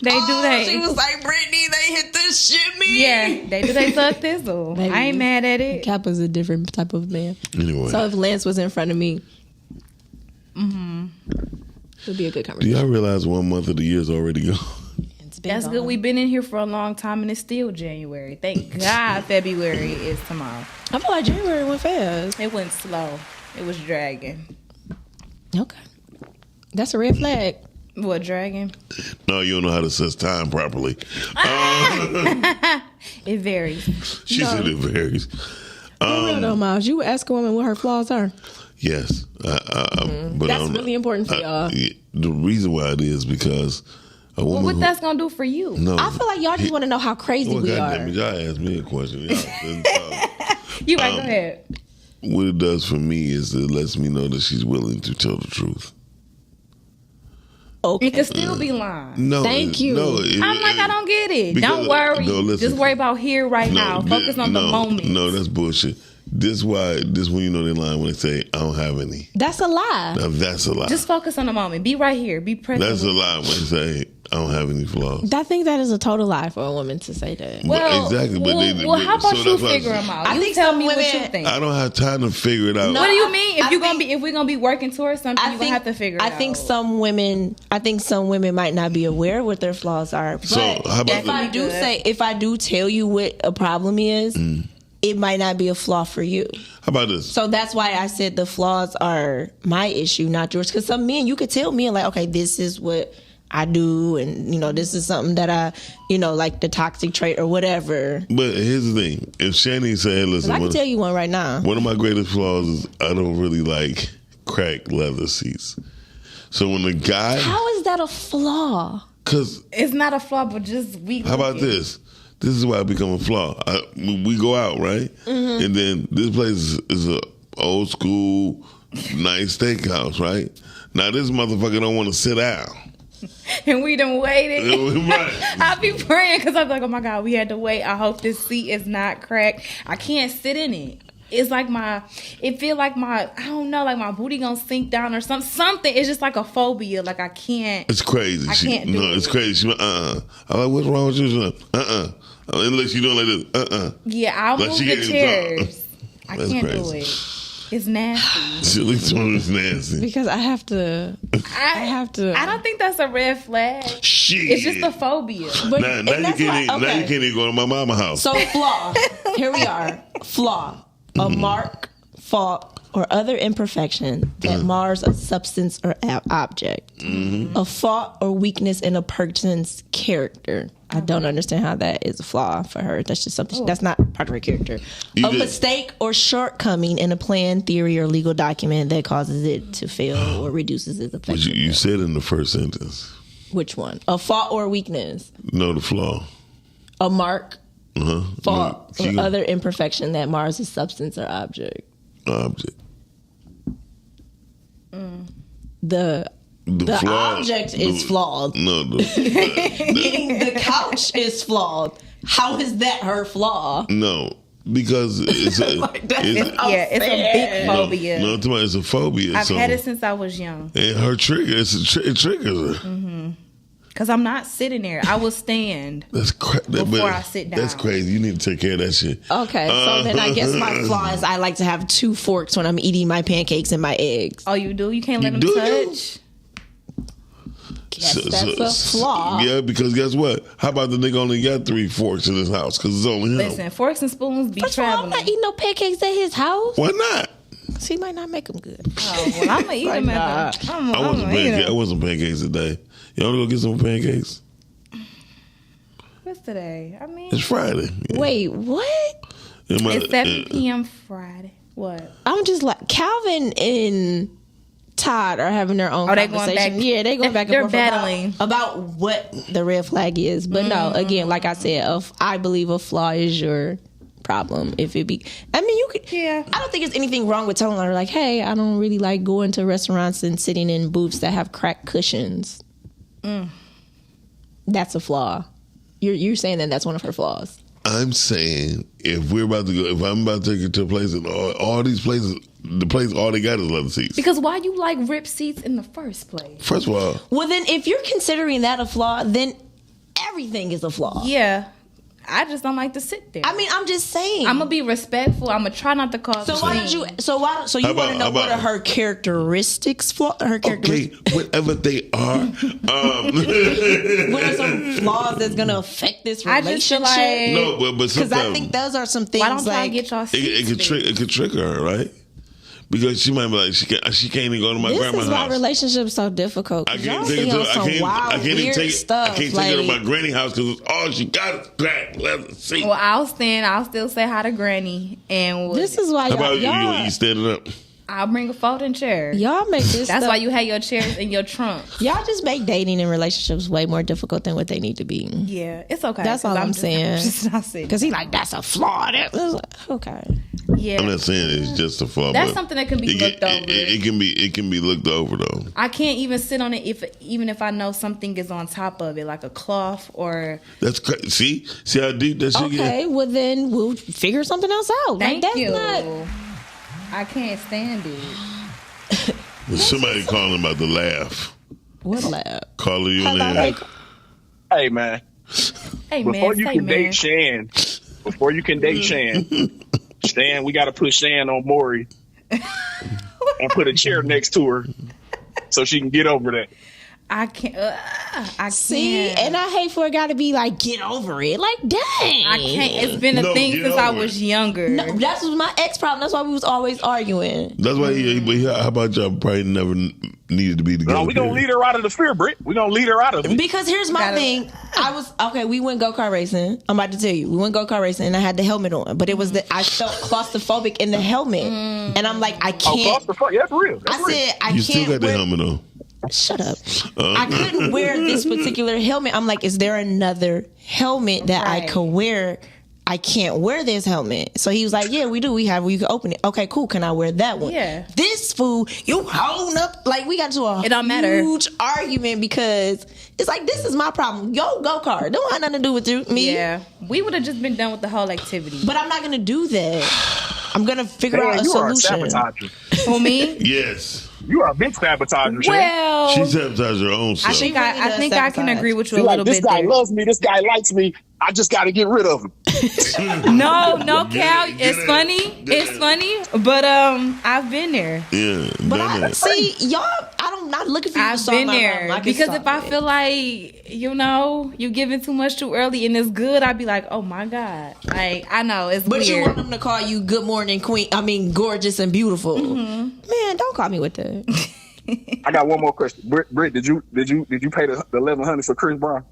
Speaker 9: They do that.
Speaker 4: She was like, "Brittany, they hit the shimmy."
Speaker 9: Yeah, they do they thug thistle.
Speaker 4: Baby.
Speaker 9: I ain't mad at it.
Speaker 4: Kappa's a different type of man.
Speaker 8: Anyway.
Speaker 4: So if Lance was in front of me, it would be a good
Speaker 8: Do
Speaker 4: conversation.
Speaker 8: y'all realize 1 month of the year is already gone?
Speaker 9: That's good. We've been in here for a long time and it's still January. Thank God February is tomorrow.
Speaker 4: I feel like January went fast.
Speaker 9: It went slow. It was dragging.
Speaker 4: Okay. That's a red flag.
Speaker 9: What, dragging?
Speaker 8: No, you don't know how to set time properly.
Speaker 9: It varies.
Speaker 8: She said it varies.
Speaker 4: For real though, Miles, you would ask a woman what her flaws are.
Speaker 8: Yes. But
Speaker 4: That's really important for y'all.
Speaker 8: The reason why it is because a woman.
Speaker 9: What that's gonna do for you?
Speaker 8: No,
Speaker 4: I feel like y'all just want to know how crazy we
Speaker 8: goddamn
Speaker 4: are.
Speaker 8: it, y'all asked me a question.
Speaker 9: You right, go ahead.
Speaker 8: What it does for me is it lets me know that she's willing to tell the truth.
Speaker 9: Okay. It could still be lying.
Speaker 8: No,
Speaker 4: Thank you.
Speaker 8: No,
Speaker 9: I'm like, I don't get it.
Speaker 8: because-
Speaker 9: Don't worry.
Speaker 8: no, listen.
Speaker 9: Just worry about here right now. Focus on the moment.
Speaker 8: No, that's bullshit. This when you know they're lying when they say I don't have any.
Speaker 4: That's a lie.
Speaker 8: Now, that's a lie.
Speaker 9: Just focus on the moment. Be right here. Be present.
Speaker 8: That's a lie when they say I don't have any flaws.
Speaker 4: I think that is a total lie for a woman to say that.
Speaker 9: Well,
Speaker 8: exactly. But
Speaker 9: how about you
Speaker 8: that's why
Speaker 9: figure them out?
Speaker 4: I
Speaker 9: You
Speaker 4: think
Speaker 9: tell
Speaker 4: some
Speaker 9: me what
Speaker 4: women-
Speaker 9: you think.
Speaker 8: I don't have time to figure it out.
Speaker 9: What do you mean? If we're gonna be working towards something, you're gonna have to figure it out.
Speaker 4: I think some women might not be aware what their flaws are. But
Speaker 8: So, how about
Speaker 4: if I do tell you what a problem is, it might not be a flaw for you.
Speaker 8: How about this?
Speaker 4: So that's why I said the flaws are my issue, not yours. Because some men, you could tell men like, okay, this is what I do, and this is something that I, like the toxic trait or whatever.
Speaker 8: But here's the thing: if Shani said, "Listen,
Speaker 4: I can tell you one right now."
Speaker 8: One of my greatest flaws is I don't really like cracked leather seats. So when the guy,
Speaker 4: how is that a flaw?
Speaker 8: Because
Speaker 9: it's not a flaw, but just we.
Speaker 8: How about this? This is why I become a flaw. We go out, right?
Speaker 9: Mm-hmm.
Speaker 8: And then this place is a old school, nice steakhouse, right? Now this motherfucker don't want to sit down.
Speaker 9: And we done waited.
Speaker 8: Right.
Speaker 9: I be praying because I'm like, oh my God, we had to wait. I hope this seat is not cracked. I can't sit in it. It's like it feel like I don't know, like my booty gonna sink down or something. It's just like a phobia. Like I can't.
Speaker 8: It's crazy.
Speaker 9: I can't do it.
Speaker 8: It's crazy. She went, I'm like, what's wrong with you? She went, Unless you doing like this,
Speaker 9: Yeah, I'll
Speaker 8: like
Speaker 9: move
Speaker 8: she
Speaker 9: the
Speaker 8: getting
Speaker 9: chairs. I
Speaker 8: That's
Speaker 9: can't
Speaker 8: crazy.
Speaker 9: do it. It's nasty.
Speaker 8: Chili tuna is nasty.
Speaker 4: Because I have to.
Speaker 9: I don't think that's a red flag.
Speaker 8: Shit.
Speaker 9: It's just a phobia.
Speaker 4: But,
Speaker 8: Now you can't even go to my mama's house.
Speaker 4: So flaw. Here we are. Flaw. A mark, fault, or other imperfection that mars a substance or object. A fault or weakness in a person's character. I don't understand how that is a flaw for her. That's just something that's not part of her character. A mistake or shortcoming in a plan, theory, or legal document that causes it to fail or reduces its effectiveness.
Speaker 8: You said in the first sentence.
Speaker 4: Which one? A fault or weakness.
Speaker 8: No, the flaw.
Speaker 4: A mark, fault, or other imperfection that mars a substance or object. The object is flawed.
Speaker 8: No,
Speaker 4: the couch is flawed. How is that her flaw?
Speaker 8: No, because it's a,
Speaker 9: it's a big phobia.
Speaker 8: No, it's a phobia.
Speaker 9: I've had it since I was young.
Speaker 8: And her trigger, it triggers her.
Speaker 9: Because I'm not sitting there. I will stand before I sit down.
Speaker 8: That's crazy. You need to take care of that shit.
Speaker 4: Okay, so then I guess my flaw is I like to have 2 forks when I'm eating my pancakes and my eggs.
Speaker 9: Oh, you do? You can't let them touch?
Speaker 4: That's a flaw.
Speaker 8: Yeah, because guess what? How about the nigga only got 3 forks in his house? Because it's only him.
Speaker 9: Listen, forks and spoons be traveling.
Speaker 4: I'm not eating no pancakes at his house.
Speaker 8: Why not?
Speaker 4: So he might not make them good.
Speaker 9: Oh, well, I'm going to eat them at the...
Speaker 8: I want some pancakes today. You want to go get some pancakes?
Speaker 9: What's today? I mean...
Speaker 8: It's Friday. Yeah.
Speaker 4: Wait, what?
Speaker 9: It's 7 p.m. Friday. What?
Speaker 4: I'm just like... Calvin and Todd are having their own conversation. Yeah, they're going back and forth.
Speaker 9: They're battling.
Speaker 4: About what the red flag is. But no, again, like I said, I believe a flaw is your... problem. If it be, I mean, you could. Yeah. I don't think there's anything wrong with telling her like, "Hey, I don't really like going to restaurants and sitting in booths that have cracked cushions." That's a flaw. You're saying that that's one of her flaws.
Speaker 8: I'm saying if I'm about to take her to a place and all these places, the place all they got is leather seats.
Speaker 9: Because why you like ripped seats in the first place?
Speaker 8: First of all,
Speaker 4: well then if you're considering that a flaw, then everything is a flaw.
Speaker 9: Yeah. I just don't like to sit there.
Speaker 4: I mean, I'm just saying.
Speaker 9: I'm gonna be respectful. I'm gonna try not to cause.
Speaker 4: So why don't you? So you want to know what are her characteristics?
Speaker 8: Okay, whatever they are.
Speaker 4: What are some flaws that's gonna affect this relationship?
Speaker 8: No, but
Speaker 4: because I think those are some things.
Speaker 9: Why don't
Speaker 4: like
Speaker 9: get y'all
Speaker 8: it could trigger her, right? Because she might be like she can't even go to my grandma's house.
Speaker 4: This is why relationships so difficult.
Speaker 8: I can't take her to my granny house because all she got is cracked leather seat.
Speaker 9: Well, I'll still say hi to granny. And
Speaker 4: this is why
Speaker 8: y'all. How about you standing up?
Speaker 9: I'll bring a folding chair.
Speaker 4: Y'all make this.
Speaker 9: That's why you have your chairs in your trunk.
Speaker 4: Y'all just make dating and relationships way more difficult than what they need to be.
Speaker 9: Yeah, it's okay.
Speaker 4: That's all I'm saying.
Speaker 9: I'm just not saying.
Speaker 4: Because he like that's a flaw. Okay.
Speaker 9: Yeah,
Speaker 8: I'm not saying it's just a flaw.
Speaker 9: That's something that can be looked over.
Speaker 8: It can be looked over though.
Speaker 9: I can't even sit on it even if I know something is on top of it, like a cloth or.
Speaker 8: That's crazy. See how deep that shit gets?
Speaker 4: Okay, well then we'll figure something else out.
Speaker 9: Thank you.
Speaker 4: Not...
Speaker 9: I can't stand it.
Speaker 8: Somebody calling about the laugh.
Speaker 4: What laugh?
Speaker 8: Calling you in there.
Speaker 11: Hey man.
Speaker 9: Hey
Speaker 11: before
Speaker 9: man.
Speaker 11: you can date Shan, Shan, we got to put Shan on Maury and put a chair next to her so she can get over that.
Speaker 9: I can't.
Speaker 4: See, and I hate for a guy to be like, get over it. Like, dang.
Speaker 9: I can't. It's been a thing since I was younger.
Speaker 4: No, that was my ex problem. That's why we was always arguing.
Speaker 8: That's why how about y'all probably never needed to be together?
Speaker 11: No, we going to lead her out of the fear, Britt. We going to lead her out of it.
Speaker 4: Because here's my thing. We went go-kart racing. I'm about to tell you. We went go-kart racing and I had the helmet on. But it was I felt claustrophobic in the helmet. And I'm like, I can't.
Speaker 11: Claustrophobic? That's real.
Speaker 4: I said, I can't.
Speaker 8: You still got the helmet on.
Speaker 4: Shut up. I couldn't wear this particular helmet. I'm like, is there another helmet that I could wear? I can't wear this helmet. So he was like, yeah, we do. We have where you can open it. Okay, cool. Can I wear that one?
Speaker 9: Yeah.
Speaker 4: This fool, you holding up. Like, we got into a huge argument because it's like, this is my problem. Go-kart. Don't have nothing to do with me.
Speaker 9: Yeah. We would have just been done with the whole activity.
Speaker 4: But I'm not going to do that. I'm going to figure out a solution.
Speaker 11: You are a sabotager.
Speaker 9: For me?
Speaker 8: Yes.
Speaker 11: You are a big sabotager.
Speaker 9: Well,
Speaker 8: she sabotaged her own self.
Speaker 9: I think I can agree with you a little bit.
Speaker 11: This guy loves me. This guy likes me. I just got to get rid of him.
Speaker 9: No, Cal. It's funny, but I've been there.
Speaker 8: Yeah,
Speaker 4: But see, y'all, I'm not looking for you to
Speaker 9: I've
Speaker 4: solve
Speaker 9: been
Speaker 4: my
Speaker 9: there
Speaker 4: problem. I can
Speaker 9: because
Speaker 4: solve
Speaker 9: if I
Speaker 4: it.
Speaker 9: feel like you giving too much too early and it's good, I'd be like, oh my god, like I know it's
Speaker 4: But
Speaker 9: weird.
Speaker 4: you want them to call you good morning queen. I mean, gorgeous and beautiful. Man, don't call me with that.
Speaker 11: I got one more question. Britt, did you pay the $1,100 for Chris Brown?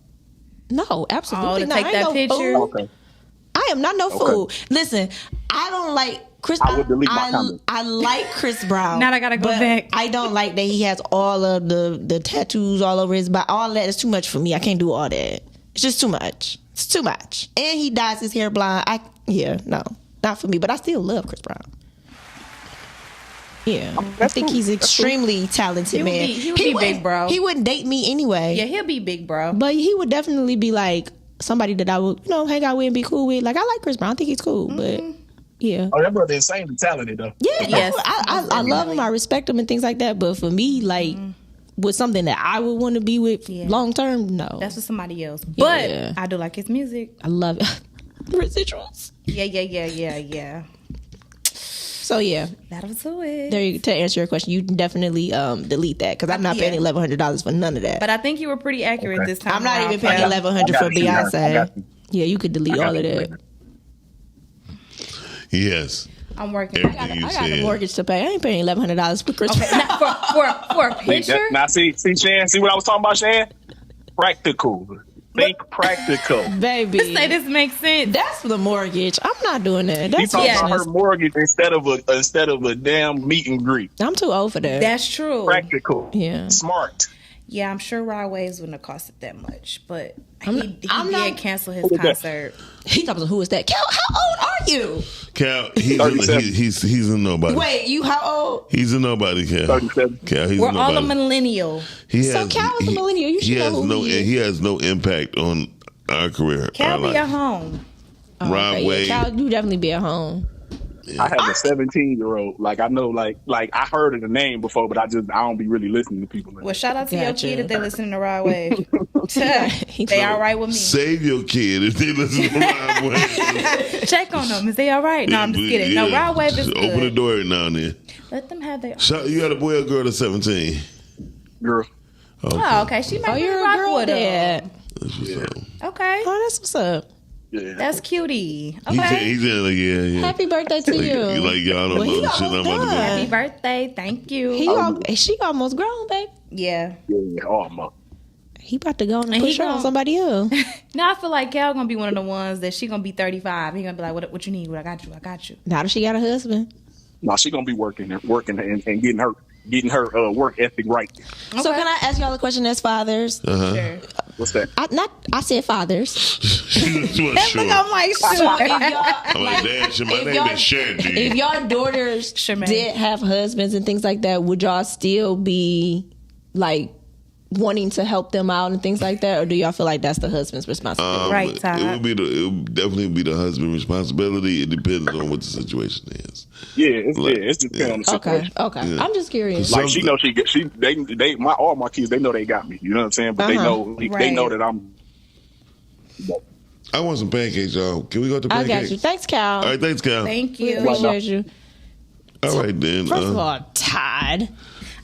Speaker 4: No, absolutely
Speaker 9: to
Speaker 4: not.
Speaker 9: take
Speaker 4: I ain't
Speaker 9: that
Speaker 4: no
Speaker 9: picture?
Speaker 4: fool.
Speaker 11: Okay.
Speaker 4: I am not no fool. Listen, I don't like Chris.
Speaker 11: I would delete my comment.
Speaker 4: I like Chris Brown.
Speaker 9: Now I gotta go
Speaker 4: but
Speaker 9: back.
Speaker 4: I don't like that he has all of the tattoos all over his body. All that is too much for me. I can't do all that. It's just too much. It's too much. And he dyes his hair blonde. No, not for me. But I still love Chris Brown. Yeah, I think he's extremely talented, man.
Speaker 9: He would be big, bro.
Speaker 4: He wouldn't date me anyway.
Speaker 9: Yeah, he'll be big, bro.
Speaker 4: But he would definitely be like somebody that I would, hang out with and be cool with. Like, I like Chris Brown. I think he's cool, but yeah.
Speaker 11: Oh, that brother insanely talented though.
Speaker 4: Yeah,
Speaker 9: Yes.
Speaker 4: I love him. I respect him and things like that. But for me, like, with something that I would want to be with long term, no.
Speaker 9: That's with somebody else. But
Speaker 4: Yeah.
Speaker 9: I do like his music.
Speaker 4: I love it. Residuals.
Speaker 9: Yeah.
Speaker 4: So yeah,
Speaker 9: That'll do it.
Speaker 4: to answer your question, you can definitely delete that because I'm not paying $1,100 for none of that.
Speaker 9: But I think you were pretty accurate this time.
Speaker 4: I'm not
Speaker 9: around,
Speaker 4: even paying
Speaker 9: Cal.
Speaker 4: $1,100 for
Speaker 11: I got you.
Speaker 4: Beyonce. Yeah, you could delete all of that.
Speaker 8: Yes.
Speaker 9: I'm working.
Speaker 8: Everything you
Speaker 4: I got a
Speaker 8: said.
Speaker 4: mortgage to pay. I ain't paying $1,100 for Chris Brown.
Speaker 9: Now, for a picture.
Speaker 11: Now see, Shan, see what I was talking about, Shan? Practical. Think practical.
Speaker 4: Baby.
Speaker 9: Say this makes sense.
Speaker 4: That's for the mortgage. I'm not doing that.
Speaker 11: He
Speaker 4: That's
Speaker 11: talking about
Speaker 4: business.
Speaker 11: her mortgage instead of a damn meet and greet.
Speaker 4: I'm too old for that.
Speaker 9: That's true.
Speaker 11: Practical.
Speaker 4: Yeah.
Speaker 11: Smart.
Speaker 9: Yeah, I'm sure Rod Waves wouldn't have costed that much, but
Speaker 4: I'm
Speaker 9: he
Speaker 4: not-
Speaker 9: did cancel his concert.
Speaker 4: He talking about who is that? Cal, how old are you?
Speaker 8: Cal, he's a nobody.
Speaker 4: Wait, you how old?
Speaker 8: He's a nobody, Cal.
Speaker 11: 37.
Speaker 8: Cal, he's
Speaker 9: We're
Speaker 8: a nobody.
Speaker 9: all a millennial.
Speaker 4: So Cal is a millennial. You should know who he is.
Speaker 8: He has no impact on our career.
Speaker 9: Cal
Speaker 8: our
Speaker 9: be
Speaker 8: life.
Speaker 9: at home.
Speaker 8: Rod
Speaker 4: Okay,
Speaker 8: Wave.
Speaker 4: Cal, you definitely be at home.
Speaker 11: I have a 17-year-old. Like I know, like I heard of the name before, but I don't be really listening to people.
Speaker 9: Well, shout out to your
Speaker 4: Gotcha.
Speaker 9: kid if they listening to Rod Wave. They all right with me.
Speaker 8: Save your kid if they listen to Rod Wave.
Speaker 9: Check on them. Is they all right? No, I'm just kidding. No, Rod Wave is
Speaker 8: Just
Speaker 9: good.
Speaker 8: Open the door every now and then.
Speaker 9: Let them have their.
Speaker 8: You got a boy or girl that's 17?
Speaker 11: Girl.
Speaker 9: Oh, okay. She might be
Speaker 4: You're a
Speaker 9: rock
Speaker 4: girl
Speaker 9: with him.
Speaker 4: dad.
Speaker 8: That's what's up.
Speaker 9: Okay.
Speaker 4: Oh, that's what's up.
Speaker 11: Yeah.
Speaker 9: That's cutie. Okay.
Speaker 8: He's in like, yeah.
Speaker 4: Happy birthday to you.
Speaker 8: Like y'all don't
Speaker 4: Well, he
Speaker 8: know the shit I'm
Speaker 4: almost
Speaker 8: about to
Speaker 4: done.
Speaker 9: Happy birthday. Thank you.
Speaker 4: She almost grown, babe.
Speaker 9: Yeah.
Speaker 11: Yeah. Oh, my.
Speaker 4: He about to go and
Speaker 9: And
Speaker 4: push
Speaker 9: he
Speaker 4: her on
Speaker 9: gon-
Speaker 4: somebody else.
Speaker 9: Now I feel like Cal gonna be one of the ones that she gonna be 35. He gonna be like, what you need? What I got you.
Speaker 4: Now that she got a husband.
Speaker 11: No, she gonna be working and getting her work ethic right.
Speaker 4: So can I ask y'all a question as fathers?
Speaker 9: Sure.
Speaker 11: What's that?
Speaker 4: I said fathers.
Speaker 8: She was sure.
Speaker 9: I'm like,
Speaker 4: So
Speaker 9: sure.
Speaker 4: if y'all,
Speaker 8: I'm like, damn, shit, my
Speaker 4: if
Speaker 8: name
Speaker 4: y'all-
Speaker 8: is Shandy.
Speaker 4: if y'all daughters
Speaker 9: Charmaine.
Speaker 4: did have husbands and things like that, would y'all still be like wanting to help them out and things like that, or do y'all feel like that's the husband's responsibility?
Speaker 9: Right, Todd.
Speaker 8: It would definitely be the husband's responsibility. It depends on what the situation is.
Speaker 11: Yeah, it's depending on the
Speaker 4: Okay,
Speaker 11: situation.
Speaker 4: okay. I'm just curious.
Speaker 11: Like she know all my kids, they know they got me. You know what I'm saying? But they know
Speaker 9: Right.
Speaker 11: that I'm.
Speaker 8: I want some pancakes, y'all. Can we go to
Speaker 4: I
Speaker 8: pancakes?
Speaker 4: got you. Thanks, Cal.
Speaker 8: All right, thanks, Cal.
Speaker 9: Thank
Speaker 4: We
Speaker 9: you.
Speaker 4: appreciate you.
Speaker 8: All right, then.
Speaker 4: First of all, Todd.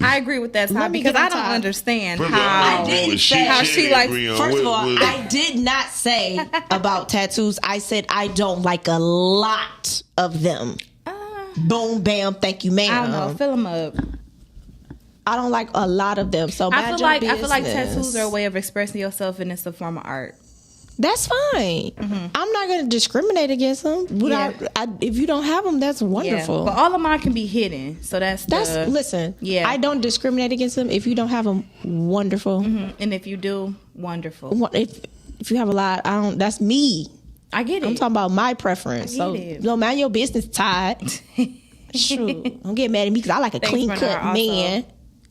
Speaker 9: I agree with that, Todd,
Speaker 4: Let me
Speaker 9: because
Speaker 4: get
Speaker 9: I
Speaker 4: on
Speaker 9: don't
Speaker 4: Todd.
Speaker 9: understand
Speaker 8: First of all,
Speaker 9: how.
Speaker 8: I
Speaker 4: didn't
Speaker 8: what
Speaker 4: say-
Speaker 9: how she likes-
Speaker 8: agree on.
Speaker 4: First of all,
Speaker 8: What-
Speaker 4: I did not say about tattoos. I said I don't like a lot of them. Boom, bam, thank you, ma'am.
Speaker 9: I don't know. Fill them up.
Speaker 4: I don't like a lot of them. So
Speaker 9: I feel like
Speaker 4: business.
Speaker 9: tattoos are a way of expressing yourself, and it's a form of art.
Speaker 4: That's fine. I'm not going to discriminate against them.
Speaker 9: Yeah.
Speaker 4: If you don't have them, that's wonderful.
Speaker 9: Yeah. But all of mine can be hidden, so that's
Speaker 4: listen.
Speaker 9: Yeah.
Speaker 4: I don't discriminate against them. If you don't have them, wonderful.
Speaker 9: And if you do, wonderful.
Speaker 4: If you have a lot, I don't. That's me.
Speaker 9: I get it.
Speaker 4: I'm talking about my preference.
Speaker 9: I
Speaker 4: So
Speaker 9: get it.
Speaker 4: don't mind your business, Todd. Shoot, don't get mad at me because I like a
Speaker 9: Thanks,
Speaker 4: clean
Speaker 9: Bernard,
Speaker 4: cut
Speaker 9: also.
Speaker 4: man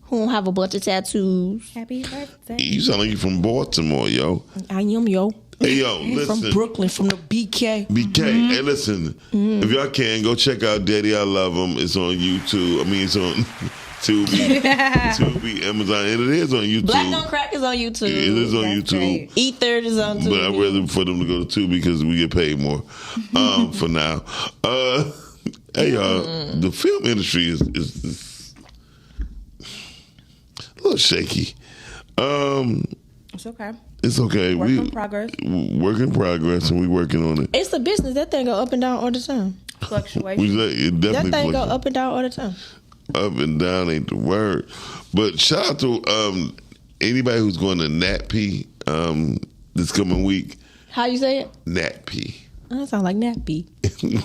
Speaker 4: who don't have a bunch of tattoos.
Speaker 9: Happy birthday.
Speaker 8: You sound like you from Baltimore, yo.
Speaker 4: I am yo.
Speaker 8: Hey, yo,
Speaker 4: From
Speaker 8: listen.
Speaker 4: Brooklyn, from the BK.
Speaker 8: BK, hey, listen. If y'all can, go check out Daddy I Love Him. It's on YouTube. I mean, it's on Tubi, Amazon, and it is on YouTube.
Speaker 4: Black Don't Crack is on YouTube.
Speaker 8: It is on
Speaker 9: That's
Speaker 8: YouTube.
Speaker 9: great.
Speaker 4: E3 is on Tubi.
Speaker 8: But I'd rather for them to go to Tubi because we get paid more for now. Hey, y'all, the film industry is a little shaky.
Speaker 9: It's okay.
Speaker 8: It's okay.
Speaker 9: Work in progress.
Speaker 8: Work in progress, and we working on it.
Speaker 4: It's a business. That thing go up and down all the time.
Speaker 9: Fluctuation.
Speaker 8: It definitely
Speaker 4: That thing go
Speaker 8: fluctuates.
Speaker 4: up and down all the time.
Speaker 8: Up and down ain't the word. But shout out to anybody who's going to NatP this coming week.
Speaker 4: How you say it?
Speaker 8: NatP.
Speaker 4: Oh, that sound like nappy.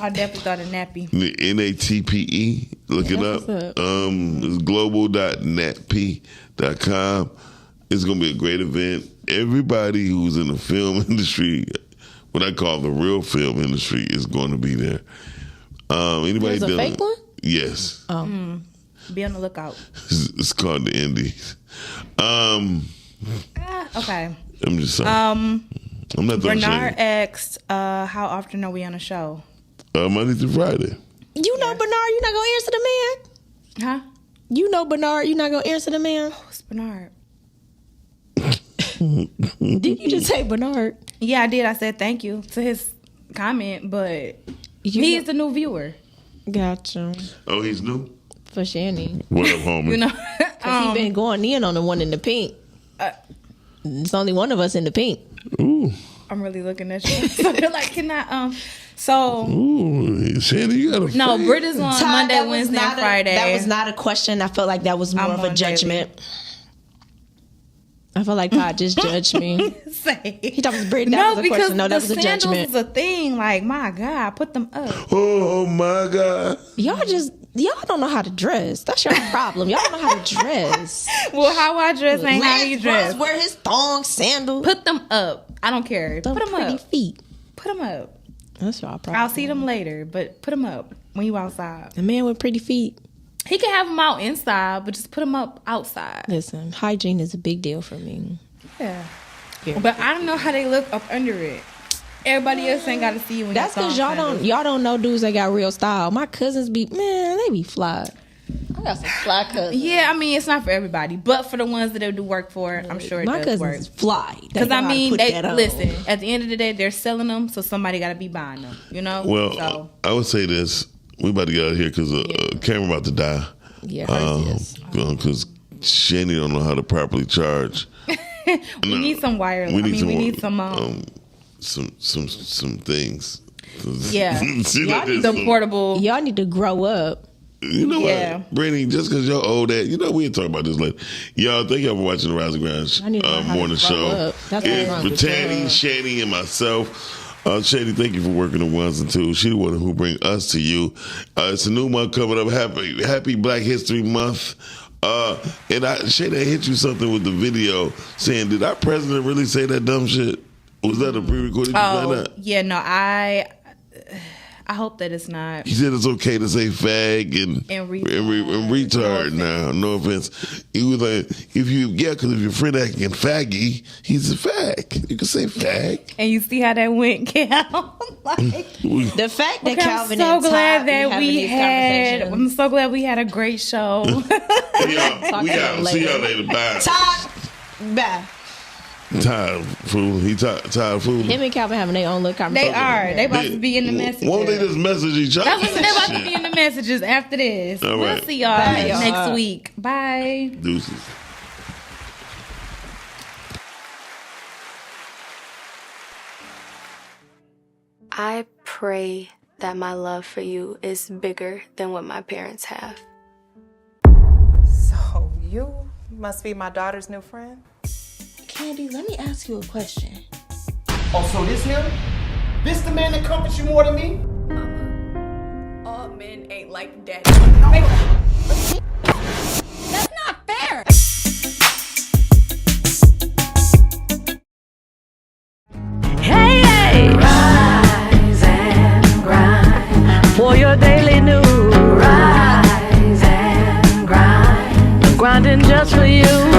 Speaker 9: I definitely thought of nappy.
Speaker 8: NATPE. Look it up.
Speaker 4: That's what's up.
Speaker 8: It's global.natp.com. It's going to be a great event. Everybody who's in the film industry, what I call the real film industry, is going to be there. Anybody
Speaker 4: There's a fake one?
Speaker 8: Yes.
Speaker 4: Oh.
Speaker 9: Be on the lookout.
Speaker 8: It's called the Indies.
Speaker 9: Okay.
Speaker 8: I'm just saying. I'm not throwing
Speaker 9: Bernard
Speaker 8: shade.
Speaker 9: asked, how often are we on the show?
Speaker 8: Monday through Friday.
Speaker 4: You know, Bernard, you're not going to answer the man?
Speaker 9: Huh?
Speaker 4: You know, Bernard, you're not going to answer the man?
Speaker 9: Who's Bernard?
Speaker 4: Did you just say Bernard?
Speaker 9: Yeah, I did. I said thank you to his comment, but
Speaker 4: You
Speaker 9: he's
Speaker 4: know-
Speaker 9: the new viewer.
Speaker 4: Gotcha.
Speaker 8: Oh, he's new?
Speaker 4: For Shanny.
Speaker 8: What up, homie?
Speaker 9: You know?
Speaker 4: Because he been going in on the one in the pink. It's only one of us in the pink.
Speaker 8: Ooh.
Speaker 9: I'm really looking at you. So they're like, can I, so.
Speaker 8: Ooh, Shanny, you got a
Speaker 9: No,
Speaker 8: face.
Speaker 9: Britt is on
Speaker 4: Todd,
Speaker 9: Monday,
Speaker 4: that was
Speaker 9: Wednesday,
Speaker 4: not
Speaker 9: and
Speaker 4: a-
Speaker 9: Friday.
Speaker 4: That was not a question. I felt like that was more
Speaker 9: I'm
Speaker 4: of a
Speaker 9: on
Speaker 4: judgment. I feel like Todd just judged me.
Speaker 9: Say.
Speaker 4: He thought it was Britt. That
Speaker 9: No,
Speaker 4: was a
Speaker 9: because
Speaker 4: question. No, that was
Speaker 9: the
Speaker 4: a
Speaker 9: sandals
Speaker 4: judgment.
Speaker 9: is a thing. Like, my God, put them up.
Speaker 8: Oh, my God.
Speaker 4: Y'all don't know how to dress. That's your problem. Y'all don't know how to dress.
Speaker 9: Well, how I dress ain't how you dress.
Speaker 4: Wear his thong sandals.
Speaker 9: Put them up. I don't care.
Speaker 4: Them
Speaker 9: Put them
Speaker 4: pretty
Speaker 9: up.
Speaker 4: feet.
Speaker 9: Put them up.
Speaker 4: That's y'all problem.
Speaker 9: I'll see them later, but put them up when you outside.
Speaker 4: A man with pretty feet.
Speaker 9: He can have them out inside, but just put them up outside.
Speaker 4: Listen, hygiene is a big deal for me.
Speaker 9: Yeah. But I don't know how they look up under it. Everybody else ain't got to see you when
Speaker 4: That's
Speaker 9: you're
Speaker 4: because y'all don't know dudes that got real style. My cousins be they be fly. I got some fly cousins.
Speaker 9: Yeah, I mean it's not for everybody, but for the ones that they do work for, I'm sure it
Speaker 4: My
Speaker 9: does work.
Speaker 4: cousins fly.
Speaker 9: Because I mean, listen. At the end of the day, they're selling them, so somebody got to be buying them. You know.
Speaker 8: Well,
Speaker 9: So,
Speaker 8: I would say this. We about to get out of here because camera about to die.
Speaker 4: Yeah, hers is.
Speaker 8: Because Shanny don't know how to properly charge.
Speaker 9: we need some wireless. We need
Speaker 8: some things.
Speaker 9: Yeah.
Speaker 8: See,
Speaker 9: Y'all need the portable.
Speaker 4: Y'all need to grow up.
Speaker 8: You know
Speaker 9: Yeah.
Speaker 8: what, Brittany? Just because y'all old that, we'll talk about this later. Y'all, thank y'all for watching the Rise and Grind
Speaker 4: I need to learn how to
Speaker 8: morning
Speaker 4: grow
Speaker 8: show.
Speaker 4: up. That's what's
Speaker 8: It's
Speaker 4: wrong
Speaker 8: for
Speaker 4: with
Speaker 8: Tanny,
Speaker 4: y'all.
Speaker 8: Shanny, and myself. Shady, thank you for working the ones and twos. She the one who bring us to you. It's a new month coming up. Happy Black History Month. And Shady, I hit you something with the video saying, did our president really say that dumb shit? Was that a pre-recorded?
Speaker 9: Oh, yeah, no, I hope that it's not.
Speaker 8: He said it's okay to say fag and retard now. No offense. He was like, because if your friend acting faggy, he's a fag. You can say fag.
Speaker 9: And you see how that went, Cal?
Speaker 4: The fact that Calvin
Speaker 9: I'm
Speaker 4: and
Speaker 9: so
Speaker 4: Todd
Speaker 9: glad
Speaker 4: be
Speaker 9: that
Speaker 4: having
Speaker 9: we
Speaker 4: these
Speaker 9: had.
Speaker 4: conversations.
Speaker 9: I'm so glad we had a great show.
Speaker 8: We out. See y'all later. Bye.
Speaker 4: Todd, bye.
Speaker 8: Tired fool. Tired fool.
Speaker 4: Him and Calvin having their own little
Speaker 9: They
Speaker 4: conversation.
Speaker 9: are. They about to be in the messages.
Speaker 8: Won't they just message each other?
Speaker 9: That's what they're about to be in the messages after this.
Speaker 8: All
Speaker 9: We'll
Speaker 8: right.
Speaker 9: see y'all
Speaker 4: Bye, y'all.
Speaker 9: next week. Bye.
Speaker 8: Deuces.
Speaker 2: I pray that my love for you is bigger than what my parents have.
Speaker 3: So you must be my daughter's new friend?
Speaker 4: Candy, let me ask you a question.
Speaker 12: Oh, so this him? This the man that comforts you more than me?
Speaker 6: Mama, all men ain't like daddy.
Speaker 9: That's not fair.
Speaker 7: Hey, hey. Rise and grind for your daily news. Rise and grind. Grinding just for you.